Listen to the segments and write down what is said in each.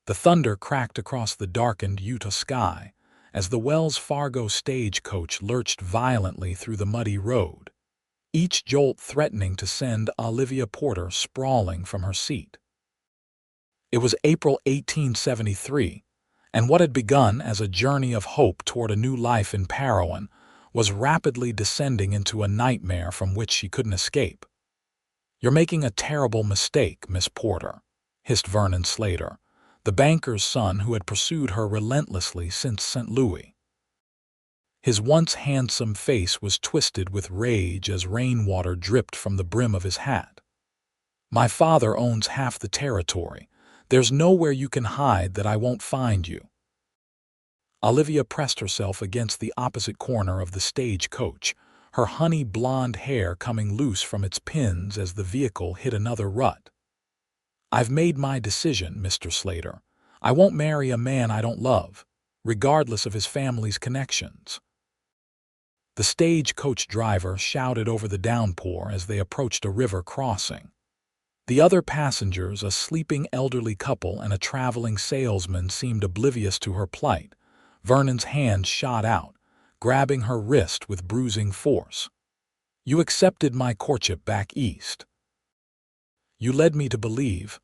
The thunder cracked across the darkened Utah sky as the Wells Fargo stagecoach lurched violently through the muddy road, each jolt threatening to send Olivia Porter sprawling from her seat. It was April 1873, and what had begun as a journey of hope toward a new life in Parowan was rapidly descending into a nightmare from which she couldn't escape. "You're making a terrible mistake, Miss Porter," hissed Vernon Slater, the banker's son who had pursued her relentlessly since St. Louis. His once handsome face was twisted with rage as rainwater dripped from the brim of his hat. "My father owns half the territory. There's nowhere you can hide that I won't find you." Olivia pressed herself against the opposite corner of the stagecoach, her honey blonde hair coming loose from its pins as the vehicle hit another rut. "I've made my decision, Mr. Slater. I won't marry a man I don't love, regardless of his family's connections." The stagecoach driver shouted over the downpour as they approached a river crossing. The other passengers, a sleeping elderly couple and a traveling salesman, seemed oblivious to her plight. Vernon's hand shot out, grabbing her wrist with bruising force. "You accepted my courtship back east. You led me to believe.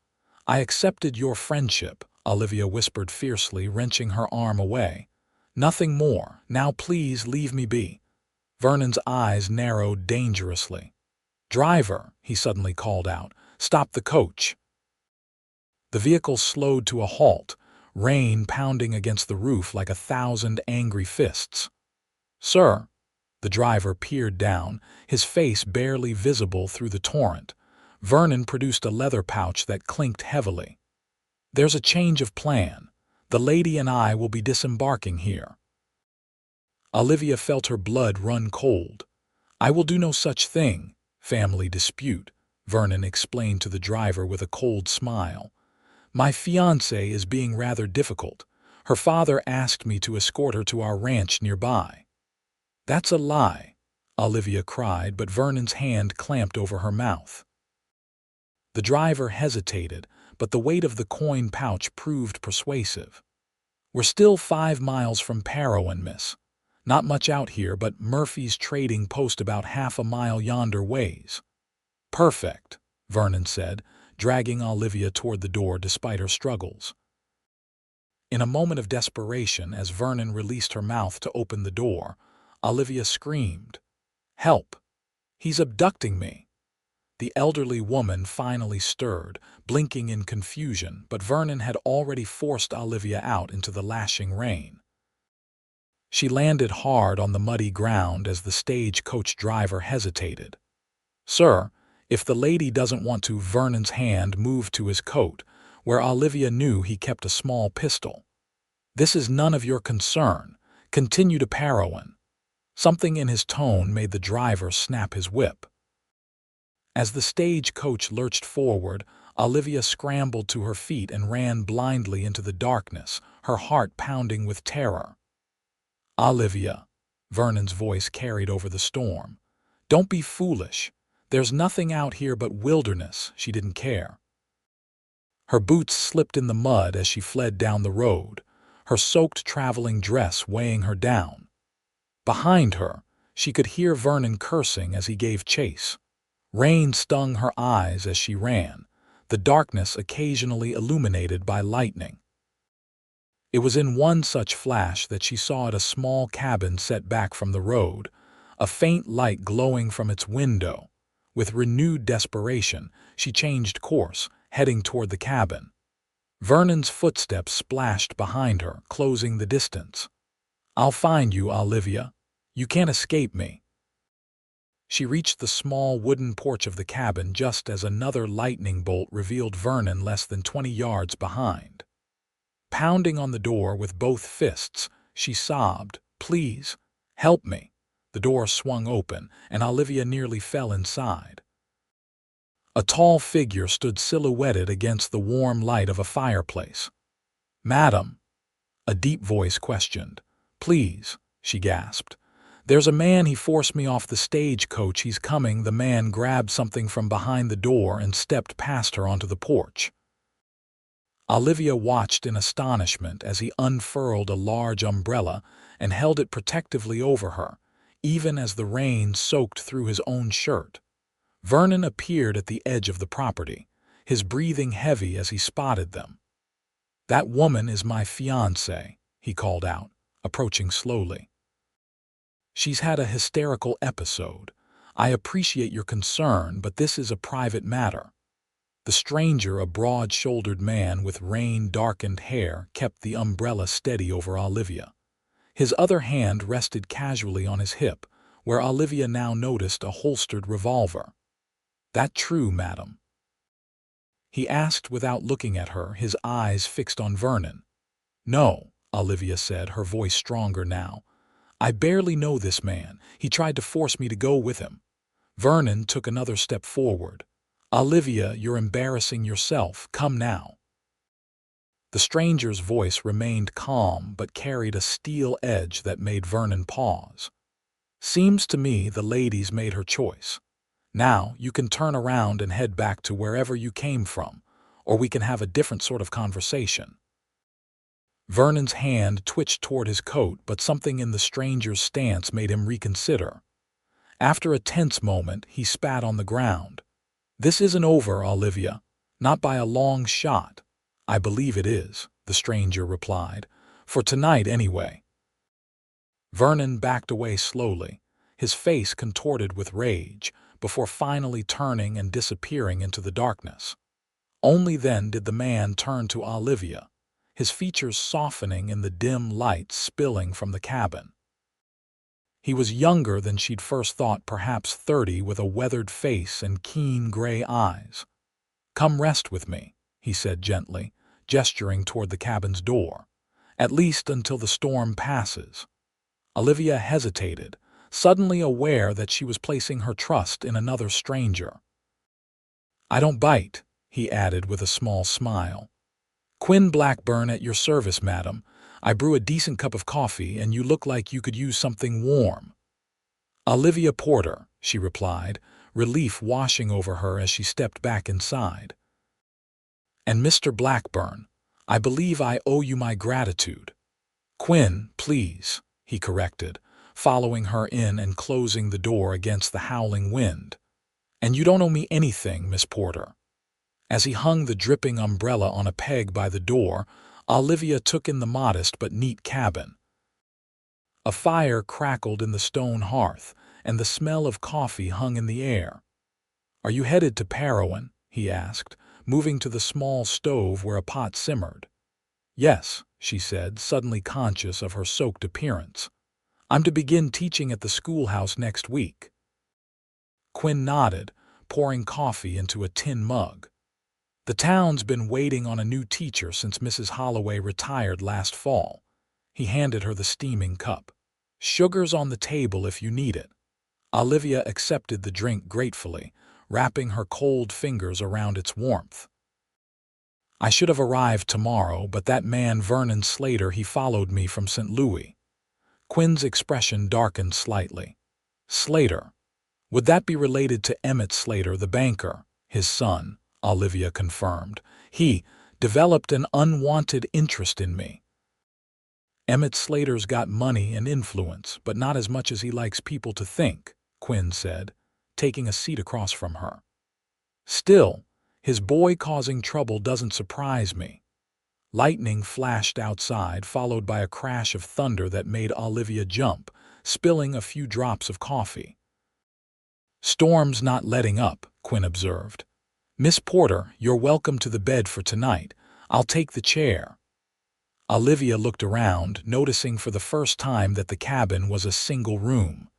I accepted your friendship," Olivia whispered fiercely, wrenching her arm away. "Nothing more. Now please leave me be." Vernon's eyes narrowed dangerously. "Driver," he suddenly called out, "stop the coach." The vehicle slowed to a halt, rain pounding against the roof like 1,000 angry fists. "Sir." The driver peered down, his face barely visible through the torrent. Vernon produced a leather pouch that clinked heavily. "There's a change of plan. The lady and I will be disembarking here." Olivia felt her blood run cold. "I will do no such thing. Family dispute," Vernon explained to the driver with a cold smile. "My fiancée is being rather difficult. Her father asked me to escort her to our ranch nearby." "That's a lie," Olivia cried, but Vernon's hand clamped over her mouth. The driver hesitated, but the weight of the coin pouch proved persuasive. "We're still 5 miles from Parowan, miss. Not much out here, but Murphy's trading post about half a mile yonder ways." "Perfect," Vernon said, dragging Olivia toward the door despite her struggles. In a moment of desperation, as Vernon released her mouth to open the door, Olivia screamed, "Help! He's abducting me!" The elderly woman finally stirred, blinking in confusion, but Vernon had already forced Olivia out into the lashing rain. She landed hard on the muddy ground as the stagecoach driver hesitated. "Sir, if the lady doesn't want to," Vernon's hand moved to his coat, where Olivia knew he kept a small pistol. "This is none of your concern. Continue to Parowan." Something in his tone made the driver snap his whip. As the stagecoach lurched forward, Olivia scrambled to her feet and ran blindly into the darkness, her heart pounding with terror. "Olivia," Vernon's voice carried over the storm. "Don't be foolish. There's nothing out here but wilderness." She didn't care. Her boots slipped in the mud as she fled down the road, her soaked traveling dress weighing her down. Behind her, she could hear Vernon cursing as he gave chase. Rain stung her eyes as she ran, the darkness occasionally illuminated by lightning. It was in one such flash that she saw a small cabin set back from the road, a faint light glowing from its window. With renewed desperation, she changed course, heading toward the cabin. Vernon's footsteps splashed behind her, closing the distance. "I'll find you, Olivia. You can't escape me." She reached the small wooden porch of the cabin just as another lightning bolt revealed Vernon less than 20 yards behind. Pounding on the door with both fists, she sobbed, "Please, help me." The door swung open, and Olivia nearly fell inside. A tall figure stood silhouetted against the warm light of a fireplace. "Madam," a deep voice questioned. "Please," she gasped. "There's a man. He forced me off the stagecoach. He's coming." The man grabbed something from behind the door and stepped past her onto the porch. Olivia watched in astonishment as he unfurled a large umbrella and held it protectively over her, even as the rain soaked through his own shirt. Vernon appeared at the edge of the property, his breathing heavy as he spotted them. "That woman is my fiancée," he called out, approaching slowly. "She's had a hysterical episode. I appreciate your concern, but this is a private matter." The stranger, a broad-shouldered man with rain-darkened hair, kept the umbrella steady over Olivia. His other hand rested casually on his hip, where Olivia now noticed a holstered revolver. "That true, madam?" he asked without looking at her, his eyes fixed on Vernon. "No," Olivia said, her voice stronger now. "I barely know this man. He tried to force me to go with him." Vernon took another step forward. "Olivia, you're embarrassing yourself. Come now." The stranger's voice remained calm but carried a steel edge that made Vernon pause. "Seems to me the lady's made her choice. Now you can turn around and head back to wherever you came from, or we can have a different sort of conversation." Vernon's hand twitched toward his coat, but something in the stranger's stance made him reconsider. After a tense moment, he spat on the ground. "This isn't over, Olivia. Not by a long shot." "I believe it is," the stranger replied. "For tonight, anyway." Vernon backed away slowly, his face contorted with rage, before finally turning and disappearing into the darkness. Only then did the man turn to Olivia, his features softening in the dim light spilling from the cabin. He was younger than she'd first thought, perhaps 30, with a weathered face and keen gray eyes. "Come rest with me," he said gently, gesturing toward the cabin's door. "At least until the storm passes." Olivia hesitated, suddenly aware that she was placing her trust in another stranger. "I don't bite," he added with a small smile. "Quinn Blackburn at your service, madam. I brew a decent cup of coffee, and you look like you could use something warm." "Olivia Porter," she replied, relief washing over her as she stepped back inside. "And Mr. Blackburn, I believe I owe you my gratitude." "Quinn, please," he corrected, following her in and closing the door against the howling wind. "And you don't owe me anything, Miss Porter." As he hung the dripping umbrella on a peg by the door, Olivia took in the modest but neat cabin. A fire crackled in the stone hearth, and the smell of coffee hung in the air. "Are you headed to Parowan?" he asked, moving to the small stove where a pot simmered. "Yes," she said, suddenly conscious of her soaked appearance. "I'm to begin teaching at the schoolhouse next week." Quinn nodded, pouring coffee into a tin mug. "The town's been waiting on a new teacher since Mrs. Holloway retired last fall." He handed her the steaming cup. "Sugar's on the table if you need it." Olivia accepted the drink gratefully, wrapping her cold fingers around its warmth. "I should have arrived tomorrow, but that man Vernon Slater, he followed me from St. Louis." Quinn's expression darkened slightly. "Slater? Would that be related to Emmett Slater, the banker?" "His son," Olivia confirmed. "He developed an unwanted interest in me." "Emmett Slater's got money and influence, but not as much as he likes people to think," Quinn said, taking a seat across from her. "Still, his boy causing trouble doesn't surprise me." Lightning flashed outside, followed by a crash of thunder that made Olivia jump, spilling a few drops of coffee. "Storm's not letting up," Quinn observed. "Miss Porter, you're welcome to the bed for tonight. I'll take the chair." Olivia looked around, noticing for the first time that the cabin was a single room.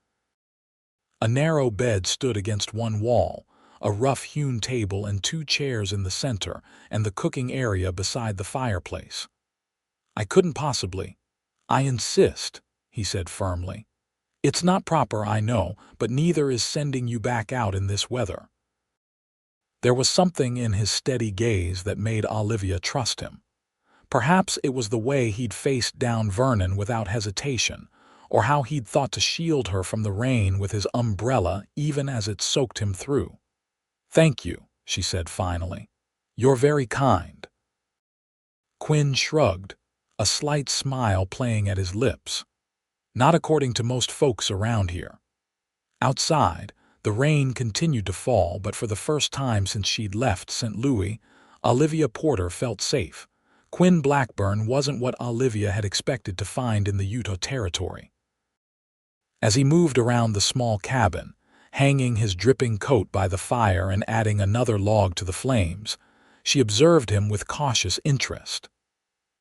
A narrow bed stood against one wall, a rough-hewn table and 2 chairs in the center, and the cooking area beside the fireplace. "I couldn't possibly." "I insist," he said firmly. "It's not proper, I know, but neither is sending you back out in this weather." There was something in his steady gaze that made Olivia trust him. Perhaps it was the way he'd faced down Vernon without hesitation, or how he'd thought to shield her from the rain with his umbrella even as it soaked him through. "Thank you," she said finally. "You're very kind." Quinn shrugged, a slight smile playing at his lips. Not according to most folks around here. Outside, the rain continued to fall, but for the first time since she'd left St. Louis, Olivia Porter felt safe. Quinn Blackburn wasn't what Olivia had expected to find in the Utah Territory. As he moved around the small cabin, hanging his dripping coat by the fire and adding another log to the flames, she observed him with cautious interest.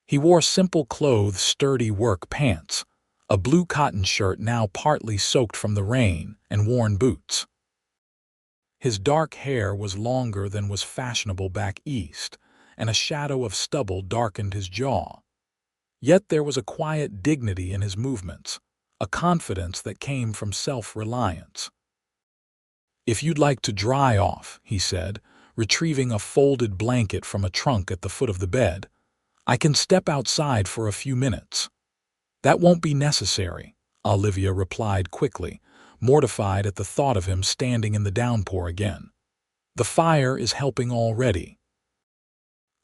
He wore simple clothes, sturdy work pants, a blue cotton shirt now partly soaked from the rain, and worn boots. His dark hair was longer than was fashionable back east, and a shadow of stubble darkened his jaw. Yet there was a quiet dignity in his movements, a confidence that came from self-reliance. "If you'd like to dry off," he said, retrieving a folded blanket from a trunk at the foot of the bed, "I can step outside for a few minutes." "That won't be necessary," Olivia replied quickly, mortified at the thought of him standing in the downpour again. "The fire is helping already."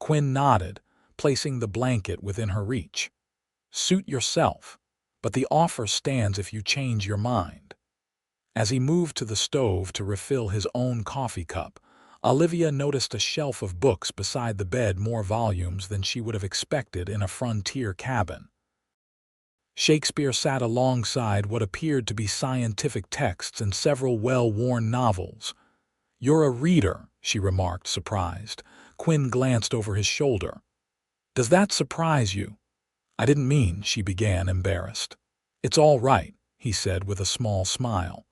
Quinn nodded, placing the blanket within her reach. "Suit yourself, but the offer stands if you change your mind." As he moved to the stove to refill his own coffee cup, Olivia noticed a shelf of books beside the bed, more volumes than she would have expected in a frontier cabin. Shakespeare sat alongside what appeared to be scientific texts and several well-worn novels. "You're a reader," she remarked, surprised. Quinn glanced over his shoulder. "Does that surprise you?" "I didn't mean," she began, embarrassed. "It's all right," he said with a small smile.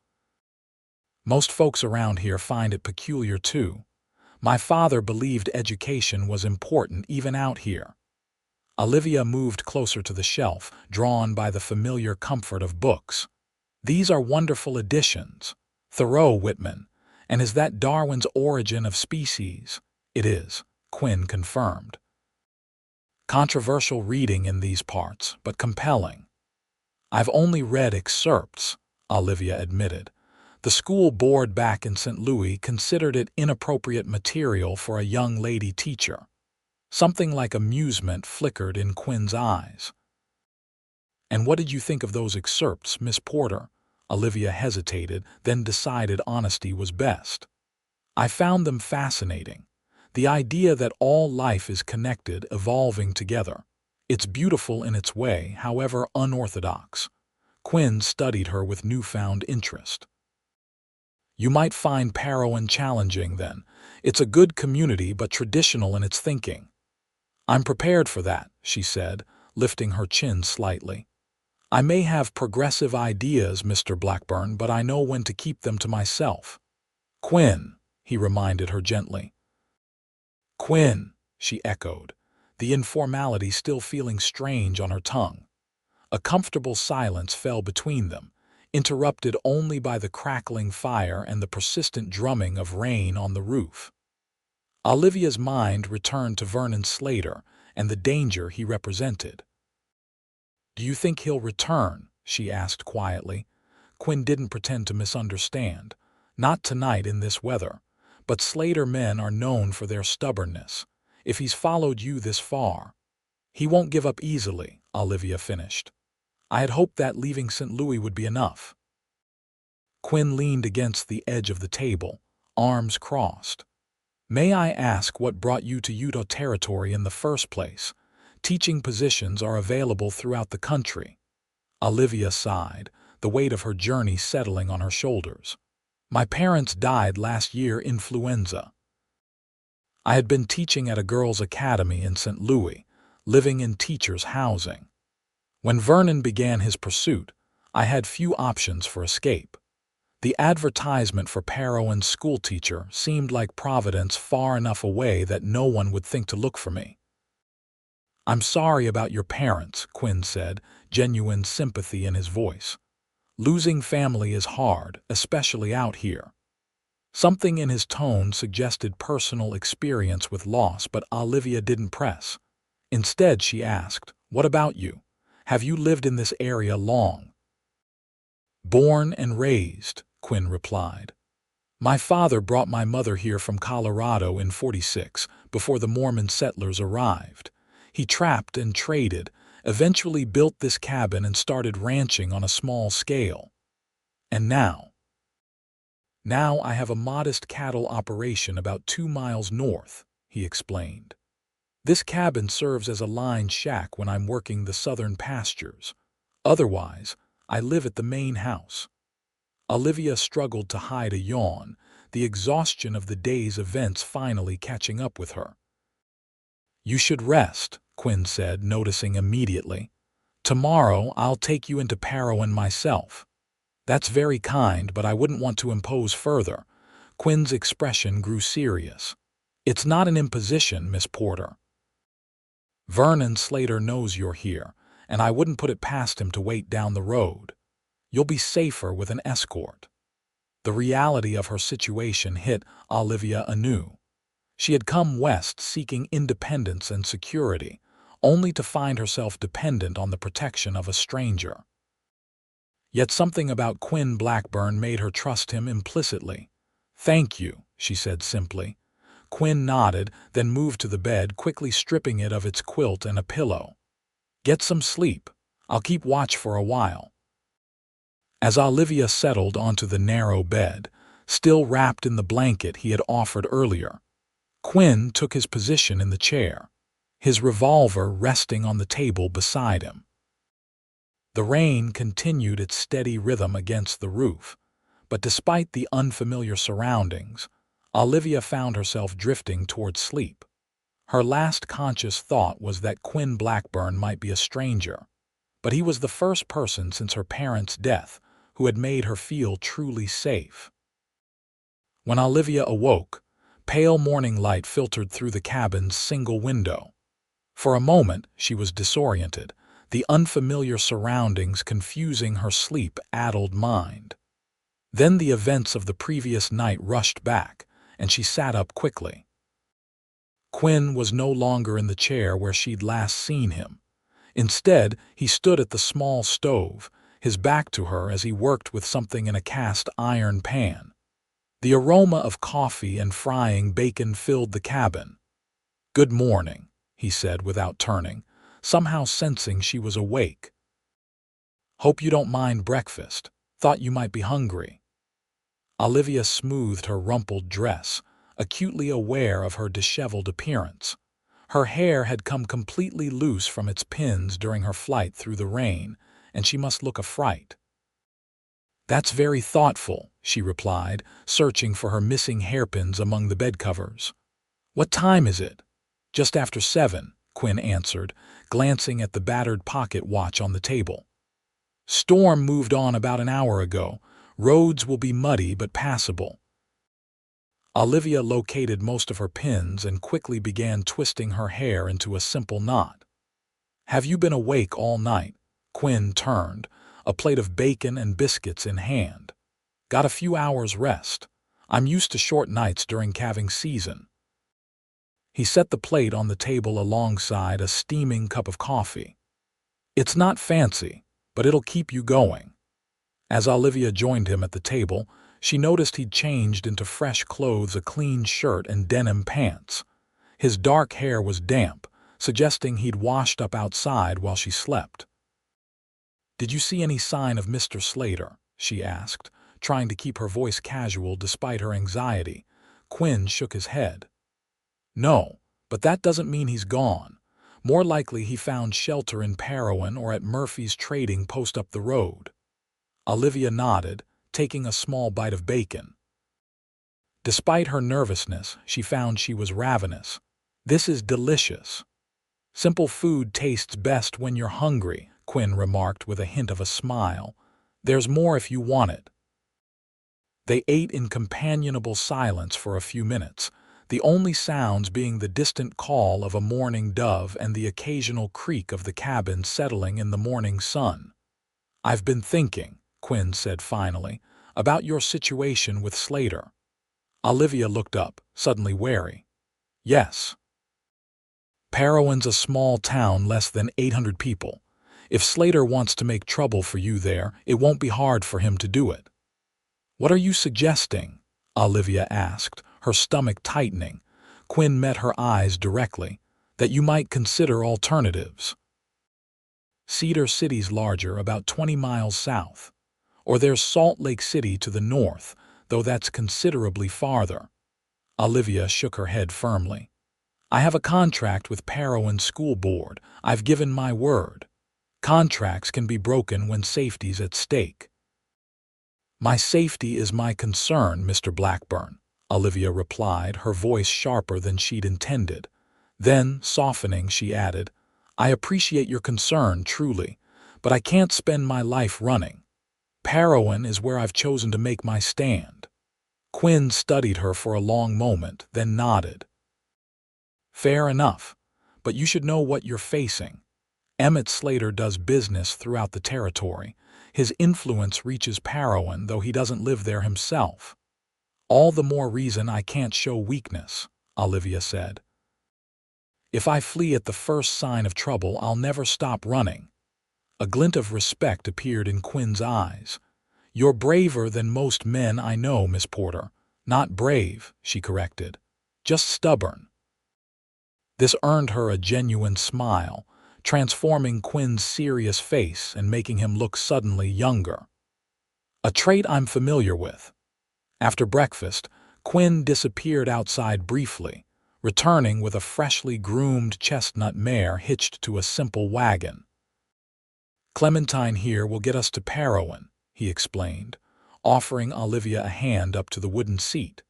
"Most folks around here find it peculiar too. My father believed education was important even out here." Olivia moved closer to the shelf, drawn by the familiar comfort of books. "These are wonderful editions. Thoreau, Whitman. And is that Darwin's Origin of Species?" "It is," Quinn confirmed. "Controversial reading in these parts, but compelling." "I've only read excerpts," Olivia admitted. "The school board back in St. Louis considered it inappropriate material for a young lady teacher." Something like amusement flickered in Quinn's eyes. "And what did you think of those excerpts, Miss Porter?" Olivia hesitated, then decided honesty was best. "I found them fascinating. The idea that all life is connected, evolving together. It's beautiful in its way, however unorthodox." Quinn studied her with newfound interest. "You might find Parowan challenging then. It's a good community but traditional in its thinking." "I'm prepared for that," she said, lifting her chin slightly. "I may have progressive ideas, Mr. Blackburn, but I know when to keep them to myself." "Quinn," he reminded her gently. "Quinn," she echoed, the informality still feeling strange on her tongue. A comfortable silence fell between them, interrupted only by the crackling fire and the persistent drumming of rain on the roof. Olivia's mind returned to Vernon Slater and the danger he represented. "Do you think he'll return?" she asked quietly. Quinn didn't pretend to misunderstand. "Not tonight in this weather. But Slater men are known for their stubbornness. If he's followed you this far—" "He won't give up easily," Olivia finished. "I had hoped that leaving St. Louis would be enough." Quinn leaned against the edge of the table, arms crossed. "May I ask what brought you to Utah Territory in the first place? Teaching positions are available throughout the country." Olivia sighed, the weight of her journey settling on her shoulders. "My parents died last year, influenza. I had been teaching at a girls' academy in St. Louis, living in teachers' housing. When Vernon began his pursuit, I had few options for escape. The advertisement for Parowan schoolteacher seemed like Providence far enough away that no one would think to look for me." "I'm sorry about your parents," Quinn said, genuine sympathy in his voice. "Losing family is hard, especially out here." Something in his tone suggested personal experience with loss, but Olivia didn't press. Instead, she asked, "What about you? Have you lived in this area long?" "Born and raised," Quinn replied. "My father brought my mother here from Colorado in '46, before the Mormon settlers arrived. He trapped and traded, eventually built this cabin and started ranching on a small scale. And now I have a modest cattle operation about 2 miles north, he explained. This cabin serves as a line shack when I'm working the southern pastures. Otherwise, I live at the main house. Olivia struggled to hide a yawn, the exhaustion of the day's events finally catching up with her. You should rest, Quinn said, noticing immediately. Tomorrow I'll take you into Parowan myself. That's very kind, but I wouldn't want to impose further. Quinn's expression grew serious. It's not an imposition, Miss Porter. Vernon Slater knows you're here, and I wouldn't put it past him to wait down the road. You'll be safer with an escort. The reality of her situation hit Olivia anew. She had come west seeking independence and security, only to find herself dependent on the protection of a stranger. Yet something about Quinn Blackburn made her trust him implicitly. "Thank you," she said simply. Quinn nodded, then moved to the bed, quickly stripping it of its quilt and a pillow. "Get some sleep. I'll keep watch for a while." As Olivia settled onto the narrow bed, still wrapped in the blanket he had offered earlier, Quinn took his position in the chair, his revolver resting on the table beside him. The rain continued its steady rhythm against the roof, but despite the unfamiliar surroundings, Olivia found herself drifting toward sleep. Her last conscious thought was that Quinn Blackburn might be a stranger, but he was the first person since her parents' death who had made her feel truly safe. When Olivia awoke, pale morning light filtered through the cabin's single window. For a moment, she was disoriented, the unfamiliar surroundings confusing her sleep-addled mind. Then the events of the previous night rushed back, and she sat up quickly. Quinn was no longer in the chair where she'd last seen him. Instead, he stood at the small stove, his back to her as he worked with something in a cast iron pan. The aroma of coffee and frying bacon filled the cabin. "Good morning," he said without turning, somehow sensing she was awake. "Hope you don't mind breakfast. Thought you might be hungry." Olivia smoothed her rumpled dress, acutely aware of her disheveled appearance. Her hair had come completely loose from its pins during her flight through the rain, and she must look a fright. "That's very thoughtful," she replied, searching for her missing hairpins among the bedcovers. "What time is it?" "Just after 7, Quinn answered, glancing at the battered pocket watch on the table. "Storm moved on about an hour ago. Roads will be muddy but passable." Olivia located most of her pins and quickly began twisting her hair into a simple knot. "Have you been awake all night?" Quinn turned, a plate of bacon and biscuits in hand. "Got a few hours rest. I'm used to short nights during calving season." He set the plate on the table alongside a steaming cup of coffee. "It's not fancy, but it'll keep you going." As Olivia joined him at the table, she noticed he'd changed into fresh clothes, a clean shirt and denim pants. His dark hair was damp, suggesting he'd washed up outside while she slept. "Did you see any sign of Mr. Slater?" she asked, trying to keep her voice casual despite her anxiety. Quinn shook his head. "No, but that doesn't mean he's gone. More likely he found shelter in Parowan or at Murphy's trading post up the road." Olivia nodded, taking a small bite of bacon. Despite her nervousness, she found she was ravenous. "This is delicious." "Simple food tastes best when you're hungry," Quinn remarked with a hint of a smile. "There's more if you want it." They ate in companionable silence for a few minutes, the only sounds being the distant call of a mourning dove and the occasional creak of the cabin settling in the morning sun. "I've been thinking," Quinn said finally, "about your situation with Slater." Olivia looked up, suddenly wary. "Yes." "Parowan's a small town, less than 800 people. If Slater wants to make trouble for you there, it won't be hard for him to do it." "What are you suggesting?" Olivia asked, her stomach tightening. Quinn met her eyes directly. that you might consider alternatives. Cedar City's larger, about 20 miles south. Or there's Salt Lake City to the north, though that's considerably farther. Olivia shook her head firmly. I have a contract with Parowan School Board. I've given my word. Contracts can be broken when safety's at stake. My safety is my concern, Mr. Blackburn, Olivia replied, her voice sharper than she'd intended. Then, softening, she added, I appreciate your concern, truly, but I can't spend my life running. Parowan is where I've chosen to make my stand. Quinn studied her for a long moment, then nodded. Fair enough, but you should know what you're facing. Emmett Slater does business throughout the territory. His influence reaches Parowan, though he doesn't live there himself. All the more reason I can't show weakness, Olivia said. If I flee at the first sign of trouble, I'll never stop running. A glint of respect appeared in Quinn's eyes. You're braver than most men I know, Miss Porter. Not brave, she corrected. Just stubborn. This earned her a genuine smile, transforming Quinn's serious face and making him look suddenly younger. A trait I'm familiar with. After breakfast, Quinn disappeared outside briefly, returning with a freshly groomed chestnut mare hitched to a simple wagon. Clementine here will get us to Parowan, he explained, offering Olivia a hand up to the wooden seat.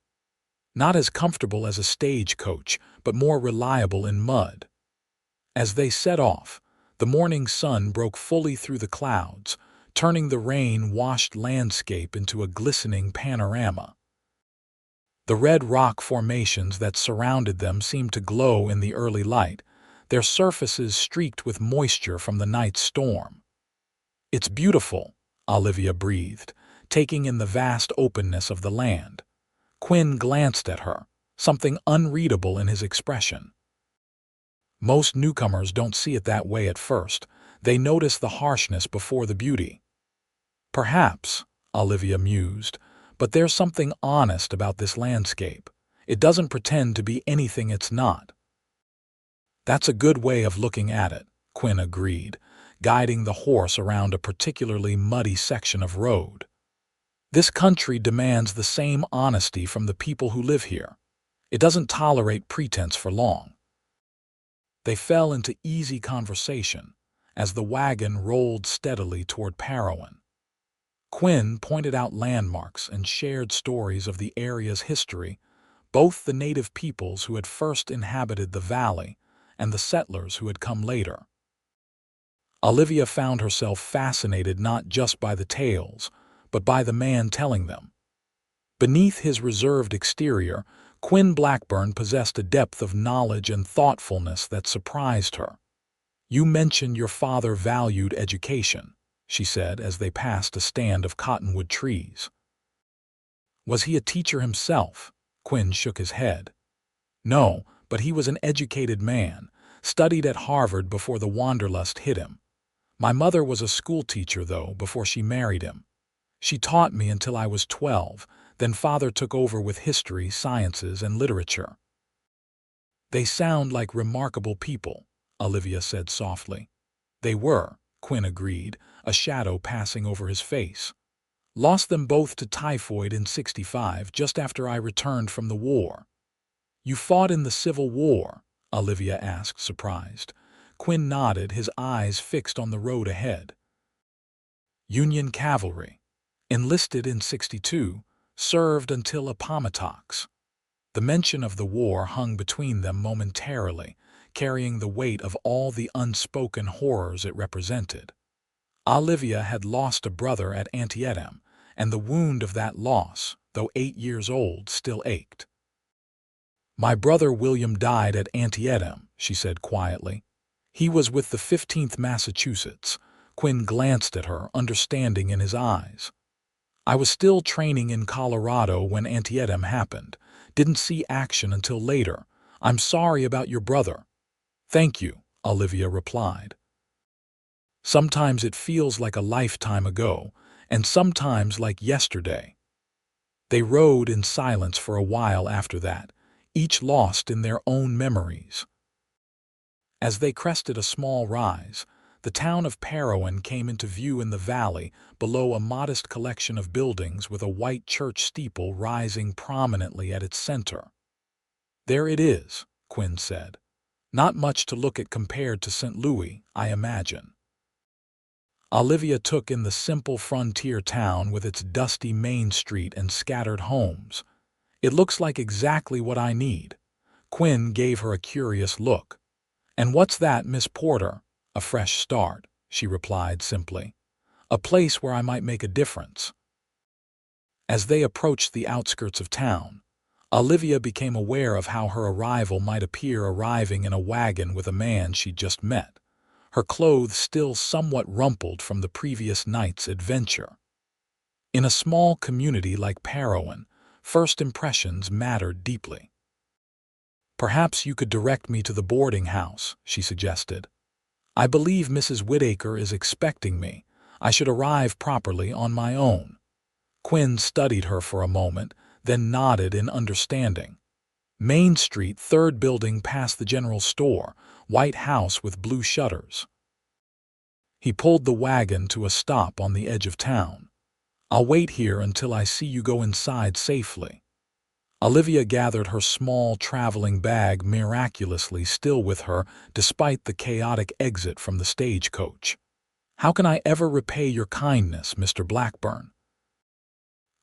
Not as comfortable as a stagecoach, but more reliable in mud. As they set off, the morning sun broke fully through the clouds, turning the rain-washed landscape into a glistening panorama. The red rock formations that surrounded them seemed to glow in the early light, their surfaces streaked with moisture from the night's storm. It's beautiful, Olivia breathed, taking in the vast openness of the land. Quinn glanced at her, something unreadable in his expression. Most newcomers don't see it that way at first. They notice the harshness before the beauty. Perhaps, Olivia mused, but there's something honest about this landscape. It doesn't pretend to be anything it's not. That's a good way of looking at it, Quinn agreed, guiding the horse around a particularly muddy section of road. This country demands the same honesty from the people who live here. It doesn't tolerate pretense for long. They fell into easy conversation as the wagon rolled steadily toward Parowan. Quinn pointed out landmarks and shared stories of the area's history, both the native peoples who had first inhabited the valley and the settlers who had come later. Olivia found herself fascinated not just by the tales, but by the man telling them. Beneath his reserved exterior, Quinn Blackburn possessed a depth of knowledge and thoughtfulness that surprised her. You mentioned your father valued education, she said as they passed a stand of cottonwood trees. Was he a teacher himself? Quinn shook his head. No, but he was an educated man, studied at Harvard before the wanderlust hit him. My mother was a schoolteacher, though, before she married him. She taught me until I was 12, then father took over with history, sciences, and literature. They sound like remarkable people, Olivia said softly. They were, Quinn agreed, a shadow passing over his face. Lost them both to typhoid in '65, just after I returned from the war. You fought in the Civil War? Olivia asked, surprised. Quinn nodded, his eyes fixed on the road ahead. Union cavalry. Enlisted in '62, served until Appomattox. The mention of the war hung between them momentarily, carrying the weight of all the unspoken horrors it represented. Olivia had lost a brother at Antietam, and the wound of that loss, though 8 years old, still ached. My brother William died at Antietam, she said quietly. He was with the 15th Massachusetts. Quinn glanced at her, understanding in his eyes. I was still training in Colorado when Antietam happened. Didn't see action until later. I'm sorry about your brother. Thank you, Olivia replied. Sometimes it feels like a lifetime ago, and sometimes like yesterday. They rode in silence for a while after that, each lost in their own memories. As they crested a small rise, the town of Parowan came into view in the valley below a modest collection of buildings with a white church steeple rising prominently at its center. "There it is," Quinn said. "Not much to look at compared to St. Louis, I imagine." Olivia took in the simple frontier town with its dusty main street and scattered homes. "It looks like exactly what I need." Quinn gave her a curious look. "And what's that, Miss Porter?" "A fresh start," she replied simply. "A place where I might make a difference." As they approached the outskirts of town, Olivia became aware of how her arrival might appear arriving in a wagon with a man she'd just met, her clothes still somewhat rumpled from the previous night's adventure. In a small community like Parowan, first impressions mattered deeply. "Perhaps you could direct me to the boarding house," she suggested. "I believe Mrs. Whittaker is expecting me. I should arrive properly on my own." Quinn studied her for a moment, then nodded in understanding. "Main Street, third building past the general store, white house with blue shutters." He pulled the wagon to a stop on the edge of town. "I'll wait here until I see you go inside safely." Olivia gathered her small traveling bag miraculously still with her despite the chaotic exit from the stagecoach. "How can I ever repay your kindness, Mr. Blackburn?"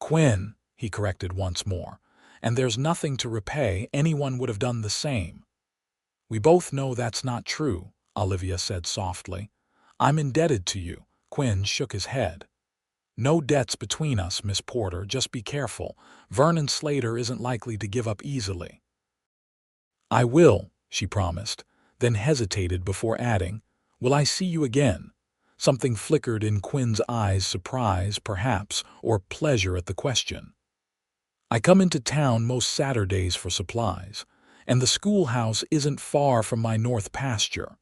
"Quinn," he corrected once more, "and there's nothing to repay. Anyone would have done the same." "We both know that's not true," Olivia said softly. "I'm indebted to you." Quinn shook his head. "No debts between us, Miss Porter. Just be careful. Vernon Slater isn't likely to give up easily." "I will," she promised, then hesitated before adding, "Will I see you again?" Something flickered in Quinn's eyes, surprise, perhaps, or pleasure at the question. "I come into town most Saturdays for supplies, and the schoolhouse isn't far from my north pasture."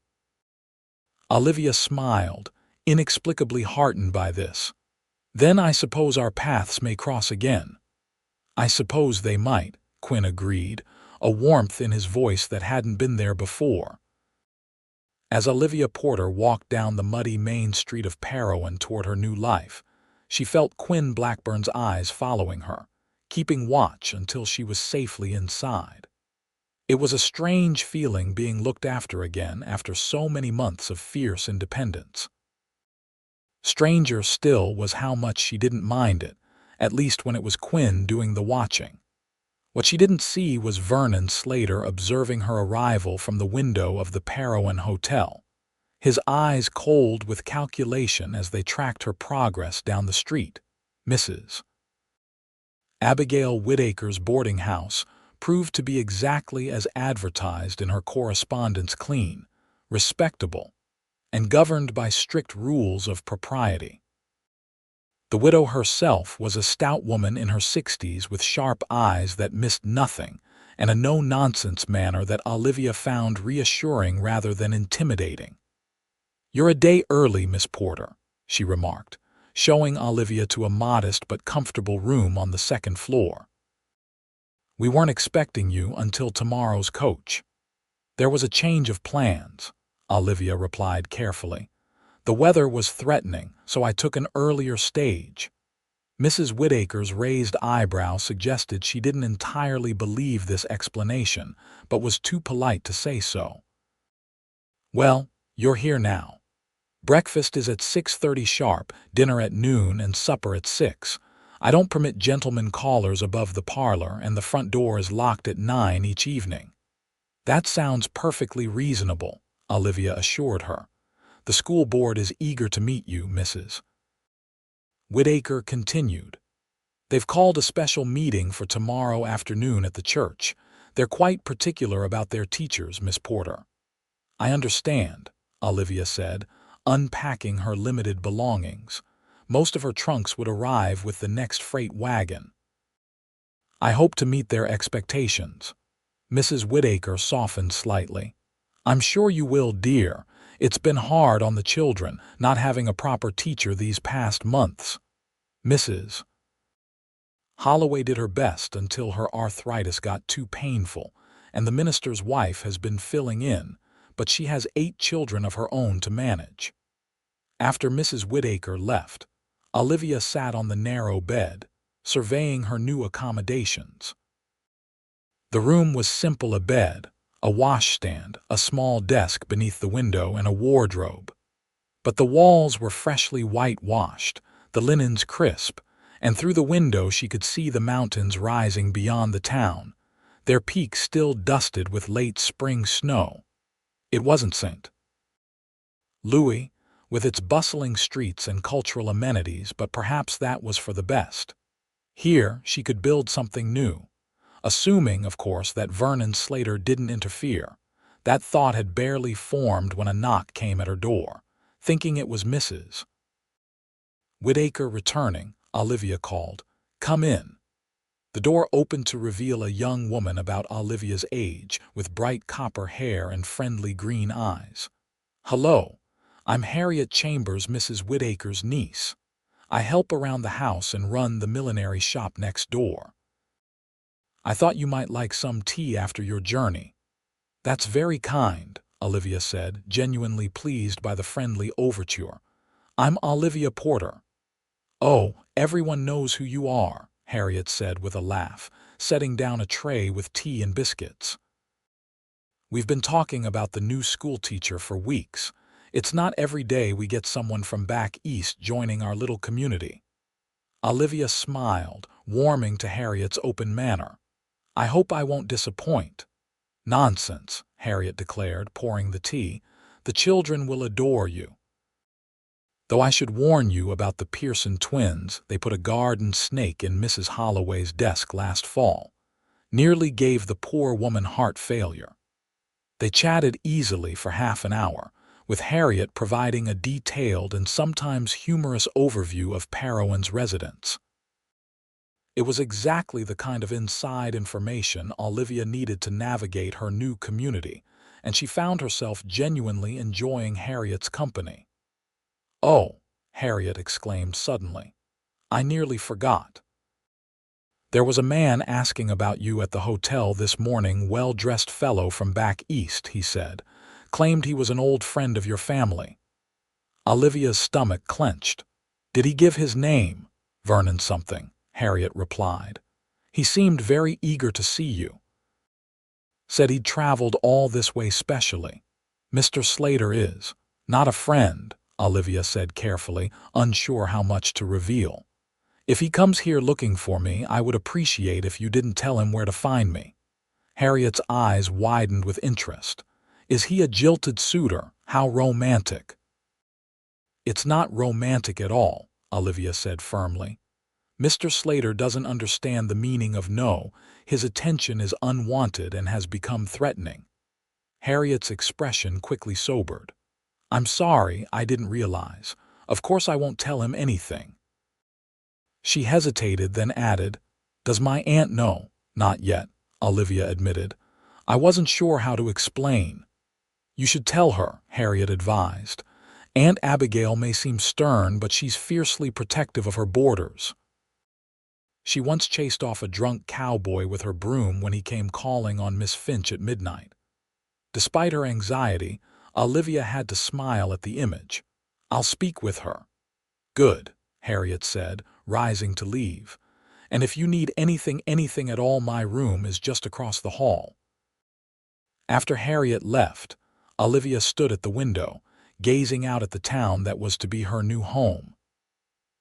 Olivia smiled, inexplicably heartened by this. "Then I suppose our paths may cross again." "I suppose they might," Quinn agreed, a warmth in his voice that hadn't been there before. As Olivia Porter walked down the muddy main street of Parowan toward her new life, she felt Quinn Blackburn's eyes following her, keeping watch until she was safely inside. It was a strange feeling being looked after again after so many months of fierce independence. Stranger still was how much she didn't mind it, at least when it was Quinn doing the watching. What she didn't see was Vernon Slater observing her arrival from the window of the Parowan Hotel, his eyes cold with calculation as they tracked her progress down the street. Mrs. Abigail Whittaker's boarding house proved to be exactly as advertised in her correspondence: clean, respectable, and governed by strict rules of propriety. The widow herself was a stout woman in her 60s with sharp eyes that missed nothing and a no-nonsense manner that Olivia found reassuring rather than intimidating. "You're a day early, Miss Porter," she remarked, showing Olivia to a modest but comfortable room on the second floor. "We weren't expecting you until tomorrow's coach." "There was a change of plans," Olivia replied carefully. "The weather was threatening, so I took an earlier stage." Mrs. Whittaker's raised eyebrow suggested she didn't entirely believe this explanation, but was too polite to say so. "Well, you're here now. Breakfast is at 6:30 sharp, dinner at noon, and supper at 6. I don't permit gentlemen callers above the parlor, and the front door is locked at 9 each evening." "That sounds perfectly reasonable," Olivia assured her. "The school board is eager to meet you, Mrs. Whittaker continued. "They've called a special meeting for tomorrow afternoon at the church. They're quite particular about their teachers, Miss Porter." "I understand," Olivia said, unpacking her limited belongings. Most of her trunks would arrive with the next freight wagon. "I hope to meet their expectations." Mrs. Whittaker softened slightly. "I'm sure you will, dear. It's been hard on the children, not having a proper teacher these past months." Mrs. Holloway did her best until her arthritis got too painful, and the minister's wife has been filling in, but she has 8 children of her own to manage. After Mrs. Whittaker left, Olivia sat on the narrow bed, surveying her new accommodations. The room was simple: a bed, a washstand, a small desk beneath the window, and a wardrobe. But the walls were freshly whitewashed, the linens crisp, and through the window she could see the mountains rising beyond the town, their peaks still dusted with late spring snow. It wasn't St. Louis, with its bustling streets and cultural amenities, but perhaps that was for the best. Here she could build something new, assuming, of course, that Vernon Slater didn't interfere. That thought had barely formed when a knock came at her door. Thinking it was Mrs. Whittaker returning, Olivia called, "Come in." The door opened to reveal a young woman about Olivia's age, with bright copper hair and friendly green eyes. "Hello, I'm Harriet Chambers, Mrs. Whittaker's niece. I help around the house and run the millinery shop next door. I thought you might like some tea after your journey." "That's very kind," Olivia said, genuinely pleased by the friendly overture. "I'm Olivia Porter." "Oh, everyone knows who you are," Harriet said with a laugh, setting down a tray with tea and biscuits. "We've been talking about the new schoolteacher for weeks. It's not every day we get someone from back east joining our little community." Olivia smiled, warming to Harriet's open manner. "I hope I won't disappoint." "Nonsense," Harriet declared, pouring the tea. "The children will adore you. Though I should warn you about the Pearson twins. They put a garden snake in Mrs. Holloway's desk last fall. Nearly gave the poor woman heart failure." They chatted easily for half an hour, with Harriet providing a detailed and sometimes humorous overview of Parowan's residents. It was exactly the kind of inside information Olivia needed to navigate her new community, and she found herself genuinely enjoying Harriet's company. "Oh," Harriet exclaimed suddenly, "I nearly forgot. There was a man asking about you at the hotel this morning, well-dressed fellow from back east," he said. "Claimed he was an old friend of your family." Olivia's stomach clenched. "Did he give his name?" "Vernon something," Harriet replied. "He seemed very eager to see you. Said he'd traveled all this way specially." "Mr. Slater is not a friend," Olivia said carefully, unsure how much to reveal. "If he comes here looking for me, I would appreciate if you didn't tell him where to find me." Harriet's eyes widened with interest. "Is he a jilted suitor? How romantic." "It's not romantic at all," Olivia said firmly. "Mr. Slater doesn't understand the meaning of no. His attention is unwanted and has become threatening." Harriet's expression quickly sobered. "I'm sorry, I didn't realize. Of course I won't tell him anything." She hesitated, then added, "Does my aunt know?" "Not yet," Olivia admitted. "I wasn't sure how to explain." "You should tell her," Harriet advised. "Aunt Abigail may seem stern, but she's fiercely protective of her boarders. She once chased off a drunk cowboy with her broom when he came calling on Miss Finch at midnight." Despite her anxiety, Olivia had to smile at the image. "I'll speak with her." "Good," Harriet said, rising to leave. "And if you need anything at all, my room is just across the hall." After Harriet left, Olivia stood at the window, gazing out at the town that was to be her new home.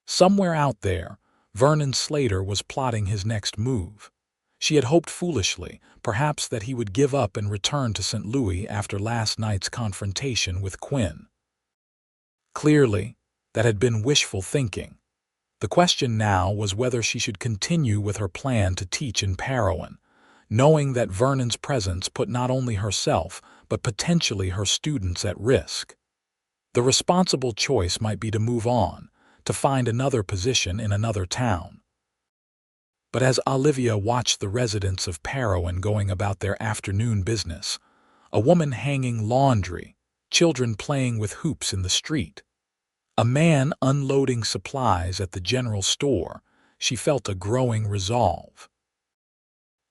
Somewhere out there, Vernon Slater was plotting his next move. She had hoped foolishly, perhaps, that he would give up and return to St. Louis after last night's confrontation with Quinn. Clearly, that had been wishful thinking. The question now was whether she should continue with her plan to teach in Parowan, knowing that Vernon's presence put not only herself but potentially her students at risk. The responsible choice might be to move on, to find another position in another town. But as Olivia watched the residents of Parowan going about their afternoon business, a woman hanging laundry, children playing with hoops in the street, a man unloading supplies at the general store, she felt a growing resolve.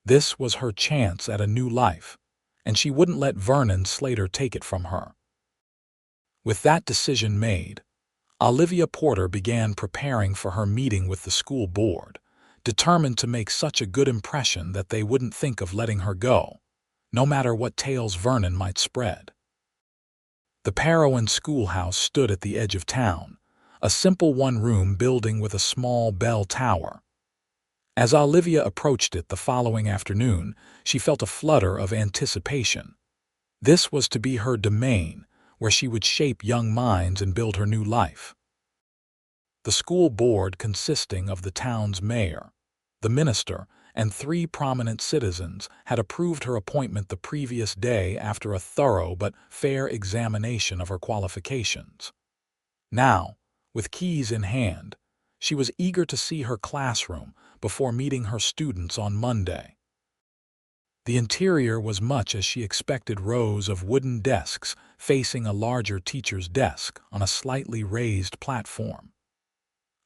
This was her chance at a new life, and she wouldn't let Vernon Slater take it from her. With that decision made, Olivia Porter began preparing for her meeting with the school board, determined to make such a good impression that they wouldn't think of letting her go, no matter what tales Vernon might spread. The Parowan schoolhouse stood at the edge of town, a simple one-room building with a small bell tower. As Olivia approached it the following afternoon, she felt a flutter of anticipation. This was to be her domain, where she would shape young minds and build her new life. The school board, consisting of the town's mayor, the minister, and 3 prominent citizens, had approved her appointment the previous day after a thorough but fair examination of her qualifications. Now, with keys in hand, she was eager to see her classroom before meeting her students on Monday. The interior was much as she expected: rows of wooden desks facing a larger teacher's desk on a slightly raised platform.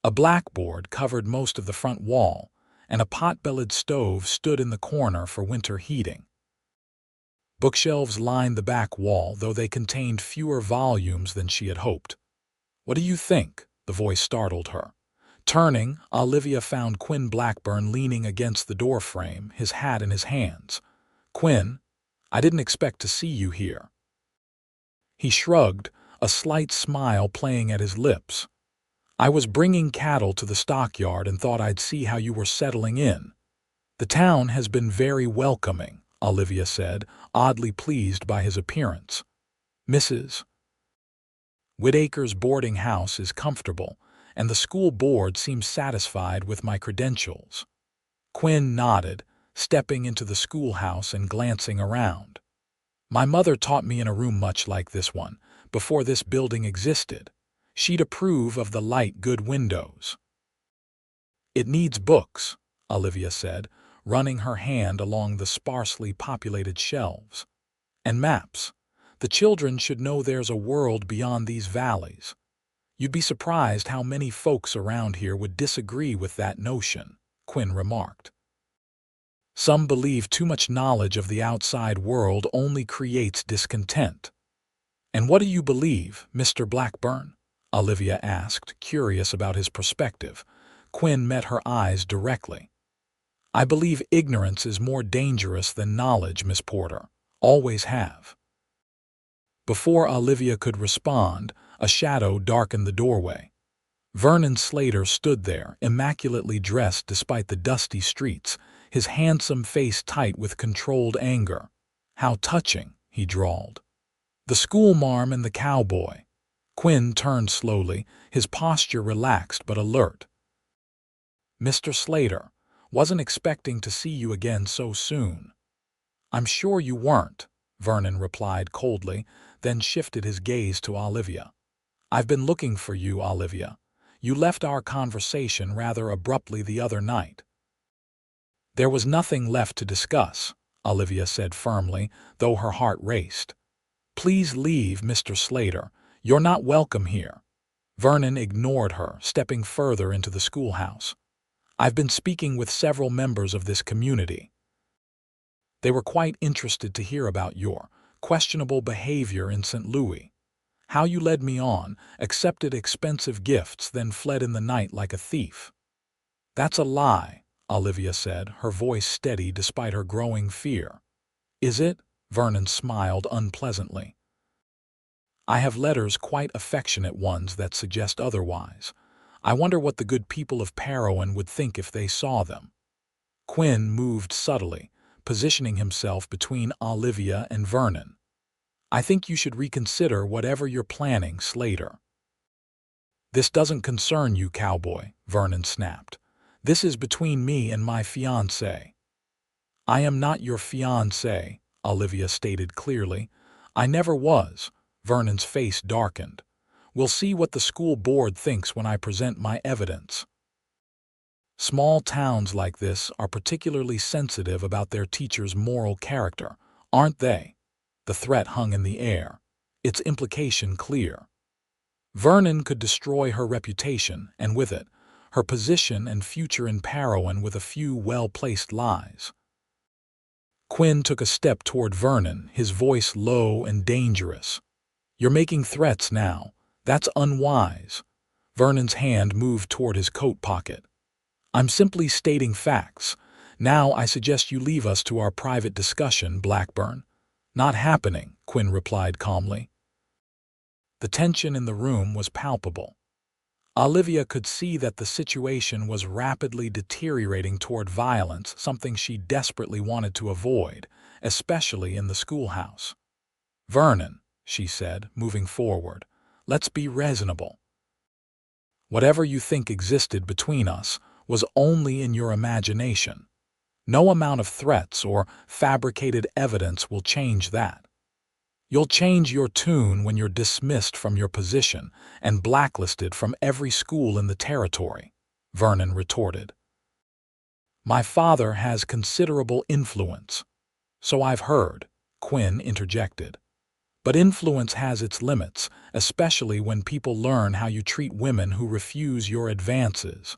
A blackboard covered most of the front wall, and a pot-bellied stove stood in the corner for winter heating. Bookshelves lined the back wall, though they contained fewer volumes than she had hoped. "What do you think?" the voice startled her. Turning, Olivia found Quinn Blackburn leaning against the doorframe, his hat in his hands. "Quinn, I didn't expect to see you here." He shrugged, a slight smile playing at his lips. "I was bringing cattle to the stockyard and thought I'd see how you were settling in." "The town has been very welcoming," Olivia said, oddly pleased by his appearance. "Mrs. Whitaker's boarding house is comfortable, and the school board seems satisfied with my credentials." Quinn nodded, stepping into the schoolhouse and glancing around. "My mother taught me in a room much like this one, before this building existed. She'd approve of the light, good windows." "It needs books," Olivia said, running her hand along the sparsely populated shelves. "And maps. The children should know there's a world beyond these valleys. You'd be surprised how many folks around here would disagree with that notion," Quinn remarked. "Some believe too much knowledge of the outside world only creates discontent." "And what do you believe, Mr. Blackburn?" Olivia asked, curious about his perspective. Quinn met her eyes directly. "I believe ignorance is more dangerous than knowledge, Miss Porter. Always have." Before Olivia could respond, a shadow darkened the doorway. Vernon Slater stood there, immaculately dressed despite the dusty streets, his handsome face tight with controlled anger. "How touching," he drawled. "The schoolmarm and the cowboy." Quinn turned slowly, his posture relaxed but alert. "Mr. Slater, wasn't expecting to see you again so soon." "I'm sure you weren't," Vernon replied coldly, then shifted his gaze to Olivia. "I've been looking for you, Olivia. You left our conversation rather abruptly the other night." "There was nothing left to discuss," Olivia said firmly, though her heart raced. "Please leave, Mr. Slater. You're not welcome here." Vernon ignored her, stepping further into the schoolhouse. "I've been speaking with several members of this community. They were quite interested to hear about your questionable behavior in St. Louis. How you led me on, accepted expensive gifts, then fled in the night like a thief." "That's a lie," Olivia said, her voice steady despite her growing fear. "Is it?" Vernon smiled unpleasantly. "I have letters, quite affectionate ones, that suggest otherwise. I wonder what the good people of Parowan would think if they saw them." Quinn moved subtly, positioning himself between Olivia and Vernon. "I think you should reconsider whatever you're planning, Slater." "This doesn't concern you, Cowboy," Vernon snapped. "This is between me and my fiancé." "I am not your fiancé," Olivia stated clearly. "I never was." Vernon's face darkened. "We'll see what the school board thinks when I present my evidence." Small towns like this are particularly sensitive about their teachers' moral character, aren't they? The threat hung in the air, its implication clear. Vernon could destroy her reputation, and with it, her position and future in Parowan with a few well-placed lies. Quinn took a step toward Vernon, his voice low and dangerous. "You're making threats now. That's unwise." Vernon's hand moved toward his coat pocket. "I'm simply stating facts. Now I suggest you leave us to our private discussion, Blackburn." "Not happening," Quinn replied calmly. The tension in the room was palpable. Olivia could see that the situation was rapidly deteriorating toward violence, something she desperately wanted to avoid, especially in the schoolhouse. "Vernon," she said, moving forward, "let's be reasonable. Whatever you think existed between us was only in your imagination. No amount of threats or fabricated evidence will change that. You'll change your tune when you're dismissed from your position and blacklisted from every school in the territory," Vernon retorted. "My father has considerable influence." "So I've heard," Quinn interjected. "But influence has its limits, especially when people learn how you treat women who refuse your advances."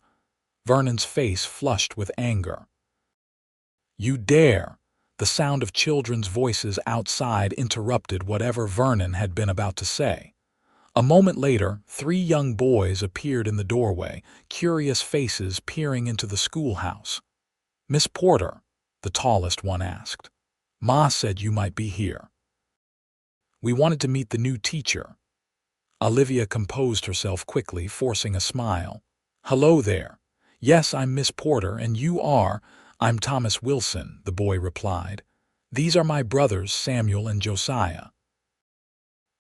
Vernon's face flushed with anger. "You dare!" The sound of children's voices outside interrupted whatever Vernon had been about to say. A moment later, 3 young boys appeared in the doorway, curious faces peering into the schoolhouse. "Miss Porter," the tallest one asked. "Ma said you might be here." "We wanted to meet the new teacher." Olivia composed herself quickly, forcing a smile. "Hello there. Yes, I'm Miss Porter, and you are—" "I'm Thomas Wilson," the boy replied. "These are my brothers, Samuel and Josiah."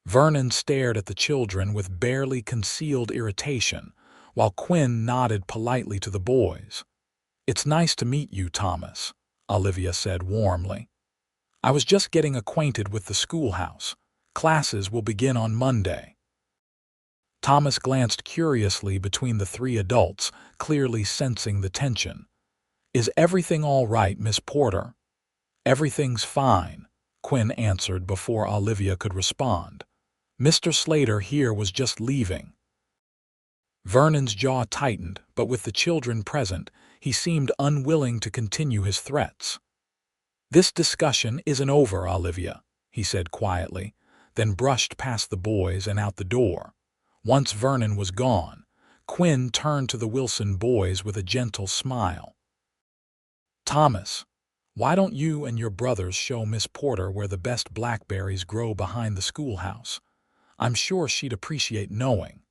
Vernon stared at the children with barely concealed irritation, while Quinn nodded politely to the boys. "It's nice to meet you, Thomas," Olivia said warmly. "I was just getting acquainted with the schoolhouse. Classes will begin on Monday." Thomas glanced curiously between the 3 adults, clearly sensing the tension. "Is everything all right, Miss Porter?" "Everything's fine," Quinn answered before Olivia could respond. "Mr. Slater here was just leaving." Vernon's jaw tightened, but with the children present, he seemed unwilling to continue his threats. "This discussion isn't over, Olivia," he said quietly, then brushed past the boys and out the door. Once Vernon was gone, Quinn turned to the Wilson boys with a gentle smile. "Thomas, why don't you and your brothers show Miss Porter where the best blackberries grow behind the schoolhouse? I'm sure she'd appreciate knowing."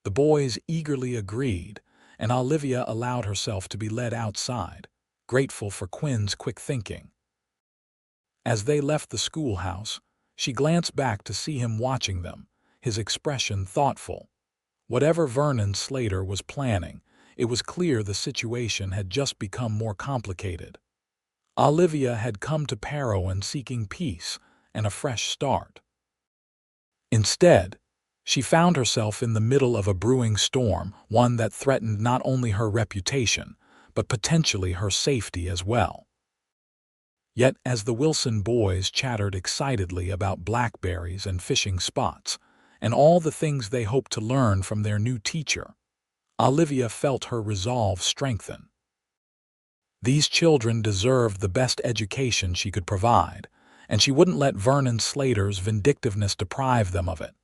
The boys eagerly agreed, and Olivia allowed herself to be led outside, grateful for Quinn's quick thinking. As they left the schoolhouse, she glanced back to see him watching them, his expression thoughtful. Whatever Vernon Slater was planning, it was clear the situation had just become more complicated. Olivia had come to Parowan seeking peace and a fresh start. Instead, she found herself in the middle of a brewing storm, one that threatened not only her reputation, but potentially her safety as well. Yet as the Wilson boys chattered excitedly about blackberries and fishing spots, and all the things they hoped to learn from their new teacher, Olivia felt her resolve strengthen. These children deserved the best education she could provide, and she wouldn't let Vernon Slater's vindictiveness deprive them of it.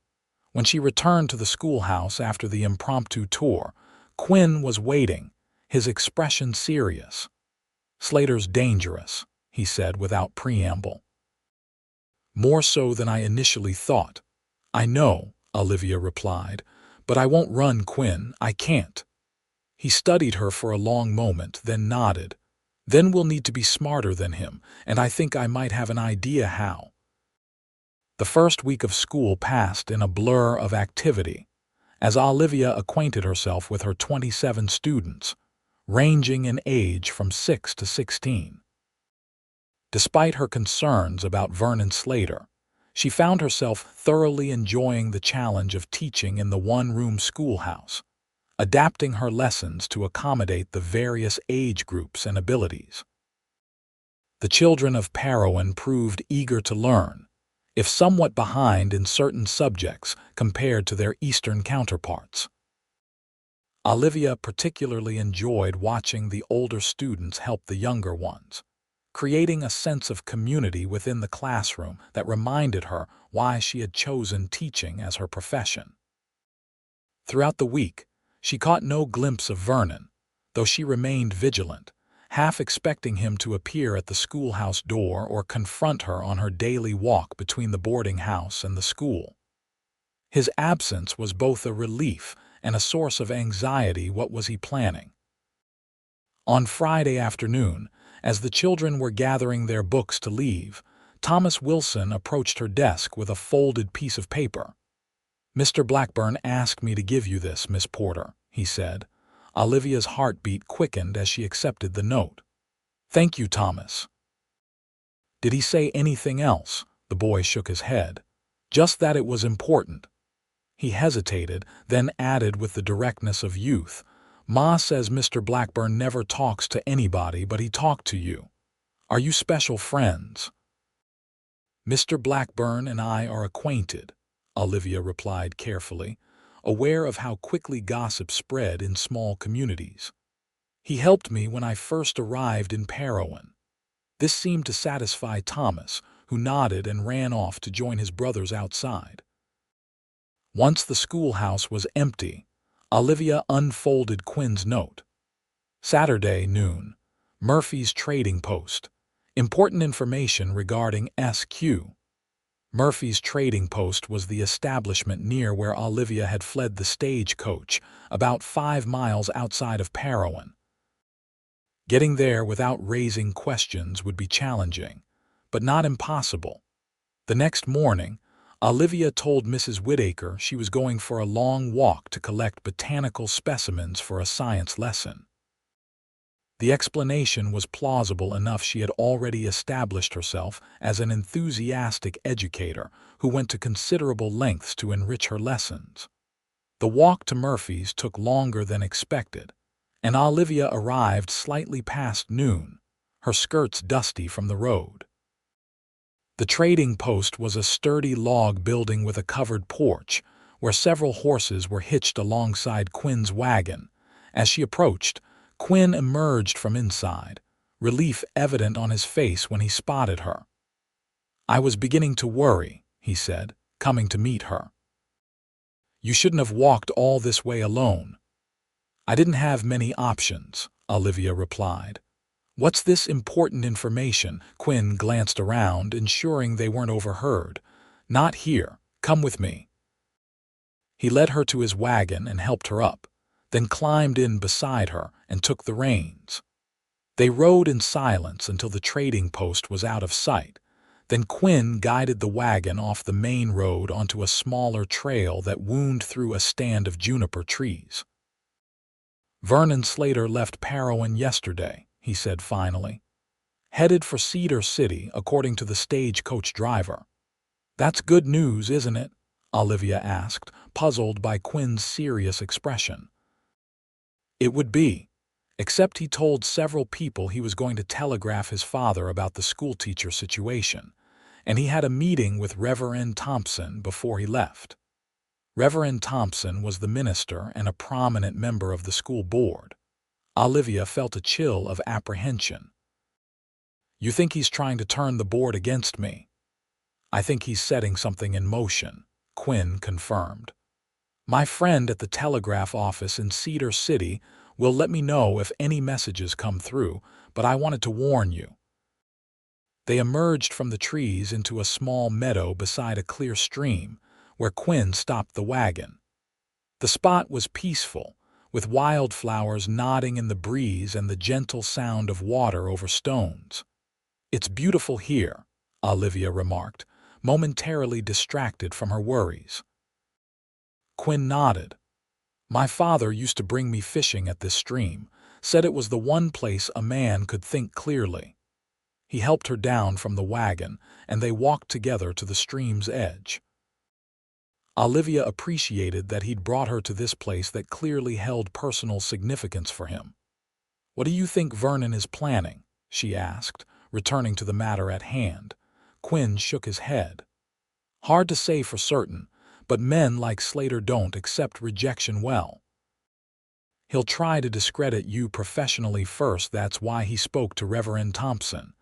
When she returned to the schoolhouse after the impromptu tour, Quinn was waiting, his expression serious. "Slater's dangerous," he said without preamble. "More so than I initially thought." "I know," Olivia replied, "but I won't run, Quinn, I can't." He studied her for a long moment, then nodded. "Then we'll need to be smarter than him, and I think I might have an idea how." The first week of school passed in a blur of activity, as Olivia acquainted herself with her 27 students, ranging in age from 6 to 16. Despite her concerns about Vernon Slater, she found herself thoroughly enjoying the challenge of teaching in the one-room schoolhouse, adapting her lessons to accommodate the various age groups and abilities. The children of Parowan proved eager to learn, if somewhat behind in certain subjects compared to their Eastern counterparts. Olivia particularly enjoyed watching the older students help the younger ones, creating a sense of community within the classroom that reminded her why she had chosen teaching as her profession. Throughout the week, she caught no glimpse of Vernon, though she remained vigilant, half expecting him to appear at the schoolhouse door or confront her on her daily walk between the boarding house and the school. His absence was both a relief and a source of anxiety. What was he planning? On Friday afternoon, as the children were gathering their books to leave, Thomas Wilson approached her desk with a folded piece of paper. "Mr. Blackburn asked me to give you this, Miss Porter," he said. Olivia's heartbeat quickened as she accepted the note. "Thank you, Thomas." "Did he say anything else?" The boy shook his head. "Just that it was important." He hesitated, then added with the directness of youth, "Ma says Mr. Blackburn never talks to anybody, but he talked to you. Are you special friends?" "Mr. Blackburn and I are acquainted," Olivia replied carefully, aware of how quickly gossip spread in small communities. "He helped me when I first arrived in Parowan." This seemed to satisfy Thomas, who nodded and ran off to join his brothers outside. Once the schoolhouse was empty, Olivia unfolded Quinn's note. "Saturday noon, Murphy's Trading Post. Important information regarding SQ." Murphy's Trading Post was the establishment near where Olivia had fled the Stagecoach, about 5 miles outside of Parowan. Getting there without raising questions would be challenging, but not impossible. The next morning, Olivia told Mrs. Whittaker she was going for a long walk to collect botanical specimens for a science lesson. The explanation was plausible enough. She had already established herself as an enthusiastic educator who went to considerable lengths to enrich her lessons. The walk to Murphy's took longer than expected, and Olivia arrived slightly past noon, her skirts dusty from the road. The trading post was a sturdy log building with a covered porch, where several horses were hitched alongside Quinn's wagon. As she approached, Quinn emerged from inside, relief evident on his face when he spotted her. "I was beginning to worry," he said, coming to meet her. "You shouldn't have walked all this way alone." "I didn't have many options," Olivia replied. "What's this important information?" Quinn glanced around, ensuring they weren't overheard. "Not here. Come with me." He led her to his wagon and helped her up, then climbed in beside her and took the reins. They rode in silence until the trading post was out of sight. Then Quinn guided the wagon off the main road onto a smaller trail that wound through a stand of juniper trees. "Vernon Slater left Parowan yesterday," he said finally. "Headed for Cedar City, according to the stagecoach driver." "That's good news, isn't it?" Olivia asked, puzzled by Quinn's serious expression. "It would be, except he told several people he was going to telegraph his father about the schoolteacher situation, and he had a meeting with Reverend Thompson before he left." Reverend Thompson was the minister and a prominent member of the school board. Olivia felt a chill of apprehension. "You think he's trying to turn the board against me?" "I think he's setting something in motion," Quinn confirmed. "My friend at the telegraph office in Cedar City will let me know if any messages come through, but I wanted to warn you." They emerged from the trees into a small meadow beside a clear stream, where Quinn stopped the wagon. The spot was peaceful, with wildflowers nodding in the breeze and the gentle sound of water over stones. "It's beautiful here," Olivia remarked, momentarily distracted from her worries. Quinn nodded. "My father used to bring me fishing at this stream, said it was the one place a man could think clearly." He helped her down from the wagon, and they walked together to the stream's edge. Olivia appreciated that he'd brought her to this place that clearly held personal significance for him. "What do you think Vernon is planning?" she asked, returning to the matter at hand. Quinn shook his head. "Hard to say for certain, but men like Slater don't accept rejection well. He'll try to discredit you professionally first. That's why he spoke to Reverend Thompson.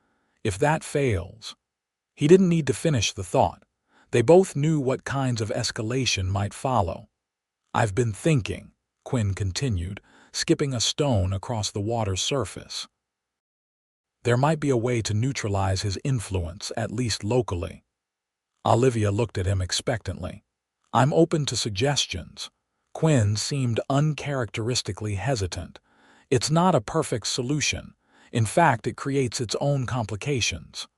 If that fails... He didn't need to finish the thought. They both knew what kinds of escalation might follow. "I've been thinking," Quinn continued, skipping a stone across the water's surface. "There might be a way to neutralize his influence, at least locally." Olivia looked at him expectantly. "I'm open to suggestions." Quinn seemed uncharacteristically hesitant. "It's not a perfect solution. In fact, it creates its own complications.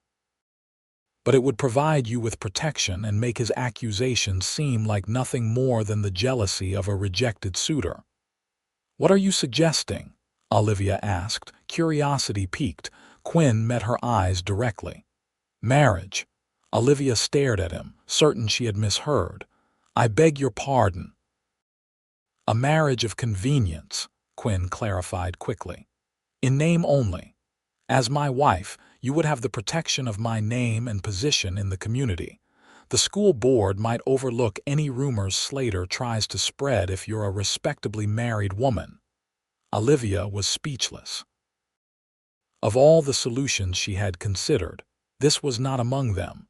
But it would provide you with protection and make his accusations seem like nothing more than the jealousy of a rejected suitor." "What are you suggesting?" Olivia asked, curiosity piqued. Quinn met her eyes directly. "Marriage." Olivia stared at him, certain she had misheard. "I beg your pardon." "A marriage of convenience," Quinn clarified quickly. "In name only. As my wife, you would have the protection of my name and position in the community. The school board might overlook any rumors Slater tries to spread if you're a respectably married woman." Olivia was speechless. Of all the solutions she had considered, this was not among them.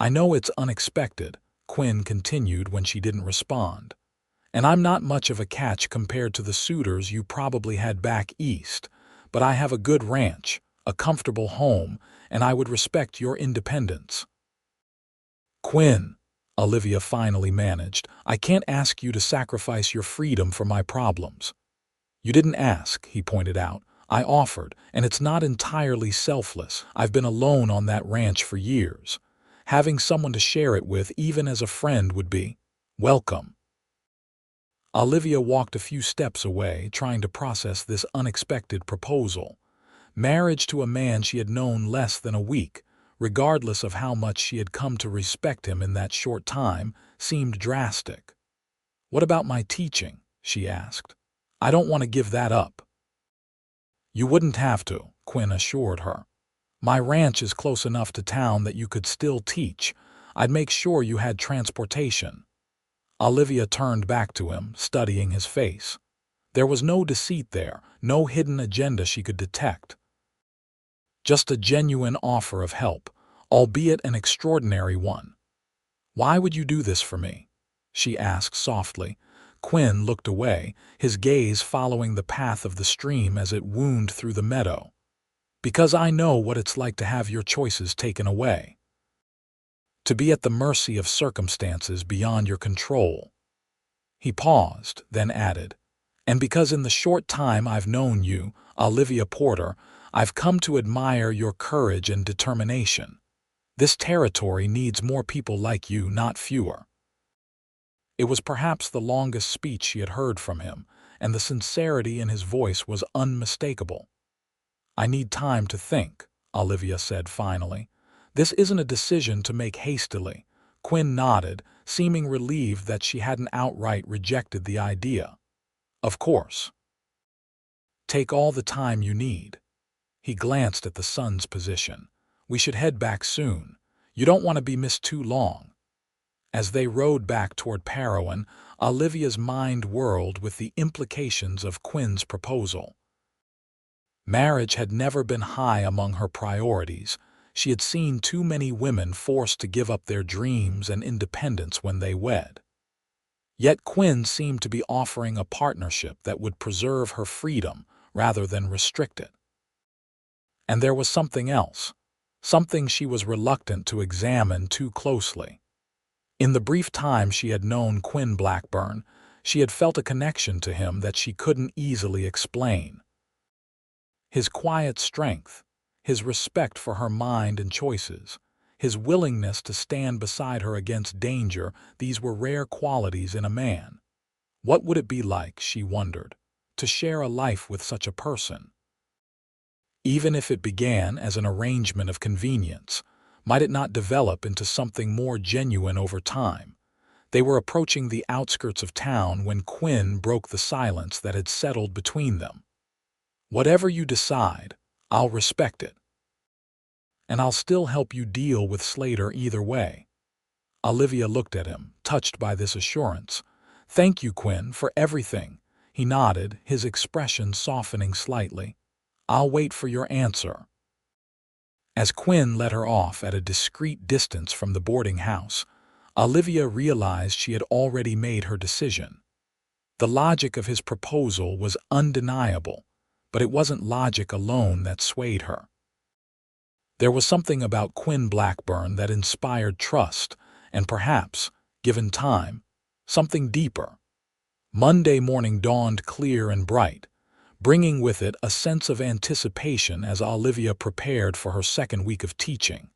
"I know it's unexpected," Quinn continued when she didn't respond. "And I'm not much of a catch compared to the suitors you probably had back east, but I have a good ranch, a comfortable home, and I would respect your independence." "Quinn," Olivia finally managed, "I can't ask you to sacrifice your freedom for my problems." "You didn't ask," he pointed out. "I offered, and it's not entirely selfless. I've been alone on that ranch for years. Having someone to share it with, even as a friend, would be welcome." Olivia walked a few steps away, trying to process this unexpected proposal. Marriage to a man she had known less than a week, regardless of how much she had come to respect him in that short time, seemed drastic. "What about my teaching?" she asked. "I don't want to give that up." "You wouldn't have to," Quinn assured her. "My ranch is close enough to town that you could still teach. I'd make sure you had transportation." Olivia turned back to him, studying his face. There was no deceit there, no hidden agenda she could detect. Just a genuine offer of help, albeit an extraordinary one. "Why would you do this for me?" she asked softly. Quinn looked away, his gaze following the path of the stream as it wound through the meadow. "Because I know what it's like to have your choices taken away. To be at the mercy of circumstances beyond your control." He paused, then added, "And because in the short time I've known you, Olivia Porter, I've come to admire your courage and determination. This territory needs more people like you, not fewer." It was perhaps the longest speech she had heard from him, and the sincerity in his voice was unmistakable. "I need time to think," Olivia said finally. "This isn't a decision to make hastily." Quinn nodded, seeming relieved that she hadn't outright rejected the idea. "Of course. Take all the time you need." He glanced at the sun's position. "We should head back soon. You don't want to be missed too long." As they rode back toward Parowan, Olivia's mind whirled with the implications of Quinn's proposal. Marriage had never been high among her priorities. She had seen too many women forced to give up their dreams and independence when they wed. Yet Quinn seemed to be offering a partnership that would preserve her freedom rather than restrict it. And there was something else, something she was reluctant to examine too closely. In the brief time she had known Quinn Blackburn, she had felt a connection to him that she couldn't easily explain. His quiet strength, his respect for her mind and choices, his willingness to stand beside her against danger, these were rare qualities in a man. What would it be like, she wondered, to share a life with such a person? Even if it began as an arrangement of convenience, might it not develop into something more genuine over time? They were approaching the outskirts of town when Quinn broke the silence that had settled between them. "Whatever you decide, I'll respect it. And I'll still help you deal with Slater either way." Olivia looked at him, touched by this assurance. "Thank you, Quinn, for everything." He nodded, his expression softening slightly. "I'll wait for your answer." As Quinn let her off at a discreet distance from the boarding house, Olivia realized she had already made her decision. The logic of his proposal was undeniable, but it wasn't logic alone that swayed her. There was something about Quinn Blackburn that inspired trust, and perhaps, given time, something deeper. Monday morning dawned clear and bright, bringing with it a sense of anticipation as Olivia prepared for her second week of teaching.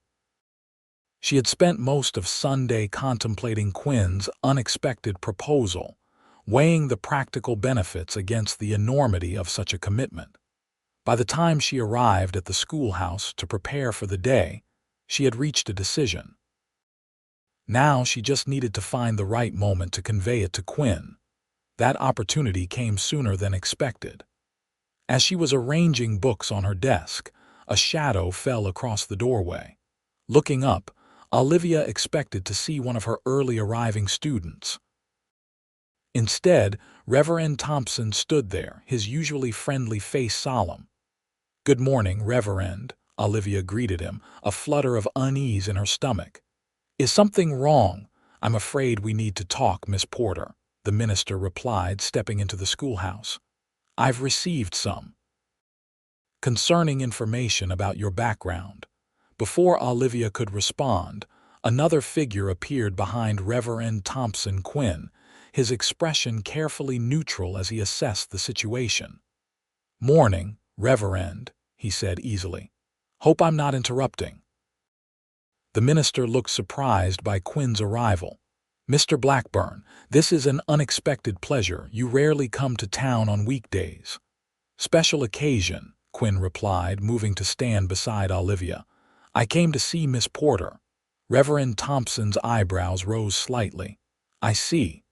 She had spent most of Sunday contemplating Quinn's unexpected proposal, weighing the practical benefits against the enormity of such a commitment. By the time she arrived at the schoolhouse to prepare for the day, she had reached a decision. Now she just needed to find the right moment to convey it to Quinn. That opportunity came sooner than expected. As she was arranging books on her desk, a shadow fell across the doorway. Looking up, Olivia expected to see one of her early arriving students. Instead, Reverend Thompson stood there, his usually friendly face solemn. "Good morning, Reverend," Olivia greeted him, a flutter of unease in her stomach. "Is something wrong? I'm afraid we need to talk, Miss Porter," the minister replied, stepping into the schoolhouse. "I've received some concerning information about your background." Before Olivia could respond, another figure appeared behind Reverend Thompson Quinn, his expression carefully neutral as he assessed the situation. "Morning, Reverend," he said easily. "Hope I'm not interrupting." The minister looked surprised by Quinn's arrival. "Mr. Blackburn, this is an unexpected pleasure. You rarely come to town on weekdays." "Special occasion," Quinn replied, moving to stand beside Olivia. "I came to see Miss Porter." Reverend Thompson's eyebrows rose slightly. "I see.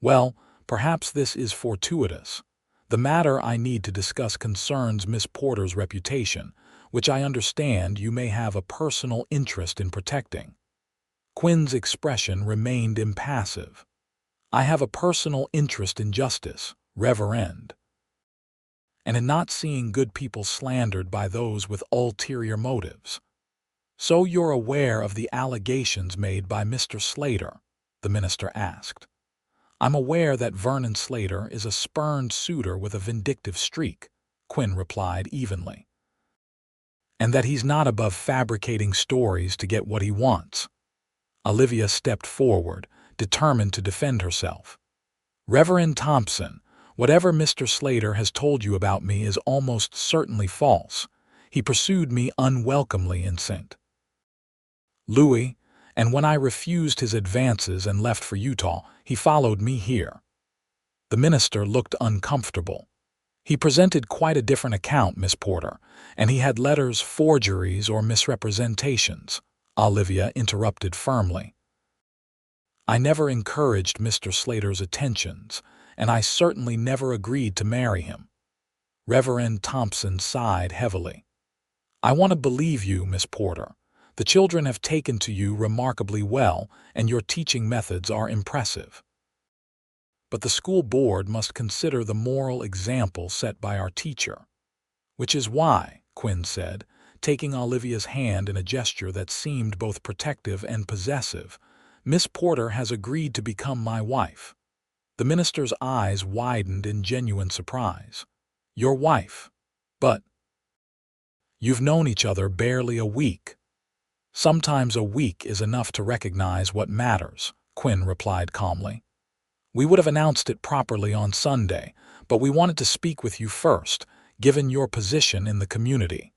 Well, perhaps this is fortuitous. The matter I need to discuss concerns Miss Porter's reputation, which I understand you may have a personal interest in protecting." Quinn's expression remained impassive. "I have a personal interest in justice, Reverend, and in not seeing good people slandered by those with ulterior motives." "So you're aware of the allegations made by Mr. Slater?" the minister asked. "I'm aware that Vernon Slater is a spurned suitor with a vindictive streak," Quinn replied evenly. "And that he's not above fabricating stories to get what he wants." Olivia stepped forward, determined to defend herself. "Reverend Thompson, whatever Mr. Slater has told you about me is almost certainly false. He pursued me unwelcomely in St. Louis, and when I refused his advances and left for Utah, he followed me here." The minister looked uncomfortable. "He presented quite a different account, Miss Porter, and he had letters, forgeries, or misrepresentations," Olivia interrupted firmly. "I never encouraged Mr. Slater's attentions, and I certainly never agreed to marry him." Reverend Thompson sighed heavily. "I want to believe you, Miss Porter. The children have taken to you remarkably well, and your teaching methods are impressive. But the school board must consider the moral example set by our teacher." "Which is why," Quinn said, taking Olivia's hand in a gesture that seemed both protective and possessive, "Miss Porter has agreed to become my wife." The minister's eyes widened in genuine surprise. "Your wife? But you've known each other barely a week." "Sometimes a week is enough to recognize what matters," Quinn replied calmly. "We would have announced it properly on Sunday, but we wanted to speak with you first, given your position in the community."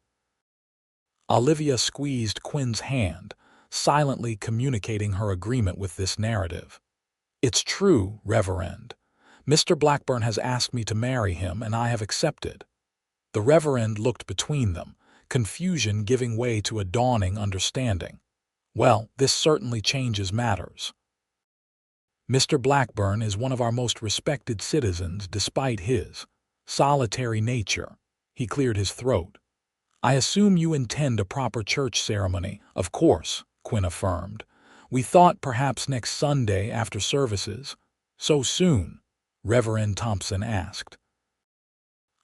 Olivia squeezed Quinn's hand, silently communicating her agreement with this narrative. "It's true, Reverend. Mr. Blackburn has asked me to marry him, and I have accepted." The Reverend looked between them, confusion giving way to a dawning understanding. "Well, this certainly changes matters. Mr. Blackburn is one of our most respected citizens despite his solitary nature." He cleared his throat. "I assume you intend a proper church ceremony." "Of course," Quinn affirmed. "We thought perhaps next Sunday after services." "So soon?" Reverend Thompson asked.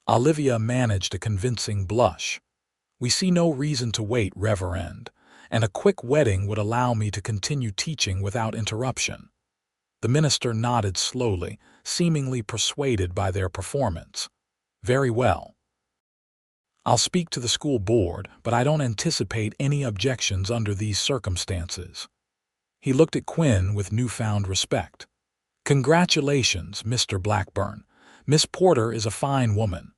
Olivia managed a convincing blush. We see no reason to wait, Reverend, and a quick wedding would allow me to continue teaching without interruption. The minister nodded slowly, seemingly persuaded by their performance. Very well. I'll speak to the school board, but I don't anticipate any objections under these circumstances. He looked at Quinn with newfound respect. Congratulations, Mr. Blackburn. Miss Porter is a fine woman.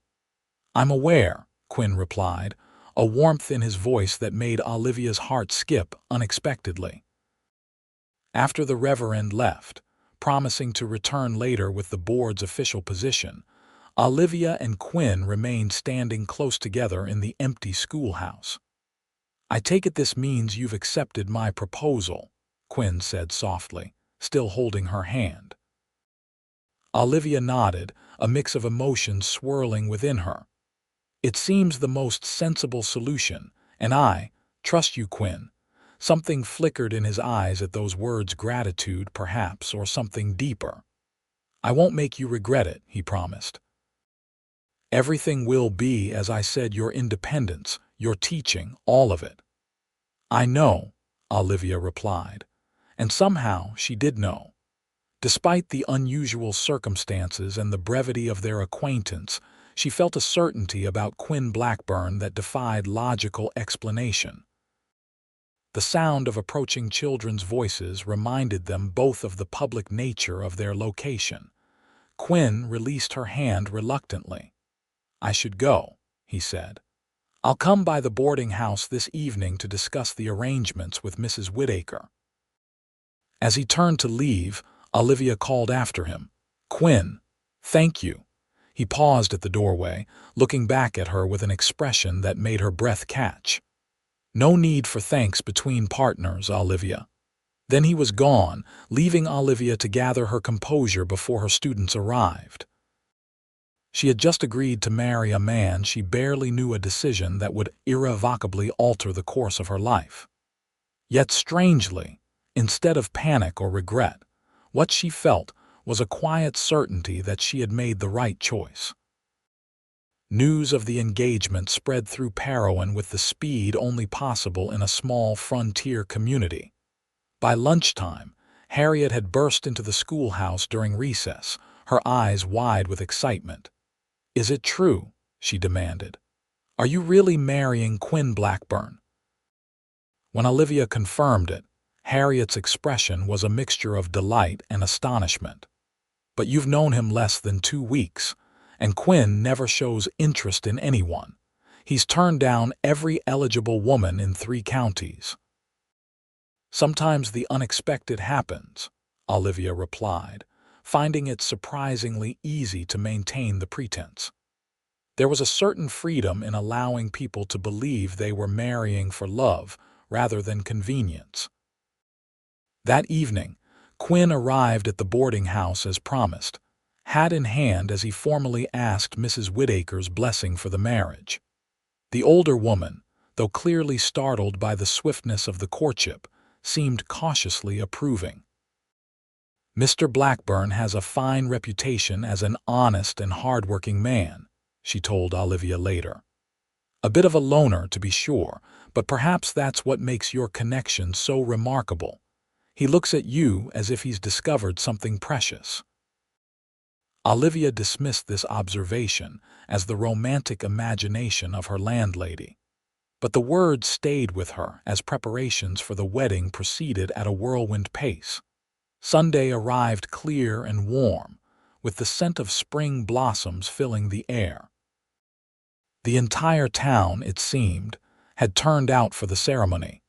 I'm aware, Quinn replied, a warmth in his voice that made Olivia's heart skip unexpectedly. After the Reverend left, promising to return later with the board's official position, Olivia and Quinn remained standing close together in the empty schoolhouse. I take it this means you've accepted my proposal, Quinn said softly, still holding her hand. Olivia nodded, a mix of emotions swirling within her. It seems the most sensible solution, and I trust you, Quinn. Something flickered in his eyes at those words, gratitude, perhaps, or something deeper. I won't make you regret it, he promised. Everything will be, as I said, your independence, your teaching, all of it. I know, Olivia replied, and somehow she did know. Despite the unusual circumstances and the brevity of their acquaintance, she felt a certainty about Quinn Blackburn that defied logical explanation. The sound of approaching children's voices reminded them both of the public nature of their location. Quinn released her hand reluctantly. I should go, he said. I'll come by the boarding house this evening to discuss the arrangements with Mrs. Whittaker. As he turned to leave, Olivia called after him. Quinn, thank you. He paused at the doorway, looking back at her with an expression that made her breath catch. No need for thanks between partners, Olivia. Then he was gone, leaving Olivia to gather her composure before her students arrived. She had just agreed to marry a man she barely knew, a decision that would irrevocably alter the course of her life. Yet strangely, instead of panic or regret, what she felt was a quiet certainty that she had made the right choice. News of the engagement spread through Parowan with the speed only possible in a small frontier community. By lunchtime, Harriet had burst into the schoolhouse during recess, her eyes wide with excitement. Is it true? She demanded. Are you really marrying Quinn Blackburn? When Olivia confirmed it, Harriet's expression was a mixture of delight and astonishment. But you've known him less than 2 weeks, and Quinn never shows interest in anyone. He's turned down every eligible woman in 3 counties. Sometimes the unexpected happens, Olivia replied, finding it surprisingly easy to maintain the pretense. There was a certain freedom in allowing people to believe they were marrying for love rather than convenience. That evening, Quinn arrived at the boarding house as promised, hat in hand as he formally asked Mrs. Whittaker's blessing for the marriage. The older woman, though clearly startled by the swiftness of the courtship, seemed cautiously approving. Mr. Blackburn has a fine reputation as an honest and hard-working man, she told Olivia later. A bit of a loner, to be sure, but perhaps that's what makes your connection so remarkable. He looks at you as if he's discovered something precious. Olivia dismissed this observation as the romantic imagination of her landlady. But the words stayed with her as preparations for the wedding proceeded at a whirlwind pace. Sunday arrived clear and warm, with the scent of spring blossoms filling the air. The entire town, it seemed, had turned out for the ceremony,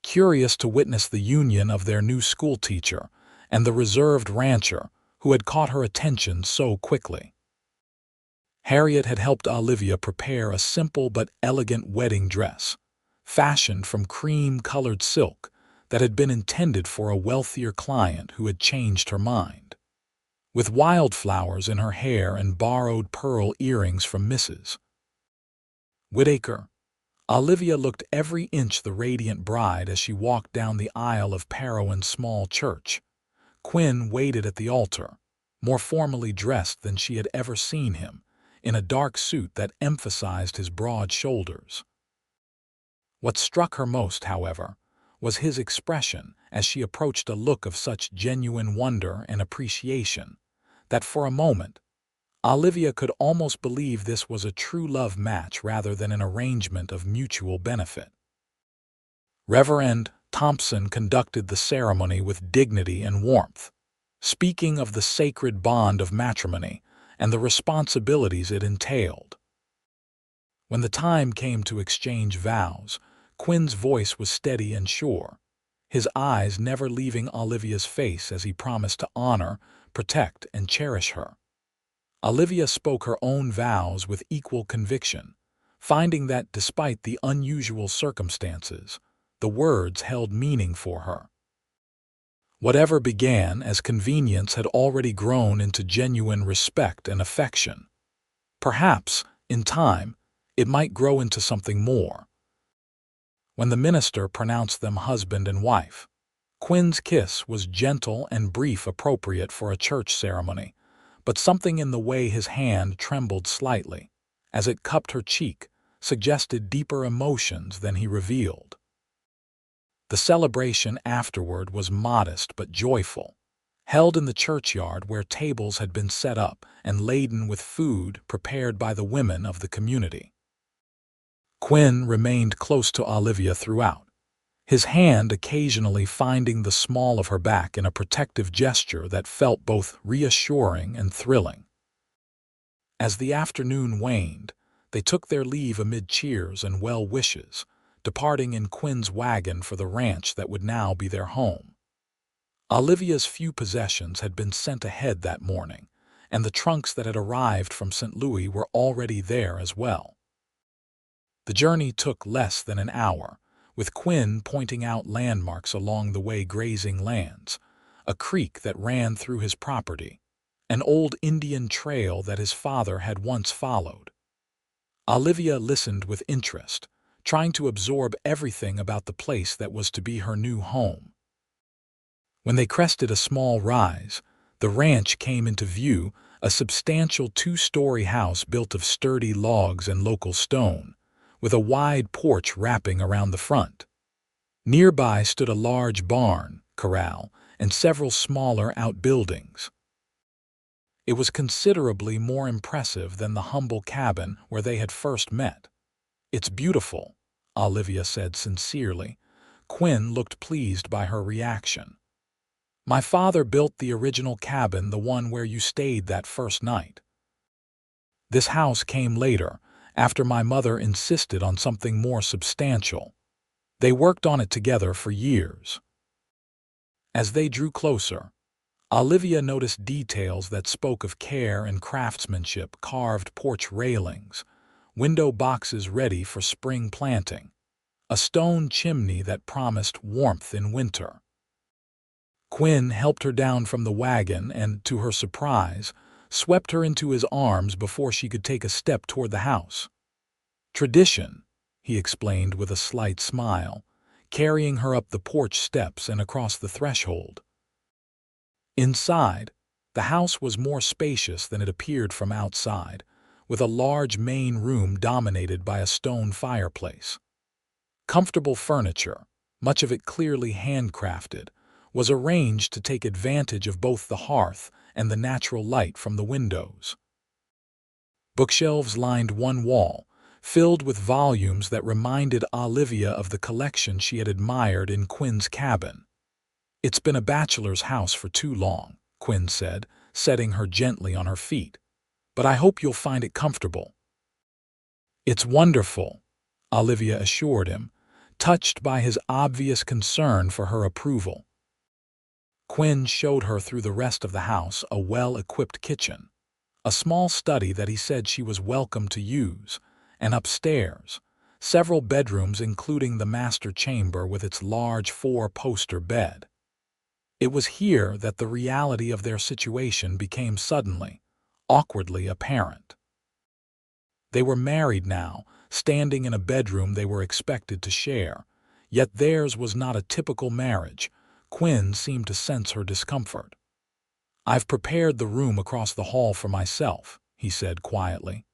curious to witness the union of their new schoolteacher and the reserved rancher who had caught her attention so quickly. Harriet had helped Olivia prepare a simple but elegant wedding dress, fashioned from cream-colored silk that had been intended for a wealthier client who had changed her mind. With wildflowers in her hair and borrowed pearl earrings from Mrs. Whittaker, Olivia looked every inch the radiant bride as she walked down the aisle of Parowan's small church. Quinn waited at the altar, more formally dressed than she had ever seen him, in a dark suit that emphasized his broad shoulders. What struck her most, however, was his expression as she approached, a look of such genuine wonder and appreciation that for a moment Olivia could almost believe this was a true love match rather than an arrangement of mutual benefit. Reverend Thompson conducted the ceremony with dignity and warmth, speaking of the sacred bond of matrimony and the responsibilities it entailed. When the time came to exchange vows, Quinn's voice was steady and sure, his eyes never leaving Olivia's face as he promised to honor, protect, and cherish her. Olivia spoke her own vows with equal conviction, finding that despite the unusual circumstances, the words held meaning for her. Whatever began as convenience had already grown into genuine respect and affection. Perhaps, in time, it might grow into something more. When the minister pronounced them husband and wife, Quinn's kiss was gentle and brief, appropriate for a church ceremony, but something in the way his hand trembled slightly as it cupped her cheek suggested deeper emotions than he revealed. The celebration afterward was modest but joyful, held in the churchyard where tables had been set up and laden with food prepared by the women of the community. Quinn remained close to Olivia throughout, his hand occasionally finding the small of her back in a protective gesture that felt both reassuring and thrilling. As the afternoon waned, they took their leave amid cheers and well wishes, departing in Quinn's wagon for the ranch that would now be their home. Olivia's few possessions had been sent ahead that morning, and the trunks that had arrived from St. Louis were already there as well. The journey took less than an hour, with Quinn pointing out landmarks along the way: grazing lands, a creek that ran through his property, an old Indian trail that his father had once followed. Olivia listened with interest, trying to absorb everything about the place that was to be her new home. When they crested a small rise, the ranch came into view, a substantial two-story house built of sturdy logs and local stone, with a wide porch wrapping around the front. Nearby stood a large barn, corral, and several smaller outbuildings. It was considerably more impressive than the humble cabin where they had first met. "It's beautiful," Olivia said sincerely. Quinn looked pleased by her reaction. "My father built the original cabin, the one where you stayed that first night. This house came later, after my mother insisted on something more substantial. They worked on it together for years." As they drew closer, Olivia noticed details that spoke of care and craftsmanship: carved porch railings, window boxes ready for spring planting, a stone chimney that promised warmth in winter. Quinn helped her down from the wagon and, to her surprise, swept her into his arms before she could take a step toward the house. "Tradition," he explained with a slight smile, carrying her up the porch steps and across the threshold. Inside, the house was more spacious than it appeared from outside, with a large main room dominated by a stone fireplace. Comfortable furniture, much of it clearly handcrafted, was arranged to take advantage of both the hearth and the natural light from the windows. Bookshelves lined one wall, filled with volumes that reminded Olivia of the collection she had admired in Quinn's cabin. "It's been a bachelor's house for too long," Quinn said, setting her gently on her feet, "but I hope you'll find it comfortable." "It's wonderful," Olivia assured him, touched by his obvious concern for her approval. Quinn showed her through the rest of the house, a well-equipped kitchen, a small study that he said she was welcome to use, and upstairs, several bedrooms including the master chamber with its large four-poster bed. It was here that the reality of their situation became suddenly, awkwardly apparent. They were married now, standing in a bedroom they were expected to share, yet theirs was not a typical marriage. Quinn seemed to sense her discomfort. "I've prepared the room across the hall for myself," he said quietly.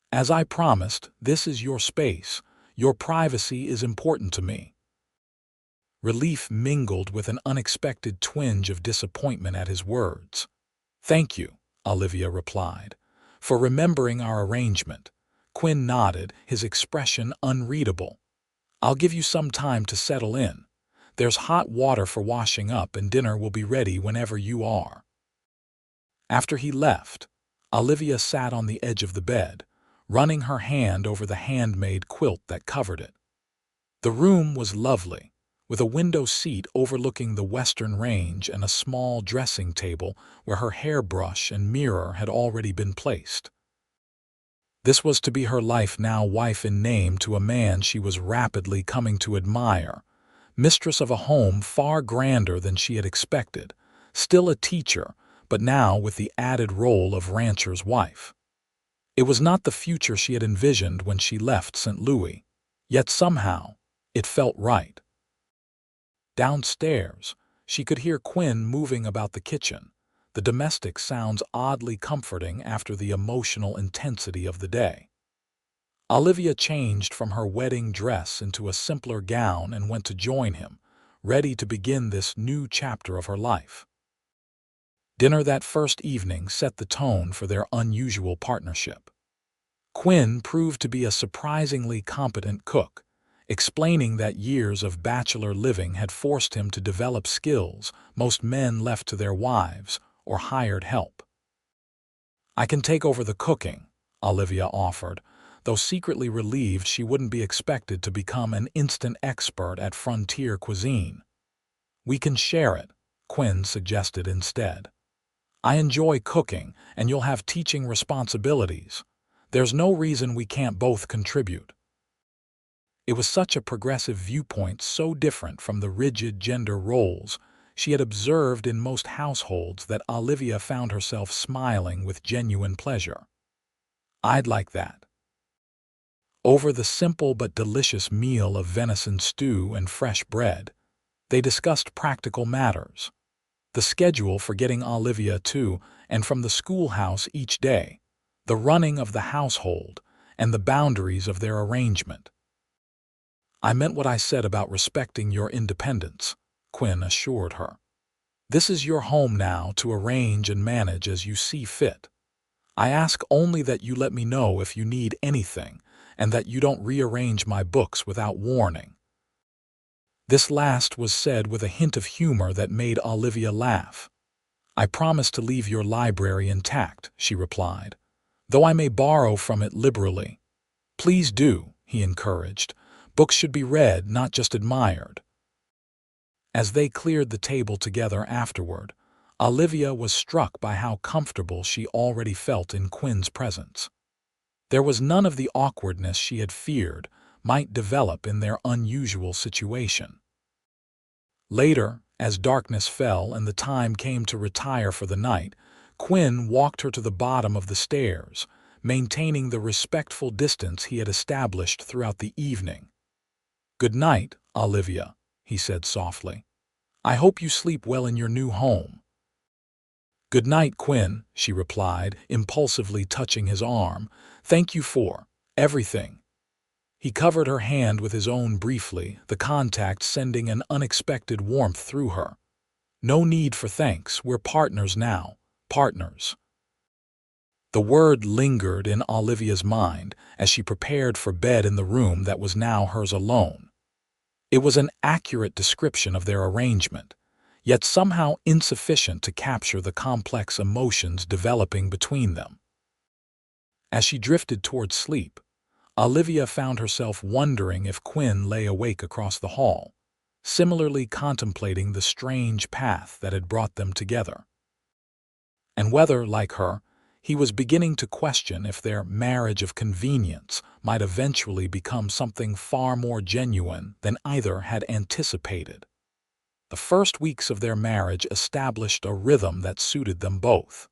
"As I promised, this is your space. Your privacy is important to me." Relief mingled with an unexpected twinge of disappointment at his words. "Thank you," Olivia replied, "for remembering our arrangement." Quinn nodded, his expression unreadable. "I'll give you some time to settle in. There's hot water for washing up and dinner will be ready whenever you are." After he left, Olivia sat on the edge of the bed, running her hand over the handmade quilt that covered it. The room was lovely, with a window seat overlooking the western range and a small dressing table where her hairbrush and mirror had already been placed. This was to be her now wife in name to a man she was rapidly coming to admire, mistress of a home far grander than she had expected, still a teacher, but now with the added role of rancher's wife. It was not the future she had envisioned when she left St. Louis, yet somehow it felt right. Downstairs, she could hear Quinn moving about the kitchen, the domestic sounds oddly comforting after the emotional intensity of the day. Olivia changed from her wedding dress into a simpler gown and went to join him, ready to begin this new chapter of her life. Dinner that first evening set the tone for their unusual partnership. Quinn proved to be a surprisingly competent cook, explaining that years of bachelor living had forced him to develop skills most men left to their wives or hired help. "I can take over the cooking," Olivia offered, though secretly relieved she wouldn't be expected to become an instant expert at frontier cuisine. "We can share it," Quinn suggested instead. "I enjoy cooking, and you'll have teaching responsibilities. There's no reason we can't both contribute." It was such a progressive viewpoint, so different from the rigid gender roles she had observed in most households, that Olivia found herself smiling with genuine pleasure. "I'd like that." Over the simple but delicious meal of venison stew and fresh bread, they discussed practical matters, the schedule for getting Olivia to and from the schoolhouse each day, the running of the household, and the boundaries of their arrangement. "I meant what I said about respecting your independence," Quinn assured her. "This is your home now to arrange and manage as you see fit. I ask only that you let me know if you need anything, and that you don't rearrange my books without warning." This last was said with a hint of humor that made Olivia laugh. "I promise to leave your library intact," she replied, "though I may borrow from it liberally." "Please do," he encouraged. "Books should be read, not just admired." As they cleared the table together afterward, Olivia was struck by how comfortable she already felt in Quinn's presence. There was none of the awkwardness she had feared might develop in their unusual situation. Later, as darkness fell and the time came to retire for the night, Quinn walked her to the bottom of the stairs, maintaining the respectful distance he had established throughout the evening. "Good night, Olivia," he said softly. "I hope you sleep well in your new home." "Good night, Quinn," she replied, impulsively touching his arm. "Thank you for everything." He covered her hand with his own briefly, the contact sending an unexpected warmth through her. "No need for thanks, we're partners now, partners." The word lingered in Olivia's mind as she prepared for bed in the room that was now hers alone. It was an accurate description of their arrangement, yet somehow insufficient to capture the complex emotions developing between them. As she drifted toward sleep, Olivia found herself wondering if Quinn lay awake across the hall, similarly contemplating the strange path that had brought them together. And whether, like her, he was beginning to question if their marriage of convenience might eventually become something far more genuine than either had anticipated. The first weeks of their marriage established a rhythm that suited them both.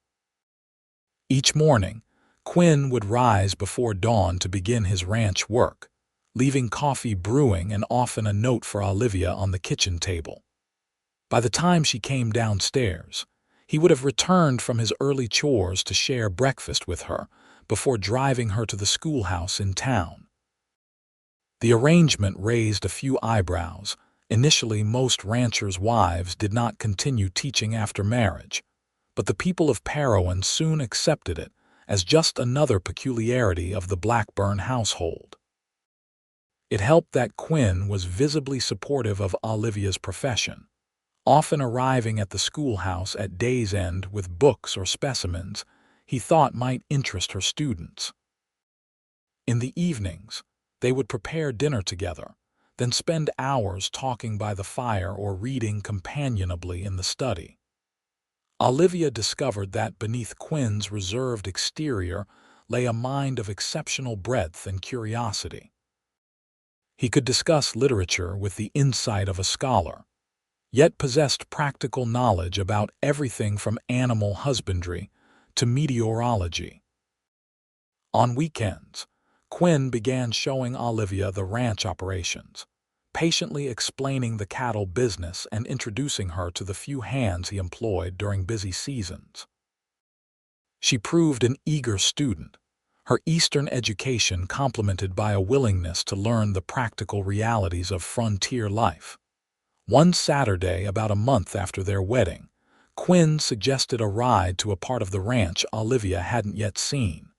Each morning, Quinn would rise before dawn to begin his ranch work, leaving coffee brewing and often a note for Olivia on the kitchen table. By the time she came downstairs, he would have returned from his early chores to share breakfast with her before driving her to the schoolhouse in town. The arrangement raised a few eyebrows. Initially, most ranchers' wives did not continue teaching after marriage, but the people of Parowan soon accepted it as just another peculiarity of the Blackburn household. It helped that Quinn was visibly supportive of Olivia's profession, often arriving at the schoolhouse at day's end with books or specimens he thought might interest her students. In the evenings, they would prepare dinner together, then spend hours talking by the fire or reading companionably in the study. Olivia discovered that beneath Quinn's reserved exterior lay a mind of exceptional breadth and curiosity. He could discuss literature with the insight of a scholar, yet possessed practical knowledge about everything from animal husbandry to meteorology. On weekends, Quinn began showing Olivia the ranch operations, patiently explaining the cattle business and introducing her to the few hands he employed during busy seasons. She proved an eager student, her Eastern education complemented by a willingness to learn the practical realities of frontier life. One Saturday, about a month after their wedding, Quinn suggested a ride to a part of the ranch Olivia hadn't yet seen.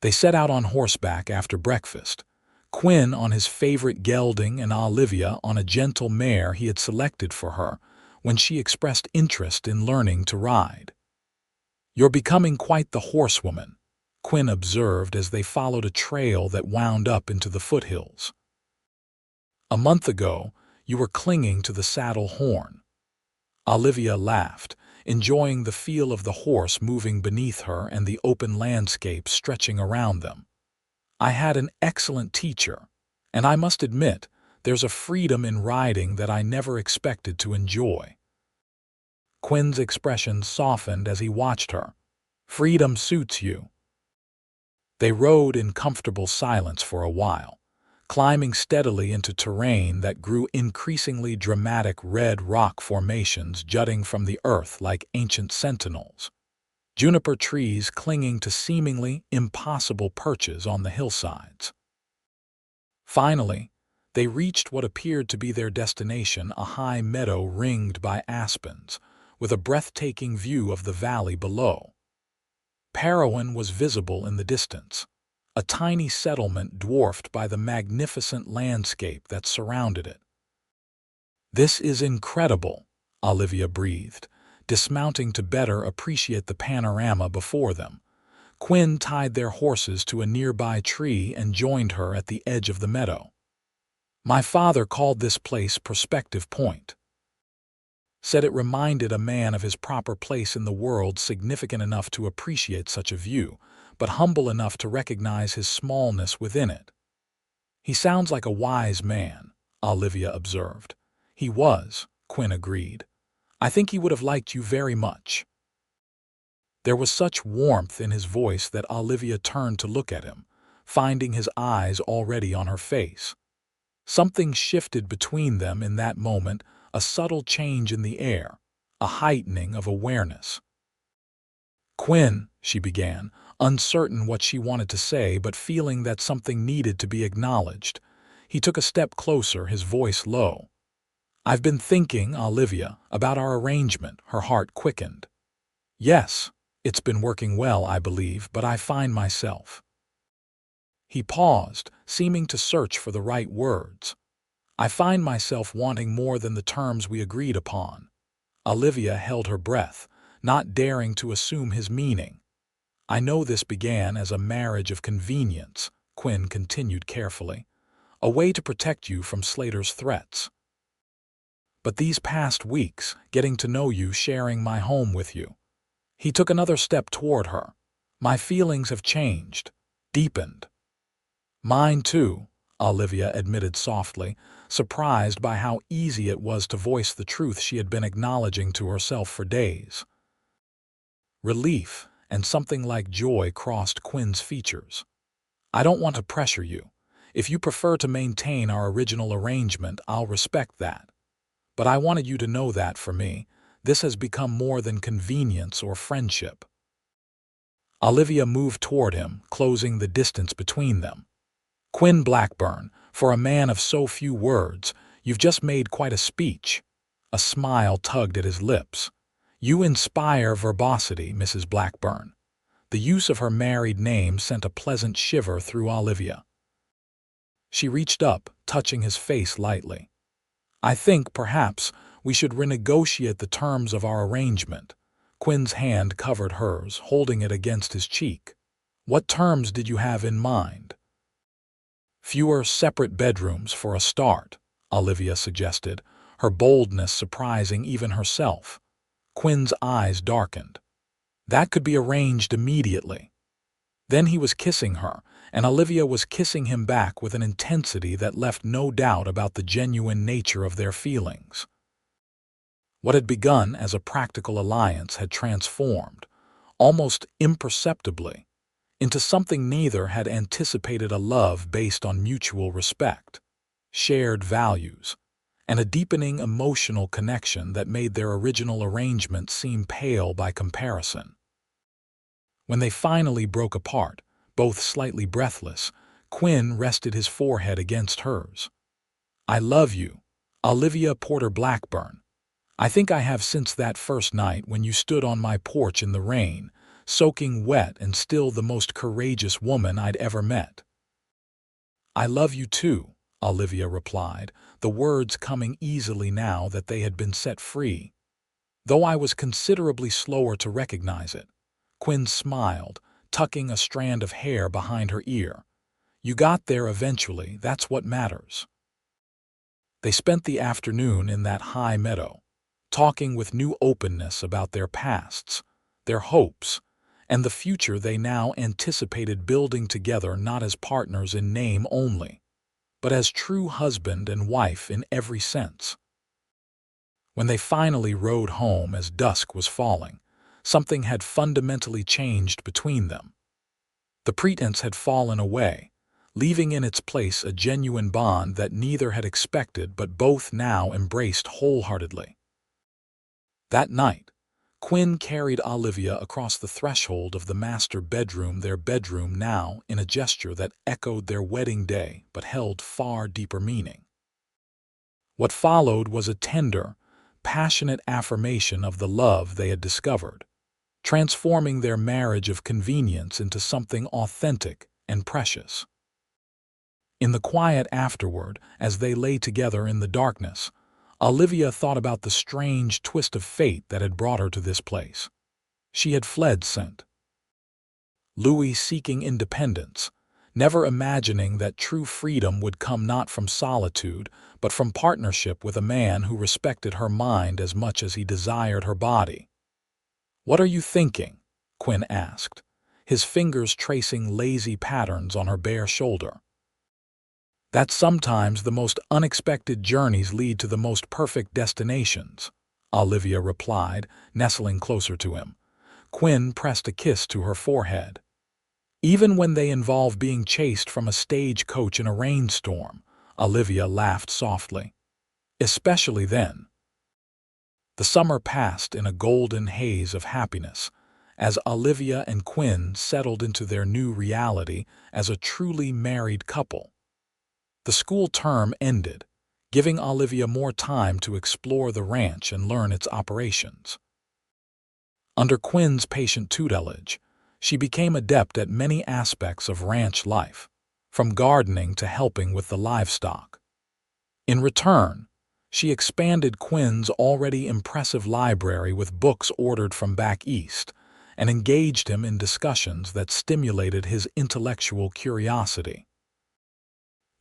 They set out on horseback after breakfast, Quinn on his favorite gelding and Olivia on a gentle mare he had selected for her when she expressed interest in learning to ride. "You're becoming quite the horsewoman," Quinn observed as they followed a trail that wound up into the foothills. "A month ago, you were clinging to the saddle horn." Olivia laughed, enjoying the feel of the horse moving beneath her and the open landscape stretching around them. "I had an excellent teacher, and I must admit, there's a freedom in riding that I never expected to enjoy." Quinn's expression softened as he watched her. "Freedom suits you." They rode in comfortable silence for a while, climbing steadily into terrain that grew increasingly dramatic, red rock formations jutting from the earth like ancient sentinels, juniper trees clinging to seemingly impossible perches on the hillsides. Finally, they reached what appeared to be their destination, a high meadow ringed by aspens, with a breathtaking view of the valley below. Parowan was visible in the distance, a tiny settlement dwarfed by the magnificent landscape that surrounded it. "This is incredible," Olivia breathed, dismounting to better appreciate the panorama before them. Quinn tied their horses to a nearby tree and joined her at the edge of the meadow. "My father called this place Perspective Point. Said it reminded a man of his proper place in the world, significant enough to appreciate such a view, but humble enough to recognize his smallness within it." "He sounds like a wise man," Olivia observed. "He was," Quinn agreed. "I think he would have liked you very much." There was such warmth in his voice that Olivia turned to look at him, finding his eyes already on her face. Something shifted between them in that moment, a subtle change in the air, a heightening of awareness. "Quinn," she began, uncertain what she wanted to say but feeling that something needed to be acknowledged. He took a step closer, his voice low. "I've been thinking, Olivia, about our arrangement." Her heart quickened. "Yes, it's been working well, I believe, but I find myself—" He paused, seeming to search for the right words. "I find myself wanting more than the terms we agreed upon." Olivia held her breath, not daring to assume his meaning. "I know this began as a marriage of convenience," Quinn continued carefully, "a way to protect you from Slater's threats. But these past weeks, getting to know you, sharing my home with you—" He took another step toward her. "My feelings have changed, deepened." "Mine too," Olivia admitted softly, surprised by how easy it was to voice the truth she had been acknowledging to herself for days. Relief and something like joy crossed Quinn's features. "I don't want to pressure you. If you prefer to maintain our original arrangement, I'll respect that. But I wanted you to know that for me, this has become more than convenience or friendship." Olivia moved toward him, closing the distance between them. Quinn Blackburn, for a man of so few words, you've just made quite a speech. A smile tugged at his lips. You inspire verbosity, Mrs. Blackburn. The use of her married name sent a pleasant shiver through Olivia. She reached up, touching his face lightly. I think, perhaps, we should renegotiate the terms of our arrangement. Quinn's hand covered hers, holding it against his cheek. What terms did you have in mind? Fewer separate bedrooms for a start, Olivia suggested, her boldness surprising even herself. Quinn's eyes darkened. That could be arranged immediately. Then he was kissing her, and Olivia was kissing him back with an intensity that left no doubt about the genuine nature of their feelings. What had begun as a practical alliance had transformed, almost imperceptibly, into something neither had anticipated: a love based on mutual respect, shared values, and a deepening emotional connection that made their original arrangement seem pale by comparison. When they finally broke apart, both slightly breathless, Quinn rested his forehead against hers. I love you, Olivia Porter Blackburn. I think I have since that first night when you stood on my porch in the rain, soaking wet and still the most courageous woman I'd ever met. I love you too, Olivia replied, the words coming easily now that they had been set free. Though I was considerably slower to recognize it. Quinn smiled, tucking a strand of hair behind her ear. You got there eventually, that's what matters. They spent the afternoon in that high meadow, talking with new openness about their pasts, their hopes, and the future they now anticipated building together, not as partners in name only, but as true husband and wife in every sense. When they finally rode home as dusk was falling, something had fundamentally changed between them. The pretense had fallen away, leaving in its place a genuine bond that neither had expected but both now embraced wholeheartedly. That night, Quinn carried Olivia across the threshold of the master bedroom, their bedroom now, in a gesture that echoed their wedding day but held far deeper meaning. What followed was a tender, passionate affirmation of the love they had discovered, transforming their marriage of convenience into something authentic and precious. In the quiet afterward, as they lay together in the darkness, Olivia thought about the strange twist of fate that had brought her to this place. She had fled St. Louis seeking independence, never imagining that true freedom would come not from solitude, but from partnership with a man who respected her mind as much as he desired her body. What are you thinking? Quinn asked, his fingers tracing lazy patterns on her bare shoulder. That sometimes the most unexpected journeys lead to the most perfect destinations, Olivia replied, nestling closer to him. Quinn pressed a kiss to her forehead. Even when they involve being chased from a stagecoach in a rainstorm, Olivia laughed softly. Especially then. The summer passed in a golden haze of happiness, as Olivia and Quinn settled into their new reality as a truly married couple. The school term ended, giving Olivia more time to explore the ranch and learn its operations. Under Quinn's patient tutelage, she became adept at many aspects of ranch life, from gardening to helping with the livestock. In return, she expanded Quinn's already impressive library with books ordered from back east and engaged him in discussions that stimulated his intellectual curiosity.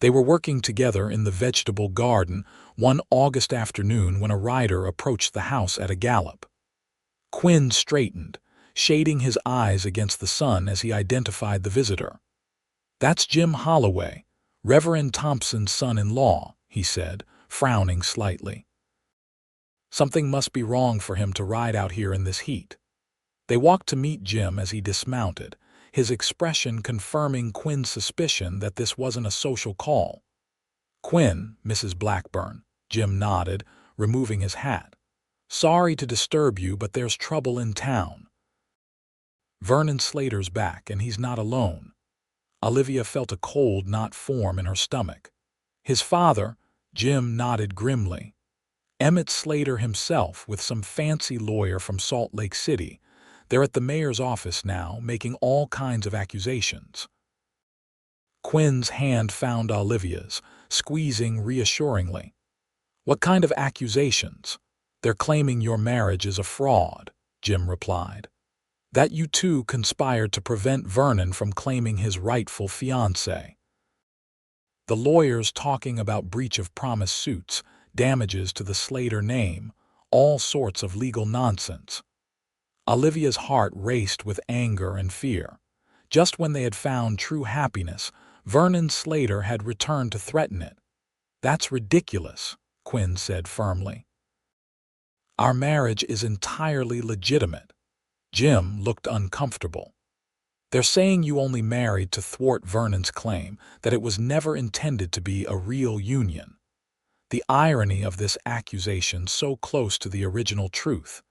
They were working together in the vegetable garden one August afternoon when a rider approached the house at a gallop. Quinn straightened, shading his eyes against the sun as he identified the visitor. That's Jim Holloway, Reverend Thompson's son-in-law, he said, frowning slightly. Something must be wrong for him to ride out here in this heat. They walked to meet Jim as he dismounted, his expression confirming Quinn's suspicion that this wasn't a social call. Quinn, Mrs. Blackburn, Jim nodded, removing his hat. Sorry to disturb you, but there's trouble in town. Vernon Slater's back, and he's not alone. Olivia felt a cold knot form in her stomach. His father, Jim, nodded grimly. Emmett Slater himself, with some fancy lawyer from Salt Lake City. They're at the mayor's office now, making all kinds of accusations. Quinn's hand found Olivia's, squeezing reassuringly. What kind of accusations? They're claiming your marriage is a fraud, Jim replied. That you two conspired to prevent Vernon from claiming his rightful fiancée. The lawyers talking about breach of promise suits, damages to the Slater name, all sorts of legal nonsense. Olivia's heart raced with anger and fear. Just when they had found true happiness, Vernon Slater had returned to threaten it. That's ridiculous, Quinn said firmly. Our marriage is entirely legitimate. Jim looked uncomfortable. They're saying you only married to thwart Vernon's claim that it was never intended to be a real union. The irony of this accusation so close to the original truth,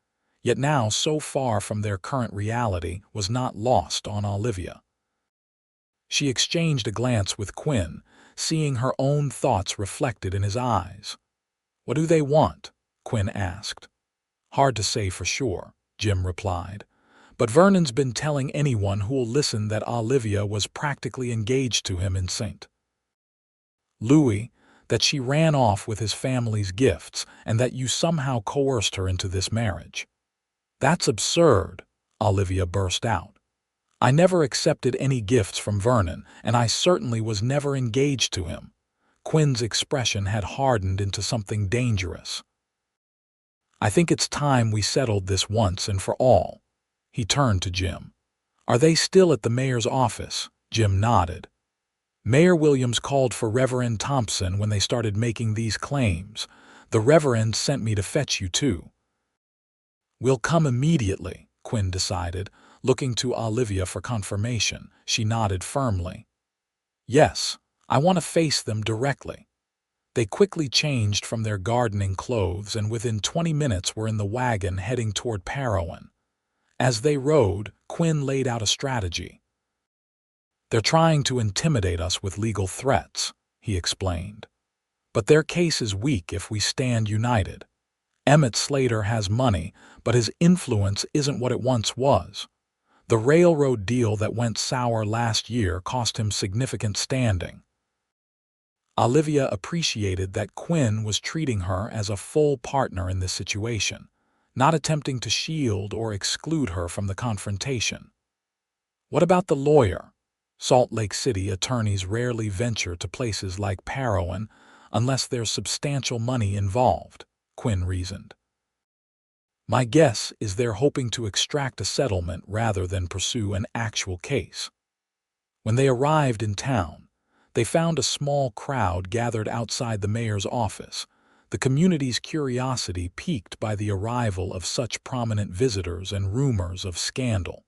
yet now so far from their current reality, was not lost on Olivia. She exchanged a glance with Quinn, seeing her own thoughts reflected in his eyes. What do they want? Quinn asked. Hard to say for sure, Jim replied. But Vernon's been telling anyone who'll listen that Olivia was practically engaged to him in St. Louis, that she ran off with his family's gifts, and that you somehow coerced her into this marriage. That's absurd, Olivia burst out. I never accepted any gifts from Vernon, and I certainly was never engaged to him. Quinn's expression had hardened into something dangerous. I think it's time we settled this once and for all. He turned to Jim. Are they still at the mayor's office? Jim nodded. Mayor Williams called for Reverend Thompson when they started making these claims. The Reverend sent me to fetch you too. We'll come immediately, Quinn decided, looking to Olivia for confirmation. She nodded firmly. Yes, I want to face them directly. They quickly changed from their gardening clothes and within 20 minutes were in the wagon heading toward Parowan. As they rode, Quinn laid out a strategy. They're trying to intimidate us with legal threats, he explained. But their case is weak if we stand united. Emmett Slater has money, but his influence isn't what it once was. The railroad deal that went sour last year cost him significant standing. Olivia appreciated that Quinn was treating her as a full partner in this situation, not attempting to shield or exclude her from the confrontation. What about the lawyer? Salt Lake City attorneys rarely venture to places like Parowan unless there's substantial money involved, Quinn reasoned. My guess is they're hoping to extract a settlement rather than pursue an actual case. When they arrived in town, they found a small crowd gathered outside the mayor's office, the community's curiosity piqued by the arrival of such prominent visitors and rumors of scandal.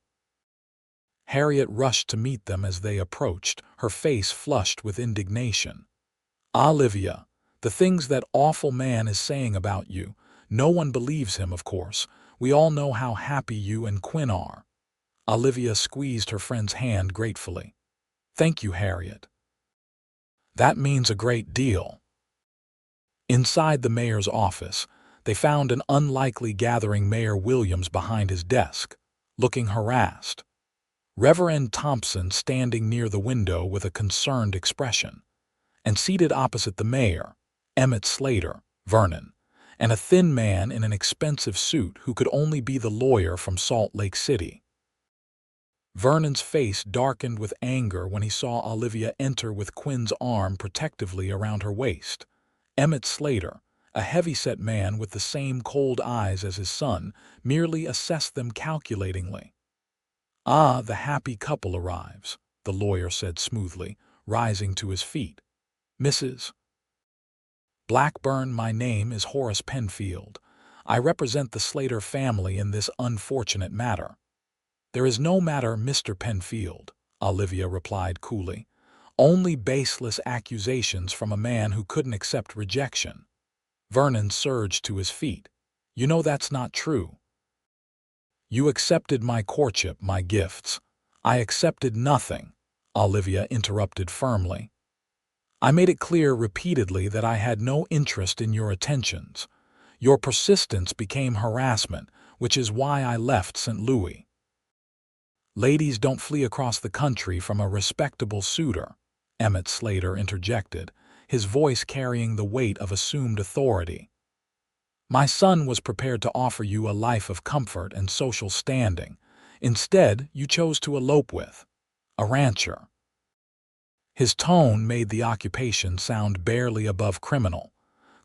Harriet rushed to meet them as they approached, her face flushed with indignation. Olivia, the things that awful man is saying about you, no one believes him, of course. We all know how happy you and Quinn are. Olivia squeezed her friend's hand gratefully. Thank you, Harriet. That means a great deal. Inside the mayor's office, they found an unlikely gathering Mayor Williams behind his desk, looking harassed. Reverend Thompson standing near the window with a concerned expression, and seated opposite the mayor, Emmett Slater, Vernon, and a thin man in an expensive suit who could only be the lawyer from Salt Lake City. Vernon's face darkened with anger when he saw Olivia enter with Quinn's arm protectively around her waist. Emmett Slater, a heavy-set man with the same cold eyes as his son, merely assessed them calculatingly. Ah, the happy couple arrives, the lawyer said smoothly, rising to his feet. Mrs. Blackburn, my name is Horace Penfield. I represent the Slater family in this unfortunate matter. There is no matter, Mr. Penfield, Olivia replied coolly. Only baseless accusations from a man who couldn't accept rejection. Vernon surged to his feet. You know that's not true. You accepted my courtship, my gifts. I accepted nothing, Olivia interrupted firmly. "I made it clear repeatedly that I had no interest in your attentions. Your persistence became harassment, which is why I left St. Louis." "Ladies don't flee across the country from a respectable suitor," Emmett Slater interjected, his voice carrying the weight of assumed authority. "My son was prepared to offer you a life of comfort and social standing. Instead, you chose to elope with a rancher." His tone made the occupation sound barely above criminal.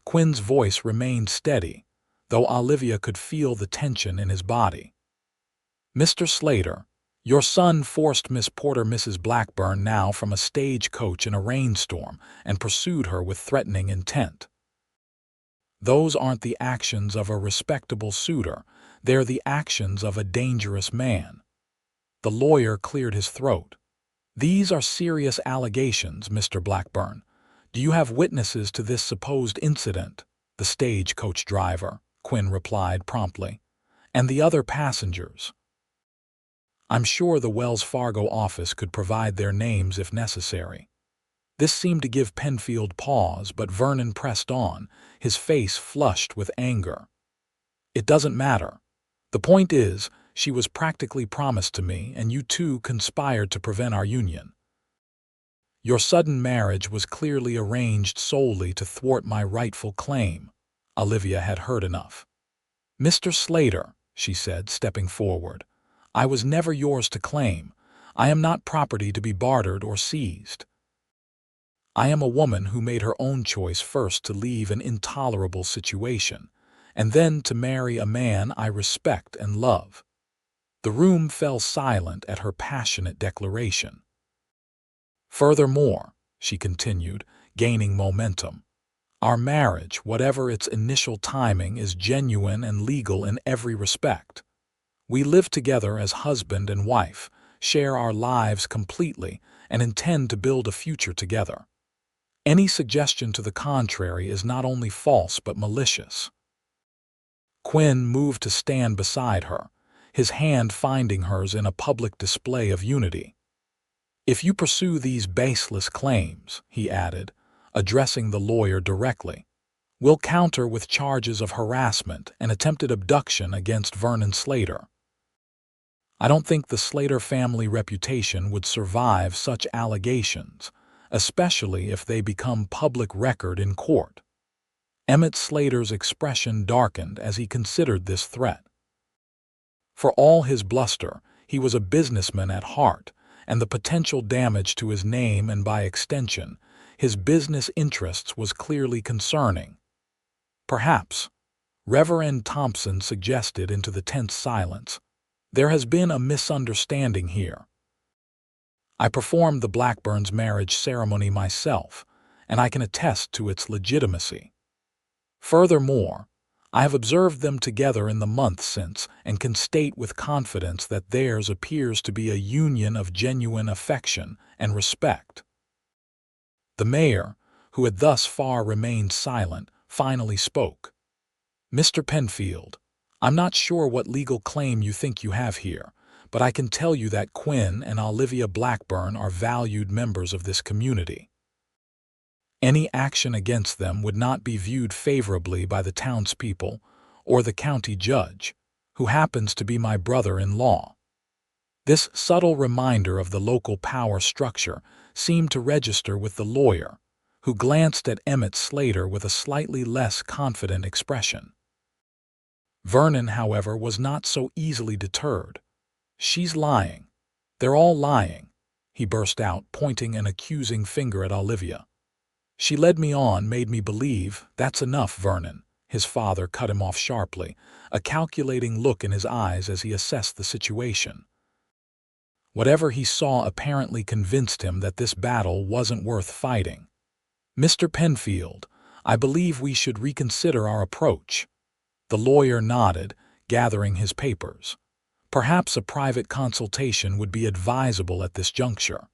Quinn's voice remained steady, though Olivia could feel the tension in his body. "Mr. Slater, your son forced Miss Porter, Mrs. Blackburn, now from a stagecoach in a rainstorm and pursued her with threatening intent. Those aren't the actions of a respectable suitor, they're the actions of a dangerous man." The lawyer cleared his throat. "These are serious allegations, Mr. Blackburn. Do you have witnesses to this supposed incident?" "The stagecoach driver," Quinn replied promptly. "And the other passengers?" "I'm sure the Wells Fargo office could provide their names if necessary." This seemed to give Penfield pause, but Vernon pressed on, his face flushed with anger. "It doesn't matter. The point is, she was practically promised to me, and you two conspired to prevent our union. Your sudden marriage was clearly arranged solely to thwart my rightful claim." Olivia had heard enough. "Mr. Slater," she said, stepping forward, "I was never yours to claim. I am not property to be bartered or seized. I am a woman who made her own choice first to leave an intolerable situation, and then to marry a man I respect and love." The room fell silent at her passionate declaration. "Furthermore," she continued, gaining momentum, "our marriage, whatever its initial timing, is genuine and legal in every respect. We live together as husband and wife, share our lives completely, and intend to build a future together. Any suggestion to the contrary is not only false but malicious." Quinn moved to stand beside her, his hand finding hers in a public display of unity. "If you pursue these baseless claims," he added, addressing the lawyer directly, "we'll counter with charges of harassment and attempted abduction against Vernon Slater. I don't think the Slater family reputation would survive such allegations, especially if they become public record in court." Emmett Slater's expression darkened as he considered this threat. For all his bluster, he was a businessman at heart, and the potential damage to his name and, by extension, his business interests was clearly concerning. "Perhaps," Reverend Thompson suggested into the tense silence, "there has been a misunderstanding here. I performed the Blackburns' marriage ceremony myself, and I can attest to its legitimacy. Furthermore, I have observed them together in the months since and can state with confidence that theirs appears to be a union of genuine affection and respect." The mayor, who had thus far remained silent, finally spoke. "Mr. Penfield, I'm not sure what legal claim you think you have here, but I can tell you that Quinn and Olivia Blackburn are valued members of this community. Any action against them would not be viewed favorably by the townspeople or the county judge, who happens to be my brother-in-law." This subtle reminder of the local power structure seemed to register with the lawyer, who glanced at Emmett Slater with a slightly less confident expression. Vernon, however, was not so easily deterred. "She's lying. They're all lying," he burst out, pointing an accusing finger at Olivia. "She led me on, made me believe—" "That's enough, Vernon," his father cut him off sharply, a calculating look in his eyes as he assessed the situation. Whatever he saw apparently convinced him that this battle wasn't worth fighting. "Mr. Penfield, I believe we should reconsider our approach." The lawyer nodded, gathering his papers. "Perhaps a private consultation would be advisable at this juncture."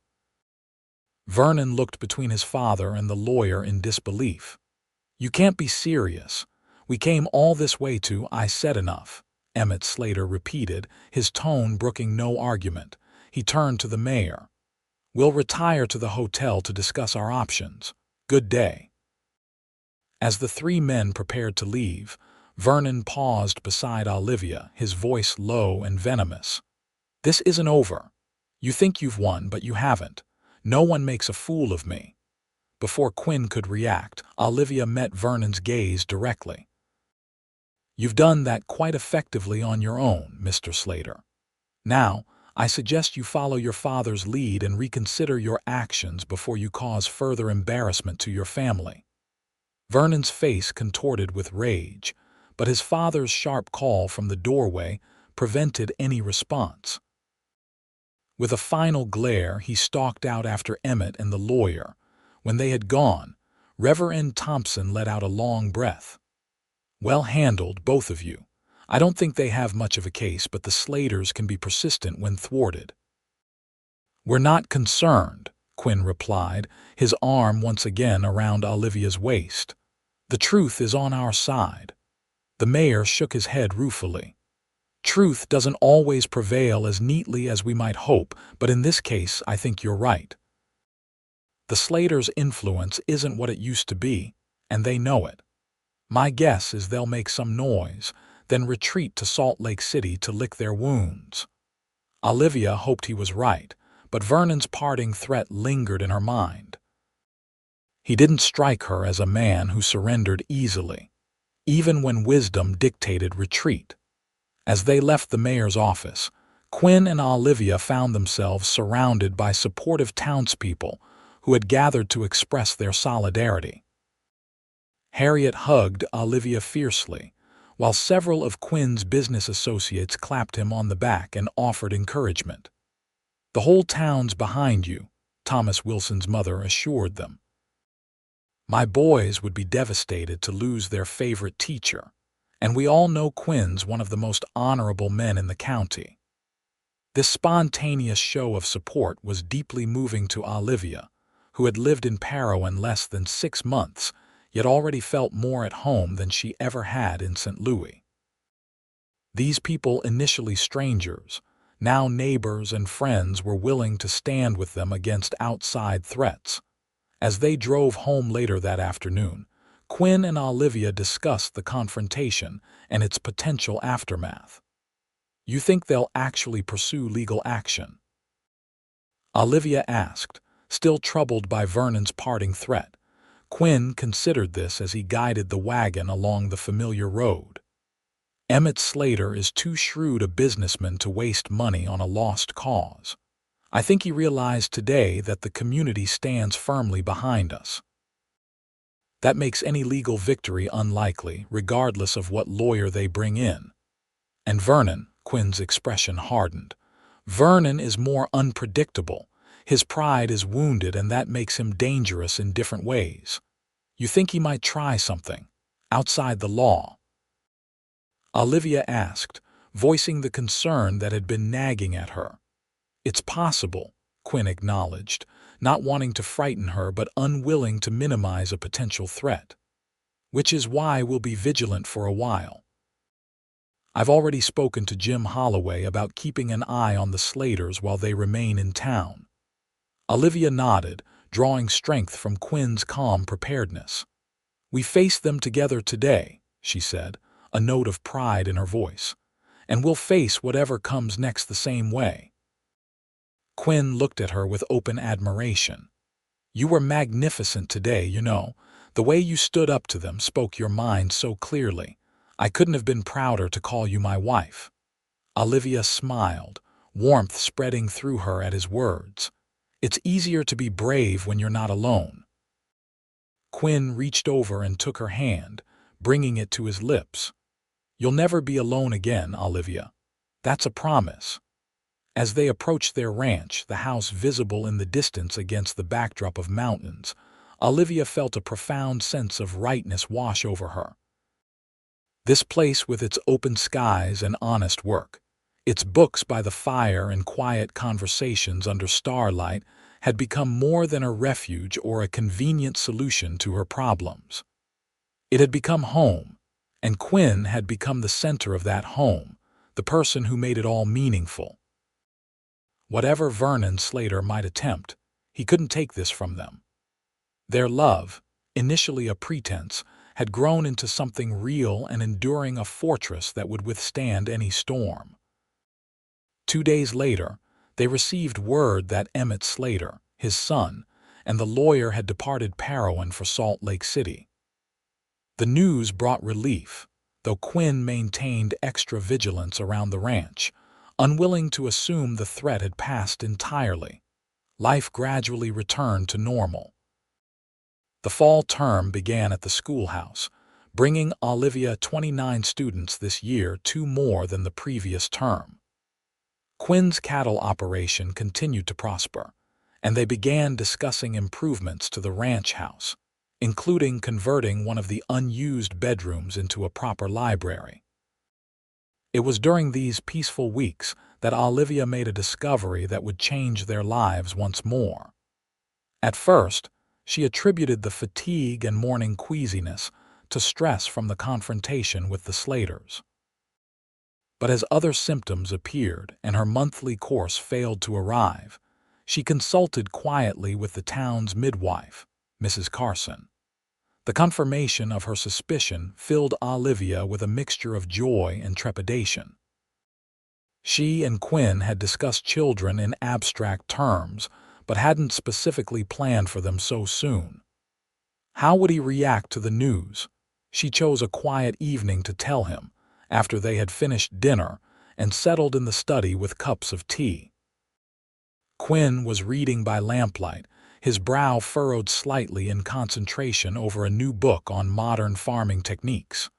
Vernon looked between his father and the lawyer in disbelief. "You can't be serious. We came all this way to—" "I said enough," Emmett Slater repeated, his tone brooking no argument. He turned to the mayor. We'll retire to the hotel to discuss our options. Good day." As the three men prepared to leave, Vernon paused beside Olivia, his voice low and venomous. "This isn't over. You think you've won, but you haven't. No one makes a fool of me." Before Quinn could react, Olivia met Vernon's gaze directly. "You've done that quite effectively on your own, Mr. Slater. Now, I suggest you follow your father's lead and reconsider your actions before you cause further embarrassment to your family." Vernon's face contorted with rage, but his father's sharp call from the doorway prevented any response. With a final glare, he stalked out after Emmett and the lawyer. When they had gone, Reverend Thompson let out a long breath. "Well handled, both of you. I don't think they have much of a case, but the Slaters can be persistent when thwarted." "We're not concerned," Quinn replied, his arm once again around Olivia's waist. "The truth is on our side." The mayor shook his head ruefully. "Truth doesn't always prevail as neatly as we might hope, but in this case I think you're right. The Slaters' influence isn't what it used to be, and they know it. My guess is they'll make some noise, then retreat to Salt Lake City to lick their wounds." Olivia hoped he was right, but Vernon's parting threat lingered in her mind. He didn't strike her as a man who surrendered easily, even when wisdom dictated retreat. As they left the mayor's office, Quinn and Olivia found themselves surrounded by supportive townspeople who had gathered to express their solidarity. Harriet hugged Olivia fiercely, while several of Quinn's business associates clapped him on the back and offered encouragement. "The whole town's behind you," Thomas Wilson's mother assured them. "My boys would be devastated to lose their favorite teacher, and we all know Quinn's one of the most honorable men in the county." This spontaneous show of support was deeply moving to Olivia, who had lived in Parowan less than 6 months, yet already felt more at home than she ever had in St. Louis. These people, initially strangers, now neighbors and friends, were willing to stand with them against outside threats. As they drove home later that afternoon, Quinn and Olivia discussed the confrontation and its potential aftermath. "You think they'll actually pursue legal action?" Olivia asked, still troubled by Vernon's parting threat. Quinn considered this as he guided the wagon along the familiar road. "Emmett Slater is too shrewd a businessman to waste money on a lost cause. I think he realized today that the community stands firmly behind us. That makes any legal victory unlikely, regardless of what lawyer they bring in. And Vernon," Quinn's expression hardened, "Vernon is more unpredictable. His pride is wounded, and that makes him dangerous in different ways. You think he might try something outside the law?" Olivia asked, voicing the concern that had been nagging at her. "It's possible," Quinn acknowledged, not wanting to frighten her but unwilling to minimize a potential threat. "Which is why we'll be vigilant for a while. I've already spoken to Jim Holloway about keeping an eye on the Slaters while they remain in town." Olivia nodded, drawing strength from Quinn's calm preparedness. "We faced them together today," she said, a note of pride in her voice, "and we'll face whatever comes next the same way." Quinn looked at her with open admiration. "You were magnificent today, you know. The way you stood up to them, spoke your mind so clearly. I couldn't have been prouder to call you my wife." Olivia smiled, warmth spreading through her at his words. "It's easier to be brave when you're not alone." Quinn reached over and took her hand, bringing it to his lips. "You'll never be alone again, Olivia. That's a promise." As they approached their ranch, the house visible in the distance against the backdrop of mountains, Olivia felt a profound sense of rightness wash over her. This place, with its open skies and honest work, its books by the fire and quiet conversations under starlight, had become more than a refuge or a convenient solution to her problems. It had become home, and Quinn had become the center of that home, the person who made it all meaningful. Whatever Vernon Slater might attempt, He couldn't take this from them. Their love, initially a pretense, had grown into something real and enduring, a fortress that would withstand any storm. 2 days later, they received word that Emmett Slater, his son, and the lawyer had departed Parowan for Salt Lake City. The news brought relief, though Quinn maintained extra vigilance around the ranch, unwilling to assume the threat had passed entirely. Life gradually returned to normal. The fall term began at the schoolhouse, bringing Olivia 29 students this year, 2 more than the previous term. Quinn's cattle operation continued to prosper, and they began discussing improvements to the ranch house, including converting one of the unused bedrooms into a proper library. It was during these peaceful weeks that Olivia made a discovery that would change their lives once more. At first, she attributed the fatigue and morning queasiness to stress from the confrontation with the Slaters. But as other symptoms appeared and her monthly course failed to arrive, she consulted quietly with the town's midwife, Mrs. Carson. The confirmation of her suspicion filled Olivia with a mixture of joy and trepidation. She and Quinn had discussed children in abstract terms, but hadn't specifically planned for them so soon. How would he react to the news? She chose a quiet evening to tell him, after they had finished dinner and settled in the study with cups of tea. Quinn was reading by lamplight, his brow furrowed slightly in concentration over a new book on modern farming techniques.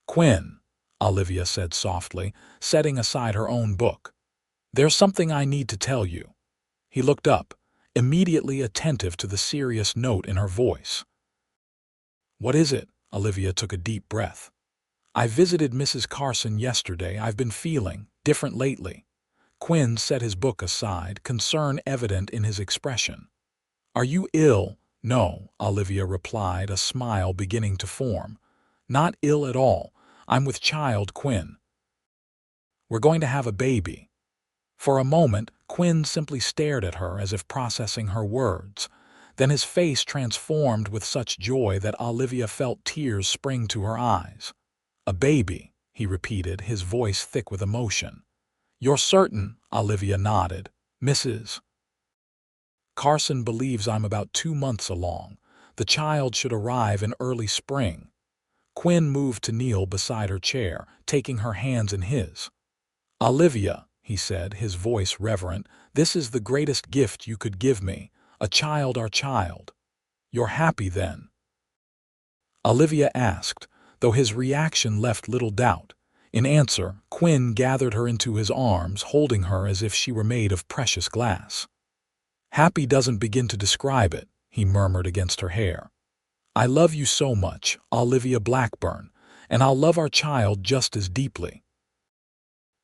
"Quinn," Olivia said softly, setting aside her own book, "there's something I need to tell you." He looked up, immediately attentive to the serious note in her voice. "What is it?" Olivia took a deep breath. "I visited Mrs. Carson yesterday. I've been feeling different lately." Quinn set his book aside, concern evident in his expression. "Are you ill?" "No," Olivia replied, a smile beginning to form. "Not ill at all. I'm with child, Quinn. We're going to have a baby." For a moment, Quinn simply stared at her as if processing her words. Then his face transformed with such joy that Olivia felt tears spring to her eyes. "A baby," he repeated, his voice thick with emotion. "You're certain?" Olivia nodded. "Mrs. Carson believes I'm about 2 months along. The child should arrive in early spring." Quinn moved to kneel beside her chair, taking her hands in his. "Olivia," he said, his voice reverent, "this is the greatest gift you could give me. A child, our child." "You're happy then?" Olivia asked, though his reaction left little doubt. In answer, Quinn gathered her into his arms, holding her as if she were made of precious glass. "Happy doesn't begin to describe it," he murmured against her hair. "I love you so much, Olivia Blackburn, and I'll love our child just as deeply."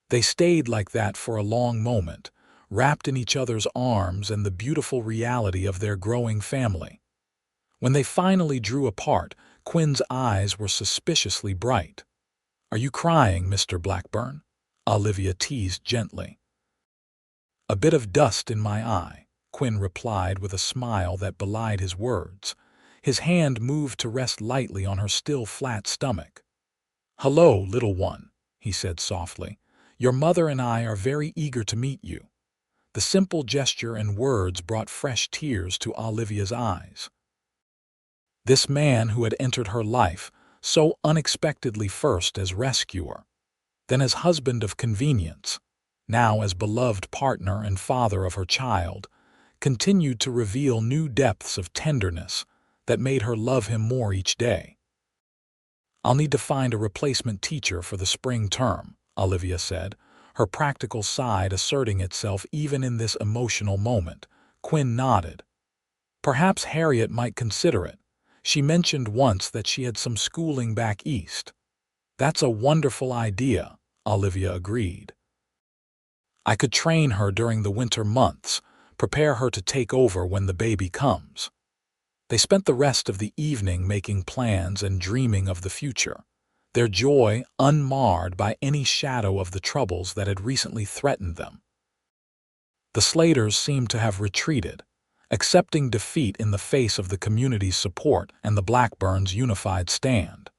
They stayed like that for a long moment, wrapped in each other's arms and the beautiful reality of their growing family. When they finally drew apart, Quinn's eyes were suspiciously bright. "Are you crying, Mr. Blackburn?" Olivia teased gently. "A bit of dust in my eye," Quinn replied with a smile that belied his words. His hand moved to rest lightly on her still flat stomach. "Hello, little one," he said softly. "Your mother and I are very eager to meet you." The simple gesture and words brought fresh tears to Olivia's eyes. This man who had entered her life so unexpectedly, first as rescuer, then as husband of convenience, now as beloved partner and father of her child, continued to reveal new depths of tenderness that made her love him more each day. "I'll need to find a replacement teacher for the spring term," Olivia said, her practical side asserting itself even in this emotional moment. Quinn nodded. "Perhaps Harriet might consider it. She mentioned once that she had some schooling back east." "That's a wonderful idea," Olivia agreed. "I could train her during the winter months, prepare her to take over when the baby comes." They spent the rest of the evening making plans and dreaming of the future, their joy unmarred by any shadow of the troubles that had recently threatened them. The Slaters seemed to have retreated, accepting defeat in the face of the community's support and the Blackburns' unified stand.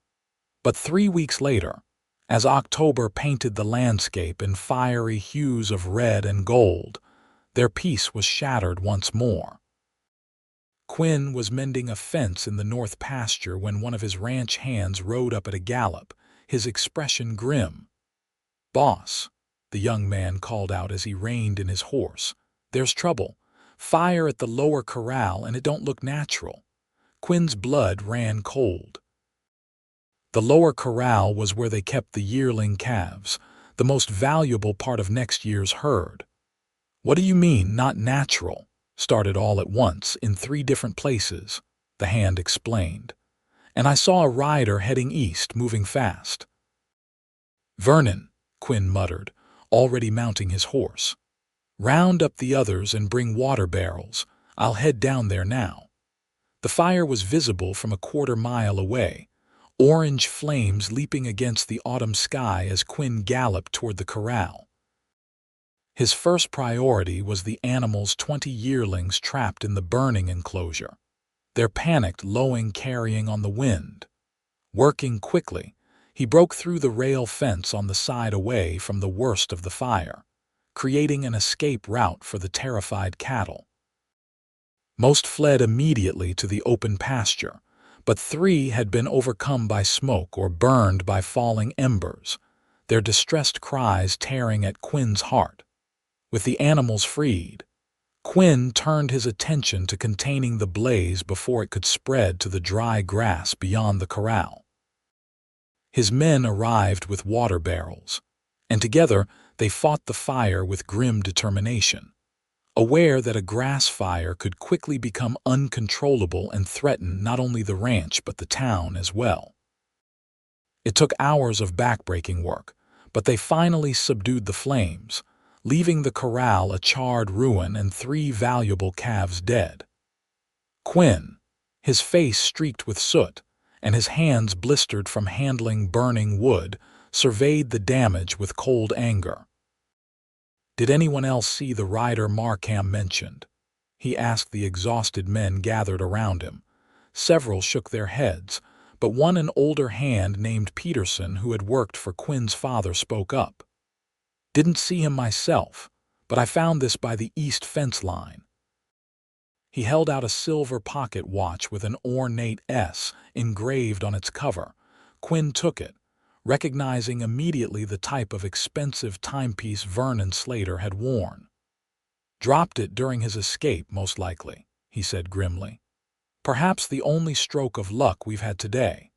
But 3 weeks later, as October painted the landscape in fiery hues of red and gold, their peace was shattered once more. Quinn was mending a fence in the north pasture when one of his ranch hands rode up at a gallop, his expression grim. "Boss," the young man called out as he reined in his horse, "there's trouble. Fire at the lower corral, and it don't look natural." Quinn's blood ran cold. The lower corral was where they kept the yearling calves, the most valuable part of next year's herd. "What do you mean, not natural?" "Started all at once, in 3 different places," the hand explained. "And I saw a rider heading east, moving fast." "Vernon," Quinn muttered, already mounting his horse. "Round up the others and bring water barrels. I'll head down there now." The fire was visible from a quarter-mile away, orange flames leaping against the autumn sky as Quinn galloped toward the corral. His first priority was the animals' 20 yearlings trapped in the burning enclosure, their panicked lowing carrying on the wind. Working quickly, he broke through the rail fence on the side away from the worst of the fire, creating an escape route for the terrified cattle. Most fled immediately to the open pasture, but 3 had been overcome by smoke or burned by falling embers, their distressed cries tearing at Quinn's heart. With the animals freed, Quinn turned his attention to containing the blaze before it could spread to the dry grass beyond the corral. His men arrived with water barrels, and together they fought the fire with grim determination, aware that a grass fire could quickly become uncontrollable and threaten not only the ranch but the town as well. It took hours of backbreaking work, but they finally subdued the flames, leaving the corral a charred ruin and 3 valuable calves dead. Quinn, his face streaked with soot and his hands blistered from handling burning wood, surveyed the damage with cold anger. "Did anyone else see the rider Markham mentioned?" he asked the exhausted men gathered around him. Several shook their heads, but one, an older hand named Peterson, who had worked for Quinn's father, spoke up. "Didn't see him myself, but I found this by the east fence line." He held out a silver pocket watch with an ornate S engraved on its cover. Quinn took it, recognizing immediately the type of expensive timepiece Vernon Slater had worn. "Dropped it during his escape, most likely," he said grimly. "Perhaps the only stroke of luck we've had today."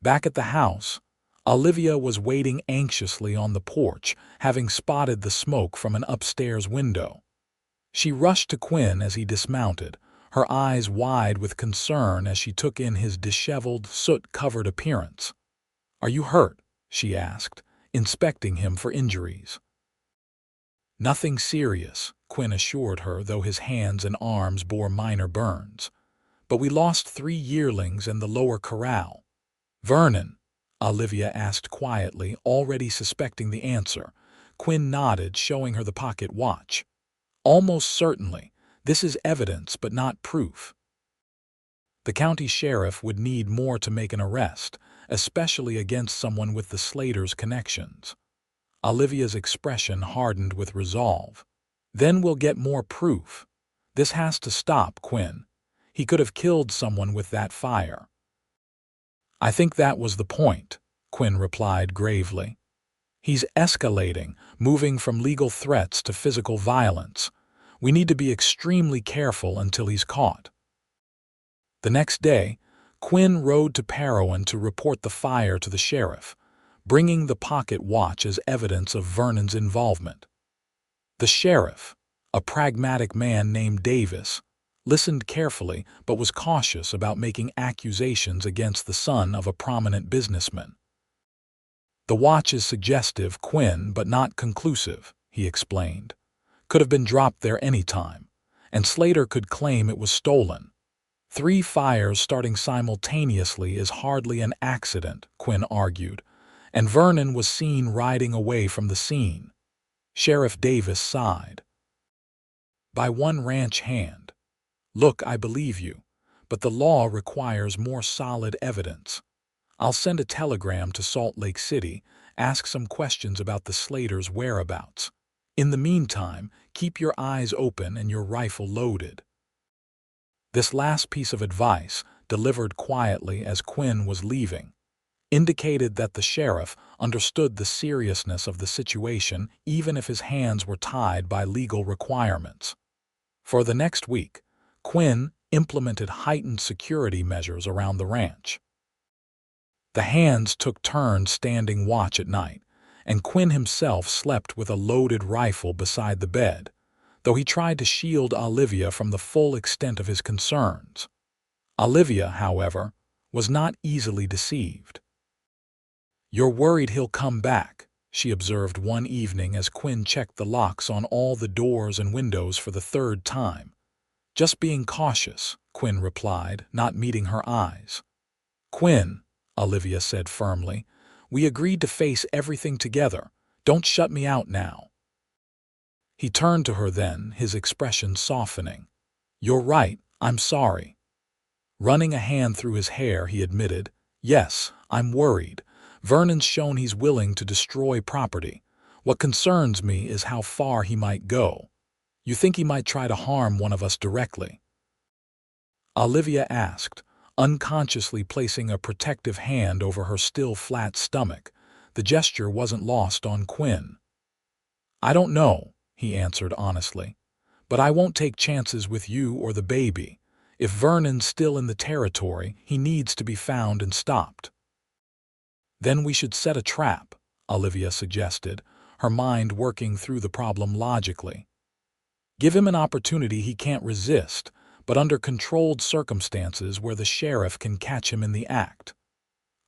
Back at the house, Olivia was waiting anxiously on the porch, having spotted the smoke from an upstairs window. She rushed to Quinn as he dismounted, her eyes wide with concern as she took in his disheveled, soot-covered appearance. "Are you hurt?" she asked, inspecting him for injuries. "Nothing serious," Quinn assured her, though his hands and arms bore minor burns. "But we lost 3 yearlings and the lower corral." "Vernon?" Olivia asked quietly, already suspecting the answer. Quinn nodded, showing her the pocket watch. "Almost certainly. This is evidence, but not proof. The county sheriff would need more to make an arrest, especially against someone with the Slaters' connections." Olivia's expression hardened with resolve. "Then we'll get more proof. This has to stop, Quinn. He could have killed someone with that fire." "I think that was the point," Quinn replied gravely. "He's escalating, moving from legal threats to physical violence. We need to be extremely careful until he's caught." The next day, Quinn rode to Parowan to report the fire to the sheriff, bringing the pocket watch as evidence of Vernon's involvement. The sheriff, a pragmatic man named Davis, listened carefully but was cautious about making accusations against the son of a prominent businessman. "The watch is suggestive, Quinn, but not conclusive," he explained. "Could have been dropped there any time, and Slater could claim it was stolen. 3 fires starting simultaneously is hardly an accident," Quinn argued, "and Vernon was seen riding away from the scene." Sheriff Davis sighed. by one ranch hand. Look, I believe you, but the law requires more solid evidence. I'll send a telegram to Salt Lake City, ask some questions about the Slaters' whereabouts. In the meantime, keep your eyes open and your rifle loaded." This last piece of advice, delivered quietly as Quinn was leaving, indicated that the sheriff understood the seriousness of the situation even if his hands were tied by legal requirements. For the next week, Quinn implemented heightened security measures around the ranch. The hands took turns standing watch at night, and Quinn himself slept with a loaded rifle beside the bed, though he tried to shield Olivia from the full extent of his concerns. Olivia, however, was not easily deceived. "You're worried he'll come back," she observed one evening as Quinn checked the locks on all the doors and windows for the third time. "Just being cautious," Quinn replied, not meeting her eyes. "Quinn," Olivia said firmly, "we agreed to face everything together. Don't shut me out now." He turned to her then, his expression softening. "You're right, I'm sorry." Running a hand through his hair, he admitted, "Yes, I'm worried. Vernon's shown he's willing to destroy property. What concerns me is how far he might go. You think he might try to harm one of us directly?" Olivia asked, unconsciously placing a protective hand over her still flat stomach. The gesture wasn't lost on Quinn. "I don't know," he answered honestly, "but I won't take chances with you or the baby. If Vernon's still in the territory, he needs to be found and stopped." "Then we should set a trap," Olivia suggested, her mind working through the problem logically. "Give him an opportunity he can't resist, but under controlled circumstances where the sheriff can catch him in the act."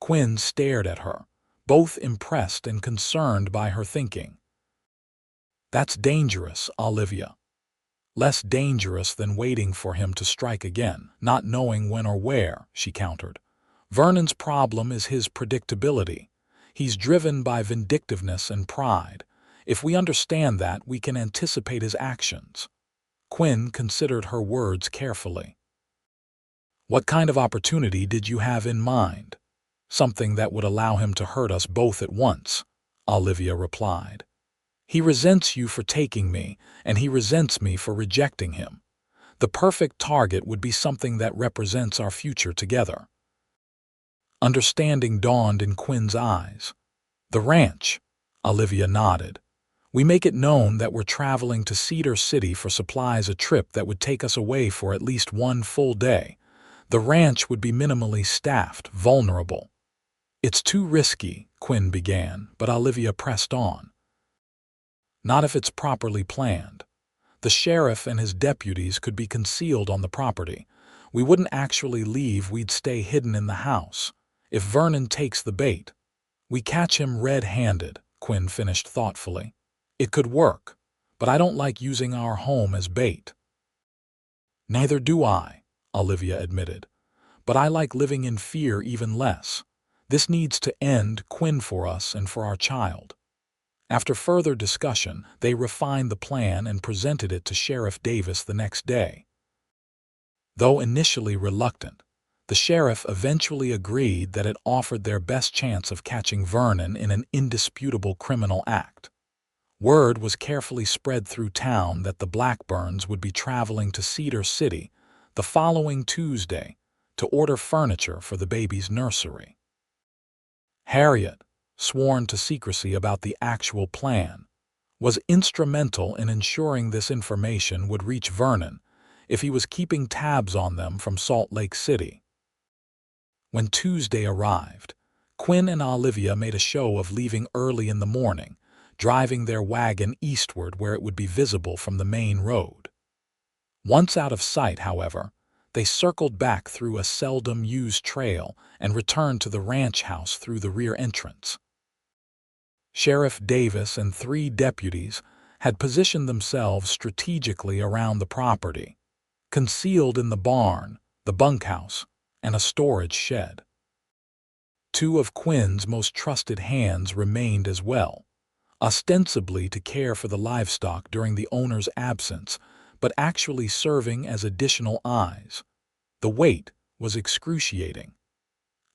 Quinn stared at her, both impressed and concerned by her thinking. "That's dangerous, Olivia." "Less dangerous than waiting for him to strike again, not knowing when or where," she countered. "Vernon's problem is his predictability. He's driven by vindictiveness and pride. If we understand that, we can anticipate his actions." Quinn considered her words carefully. "What kind of opportunity did you have in mind?" "Something that would allow him to hurt us both at once," Olivia replied. "He resents you for taking me, and he resents me for rejecting him. The perfect target would be something that represents our future together." Understanding dawned in Quinn's eyes. "The ranch," Olivia nodded. "We make it known that we're traveling to Cedar City for supplies, a trip that would take us away for at least one full day. The ranch would be minimally staffed, vulnerable." "It's too risky," Quinn began, but Olivia pressed on. "Not if it's properly planned. The sheriff and his deputies could be concealed on the property. We wouldn't actually leave, we'd stay hidden in the house. If Vernon takes the bait, we catch him red-handed," Quinn finished thoughtfully. "It could work, but I don't like using our home as bait." "Neither do I," Olivia admitted. "But I like living in fear even less. This needs to end, Quinn, for us and for our child." After further discussion, they refined the plan and presented it to Sheriff Davis the next day. Though initially reluctant, the sheriff eventually agreed that it offered their best chance of catching Vernon in an indisputable criminal act. Word was carefully spread through town that the Blackburns would be traveling to Cedar City the following Tuesday to order furniture for the baby's nursery. Harriet, sworn to secrecy about the actual plan, was instrumental in ensuring this information would reach Vernon if he was keeping tabs on them from Salt Lake City. When Tuesday arrived, Quinn and Olivia made a show of leaving early in the morning, driving their wagon eastward where it would be visible from the main road. Once out of sight, however, they circled back through a seldom-used trail and returned to the ranch house through the rear entrance. Sheriff Davis and 3 deputies had positioned themselves strategically around the property, concealed in the barn, the bunkhouse, and a storage shed. 2 of Quinn's most trusted hands remained as well, ostensibly to care for the livestock during the owner's absence, but actually serving as additional eyes. The wait was excruciating.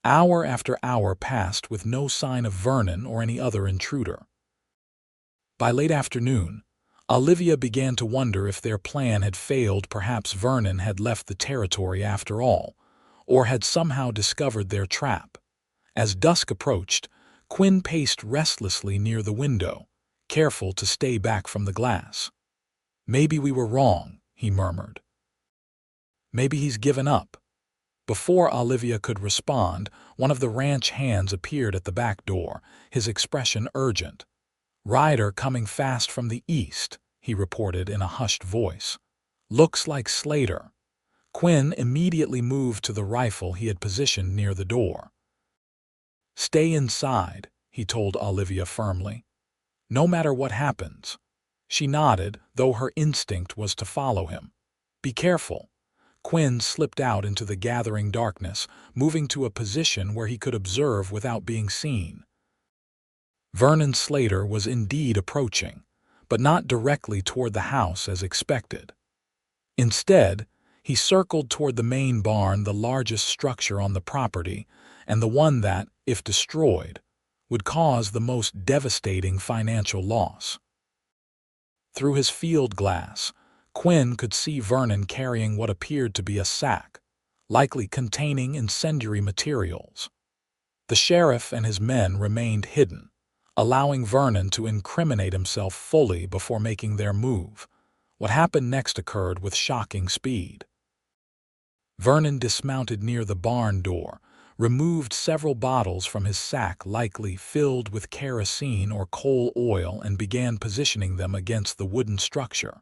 Hour after hour passed with no sign of Vernon or any other intruder. By late afternoon, Olivia began to wonder if their plan had failed. Perhaps Vernon had left the territory after all, or had somehow discovered their trap. As dusk approached, Quinn paced restlessly near the window, careful to stay back from the glass. "Maybe we were wrong," he murmured. "Maybe he's given up." Before Olivia could respond, one of the ranch hands appeared at the back door, his expression urgent. "Rider coming fast from the east," he reported in a hushed voice. "Looks like Slater." Quinn immediately moved to the rifle he had positioned near the door. "Stay inside," he told Olivia firmly. "No matter what happens." She nodded, though her instinct was to follow him. "Be careful." Quinn slipped out into the gathering darkness, moving to a position where he could observe without being seen. Vernon Slater was indeed approaching, but not directly toward the house as expected. Instead, he circled toward the main barn, the largest structure on the property, and the one that, if destroyed, would cause the most devastating financial loss. Through his field glass, Quinn could see Vernon carrying what appeared to be a sack, likely containing incendiary materials. The sheriff and his men remained hidden, allowing Vernon to incriminate himself fully before making their move. What happened next occurred with shocking speed. Vernon dismounted near the barn door, removed several bottles from his sack likely filled with kerosene or coal oil, and began positioning them against the wooden structure.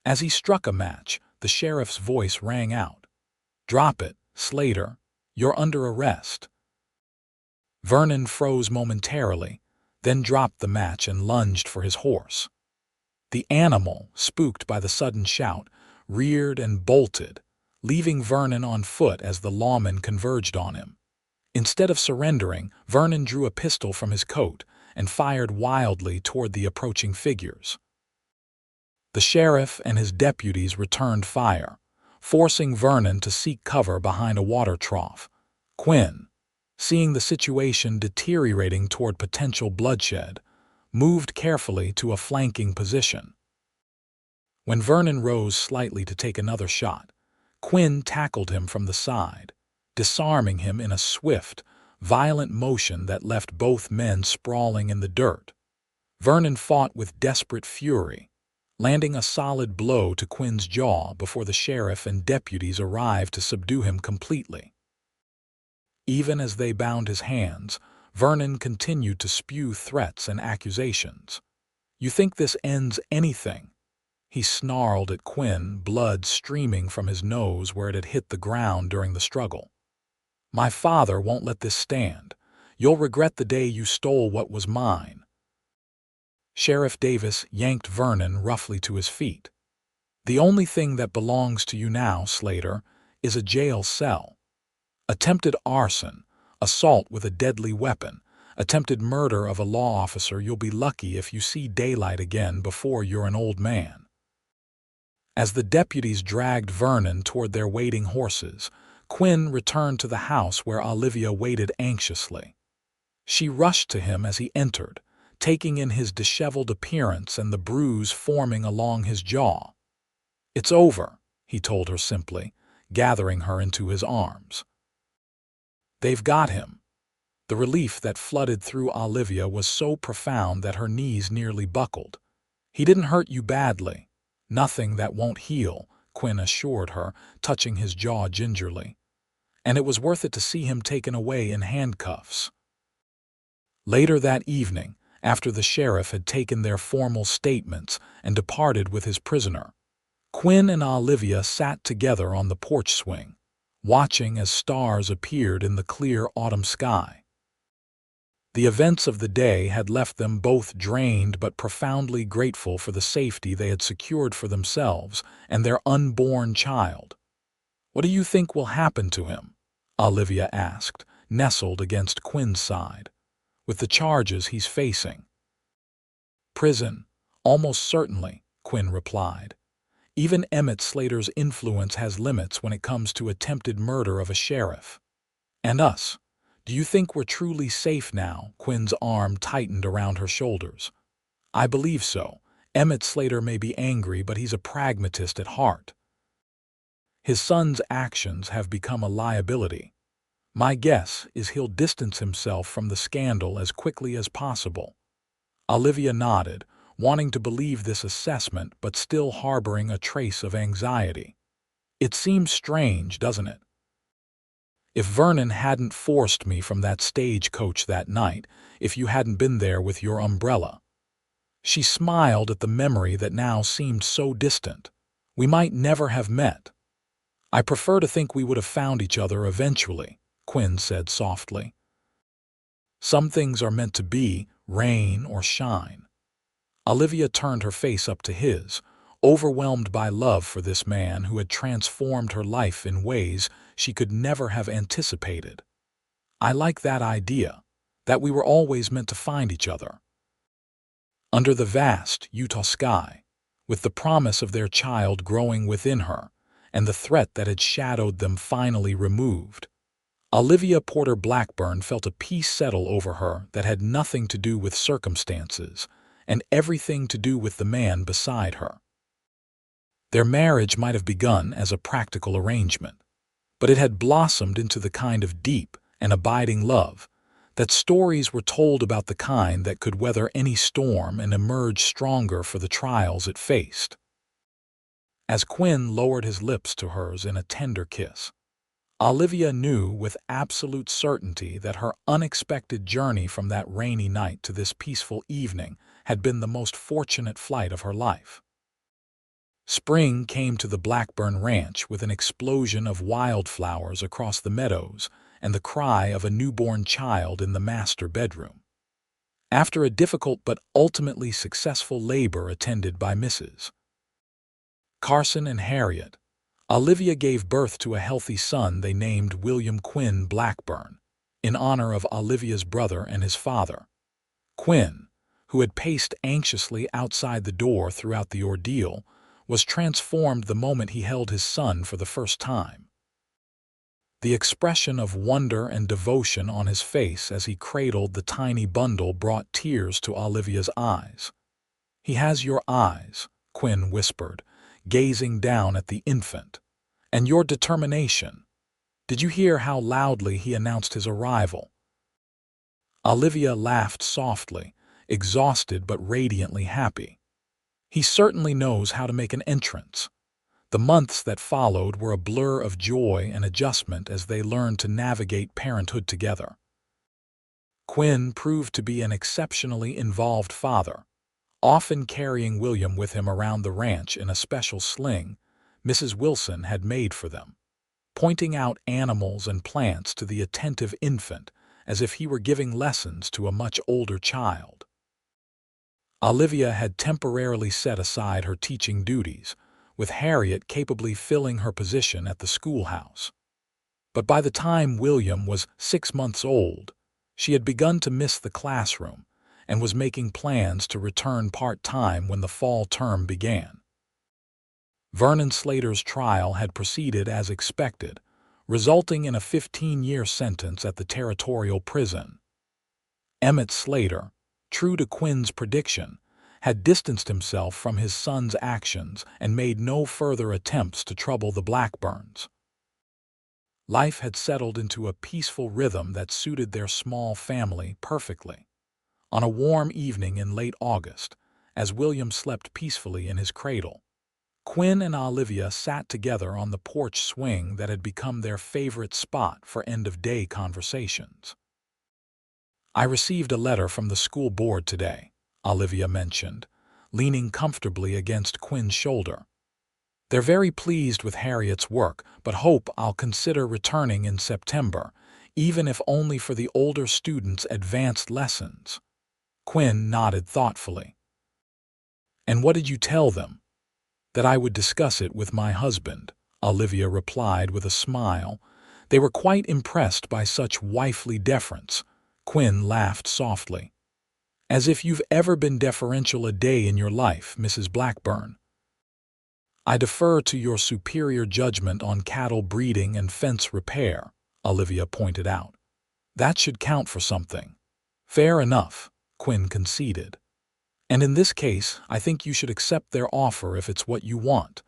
As he struck a match, the sheriff's voice rang out. "Drop it, Slater. You're under arrest." Vernon froze momentarily, then dropped the match and lunged for his horse. The animal, spooked by the sudden shout, reared and bolted, leaving Vernon on foot as the lawman converged on him. Instead of surrendering, Vernon drew a pistol from his coat and fired wildly toward the approaching figures. The sheriff and his deputies returned fire, forcing Vernon to seek cover behind a water trough. Quinn, seeing the situation deteriorating toward potential bloodshed, moved carefully to a flanking position. When Vernon rose slightly to take another shot, Quinn tackled him from the side, disarming him in a swift, violent motion that left both men sprawling in the dirt. Vernon fought with desperate fury, landing a solid blow to Quinn's jaw before the sheriff and deputies arrived to subdue him completely. Even as they bound his hands, Vernon continued to spew threats and accusations. "You think this ends anything?" He snarled at Quinn, blood streaming from his nose where it had hit the ground during the struggle. "My father won't let this stand. You'll regret the day you stole what was mine." Sheriff Davis yanked Vernon roughly to his feet. "The only thing that belongs to you now, Slater, is a jail cell. Attempted arson, assault with a deadly weapon, attempted murder of a law officer. You'll be lucky if you see daylight again before you're an old man." As the deputies dragged Vernon toward their waiting horses, Quinn returned to the house where Olivia waited anxiously. She rushed to him as he entered, taking in his disheveled appearance and the bruise forming along his jaw. "It's over," he told her simply, gathering her into his arms. "They've got him." The relief that flooded through Olivia was so profound that her knees nearly buckled. "He didn't hurt you badly." "Nothing that won't heal," Quinn assured her, touching his jaw gingerly. "And it was worth it to see him taken away in handcuffs." Later that evening, after the sheriff had taken their formal statements and departed with his prisoner, Quinn and Olivia sat together on the porch swing, watching as stars appeared in the clear autumn sky. The events of the day had left them both drained but profoundly grateful for the safety they had secured for themselves and their unborn child. "What do you think will happen to him?" Olivia asked, nestled against Quinn's side. "With the charges he's facing?" "Prison, almost certainly," Quinn replied. Even Emmett Slater's influence has limits when it comes to attempted murder of a sheriff. And us. Do you think we're truly safe now?" Quinn's arm tightened around her shoulders. "I believe so. Emmett Slater may be angry, but he's a pragmatist at heart. His son's actions have become a liability. My guess is he'll distance himself from the scandal as quickly as possible." Olivia nodded, wanting to believe this assessment but still harboring a trace of anxiety. "It seems strange, doesn't it? If Vernon hadn't forced me from that stagecoach that night, if you hadn't been there with your umbrella." She smiled at the memory that now seemed so distant. "We might never have met." "I prefer to think we would have found each other eventually," Quinn said softly. "Some things are meant to be, rain or shine." Olivia turned her face up to his, overwhelmed by love for this man who had transformed her life in ways she could never have anticipated. "I like that idea, that we were always meant to find each other." Under the vast Utah sky, with the promise of their child growing within her, and the threat that had shadowed them finally removed, Olivia Porter Blackburn felt a peace settle over her that had nothing to do with circumstances and everything to do with the man beside her. Their marriage might have begun as a practical arrangement, but it had blossomed into the kind of deep and abiding love that stories were told about, the kind that could weather any storm and emerge stronger for the trials it faced. As Quinn lowered his lips to hers in a tender kiss, Olivia knew with absolute certainty that her unexpected journey from that rainy night to this peaceful evening had been the most fortunate flight of her life. Spring came to the Blackburn Ranch with an explosion of wildflowers across the meadows and the cry of a newborn child in the master bedroom. After a difficult but ultimately successful labor attended by Mrs. Carson and Harriet, Olivia gave birth to a healthy son they named William Quinn Blackburn, in honor of Olivia's brother and his father. Quinn, who had paced anxiously outside the door throughout the ordeal, was transformed the moment he held his son for the first time. The expression of wonder and devotion on his face as he cradled the tiny bundle brought tears to Olivia's eyes. "He has your eyes," Quinn whispered, gazing down at the infant, "and your determination. Did you hear how loudly he announced his arrival?" Olivia laughed softly, exhausted but radiantly happy. "He certainly knows how to make an entrance." The months that followed were a blur of joy and adjustment as they learned to navigate parenthood together. Quinn proved to be an exceptionally involved father, often carrying William with him around the ranch in a special sling Mrs. Wilson had made for them, pointing out animals and plants to the attentive infant as if he were giving lessons to a much older child. Olivia had temporarily set aside her teaching duties, with Harriet capably filling her position at the schoolhouse. But by the time William was 6 months old, she had begun to miss the classroom and was making plans to return part-time when the fall term began. Vernon Slater's trial had proceeded as expected, resulting in a 15-year sentence at the territorial prison. Emmett Slater, true to Quinn's prediction, had distanced himself from his son's actions and made no further attempts to trouble the Blackburns. Life had settled into a peaceful rhythm that suited their small family perfectly. On a warm evening in late August, as William slept peacefully in his cradle, Quinn and Olivia sat together on the porch swing that had become their favorite spot for end-of-day conversations. "I received a letter from the school board today," Olivia mentioned, leaning comfortably against Quinn's shoulder. "They're very pleased with Harriet's work, but hope I'll consider returning in September, even if only for the older students' advanced lessons." Quinn nodded thoughtfully. "And what did you tell them?" "That I would discuss it with my husband," Olivia replied with a smile. "They were quite impressed by such wifely deference." Quinn laughed softly. "As if you've ever been deferential a day in your life, Mrs. Blackburn." I defer to your superior judgment on cattle breeding and fence repair, Olivia pointed out. That should count for something. Fair enough, Quinn conceded. And in this case, I think you should accept their offer if it's what you want.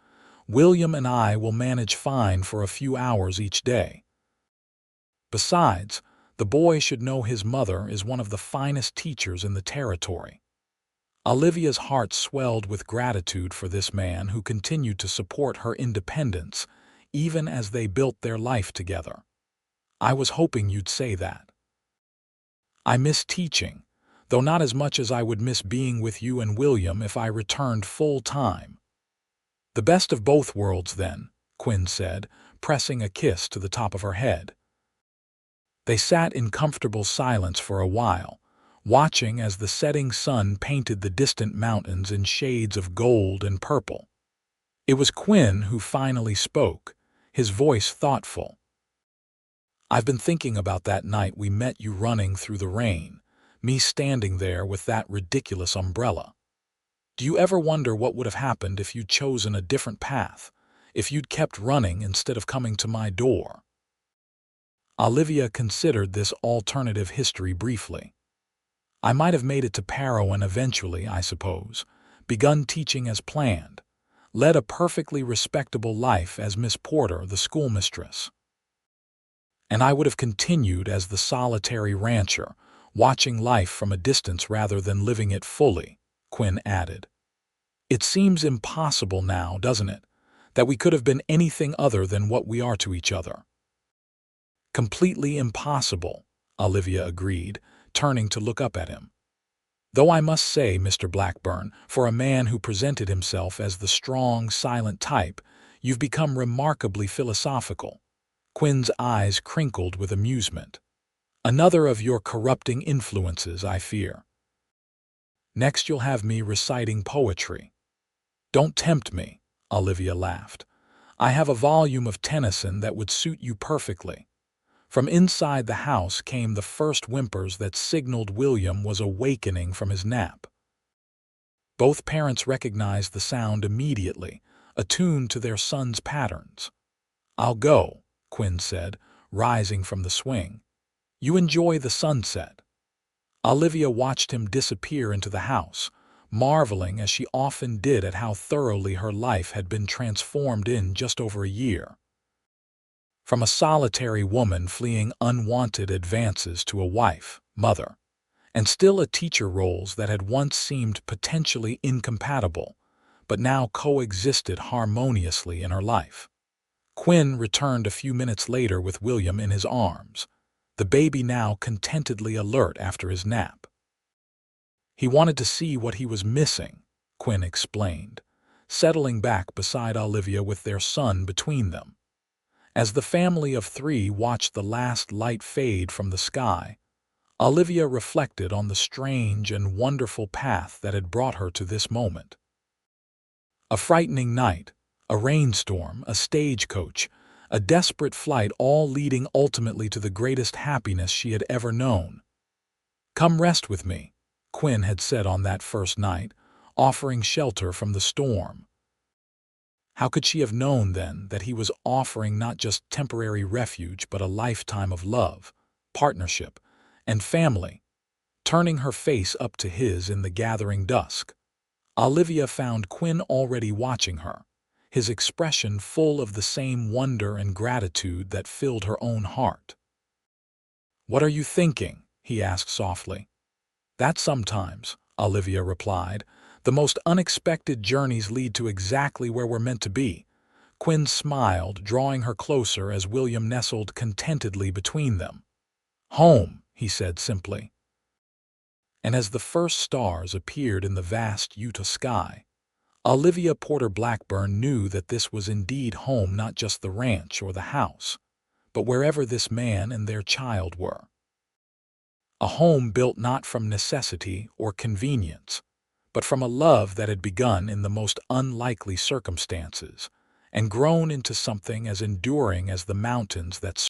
William and I will manage fine for a few hours each day. Besides, the boy should know his mother is one of the finest teachers in the territory. Olivia's heart swelled with gratitude for this man who continued to support her independence, even as they built their life together. I was hoping you'd say that. I miss teaching, though not as much as I would miss being with you and William if I returned full-time. The best of both worlds, then, Quinn said, pressing a kiss to the top of her head. They sat in comfortable silence for a while, watching as the setting sun painted the distant mountains in shades of gold and purple. It was Quinn who finally spoke, his voice thoughtful. I've been thinking about that night we met you running through the rain, me standing there with that ridiculous umbrella. Do you ever wonder what would have happened if you'd chosen a different path, if you'd kept running instead of coming to my door? Olivia considered this alternative history briefly. I might have made it to Parowan eventually, I suppose, begun teaching as planned, led a perfectly respectable life as Miss Porter, the schoolmistress. And I would have continued as the solitary rancher, watching life from a distance rather than living it fully, Quinn added. It seems impossible now, doesn't it, that we could have been anything other than what we are to each other? Completely impossible, Olivia agreed, turning to look up at him. Though I must say, Mr. Blackburn, for a man who presented himself as the strong, silent type, you've become remarkably philosophical. Quinn's eyes crinkled with amusement. Another of your corrupting influences, I fear. Next you'll have me reciting poetry. Don't tempt me, Olivia laughed. I have a volume of Tennyson that would suit you perfectly. From inside the house came the first whimpers that signaled William was awakening from his nap. Both parents recognized the sound immediately, attuned to their son's patterns. I'll go, Quinn said, rising from the swing. You enjoy the sunset. Olivia watched him disappear into the house, marveling as she often did at how thoroughly her life had been transformed in just over a year. From a solitary woman fleeing unwanted advances to a wife, mother, and still a teacher roles that had once seemed potentially incompatible, but now coexisted harmoniously in her life. Quinn returned a few minutes later with William in his arms, the baby now contentedly alert after his nap. He wanted to see what he was missing, Quinn explained, settling back beside Olivia with their son between them. As the family of three watched the last light fade from the sky, Olivia reflected on the strange and wonderful path that had brought her to this moment. A frightening night, a rainstorm, a stagecoach, a desperate flight, all leading ultimately to the greatest happiness she had ever known. Come rest with me, Quinn had said on that first night, offering shelter from the storm. How could she have known then that he was offering not just temporary refuge but a lifetime of love, partnership, and family? Turning her face up to his in the gathering dusk, Olivia found Quinn already watching her, his expression full of the same wonder and gratitude that filled her own heart. "What are you thinking?" he asked softly. "That sometimes," Olivia replied. "The most unexpected journeys lead to exactly where we're meant to be." Quinn smiled, drawing her closer as William nestled contentedly between them. "Home," he said simply. And as the first stars appeared in the vast Utah sky, Olivia Porter Blackburn knew that this was indeed home, not just the ranch or the house, but wherever this man and their child were. A home built not from necessity or convenience, but from a love that had begun in the most unlikely circumstances and grown into something as enduring as the mountains that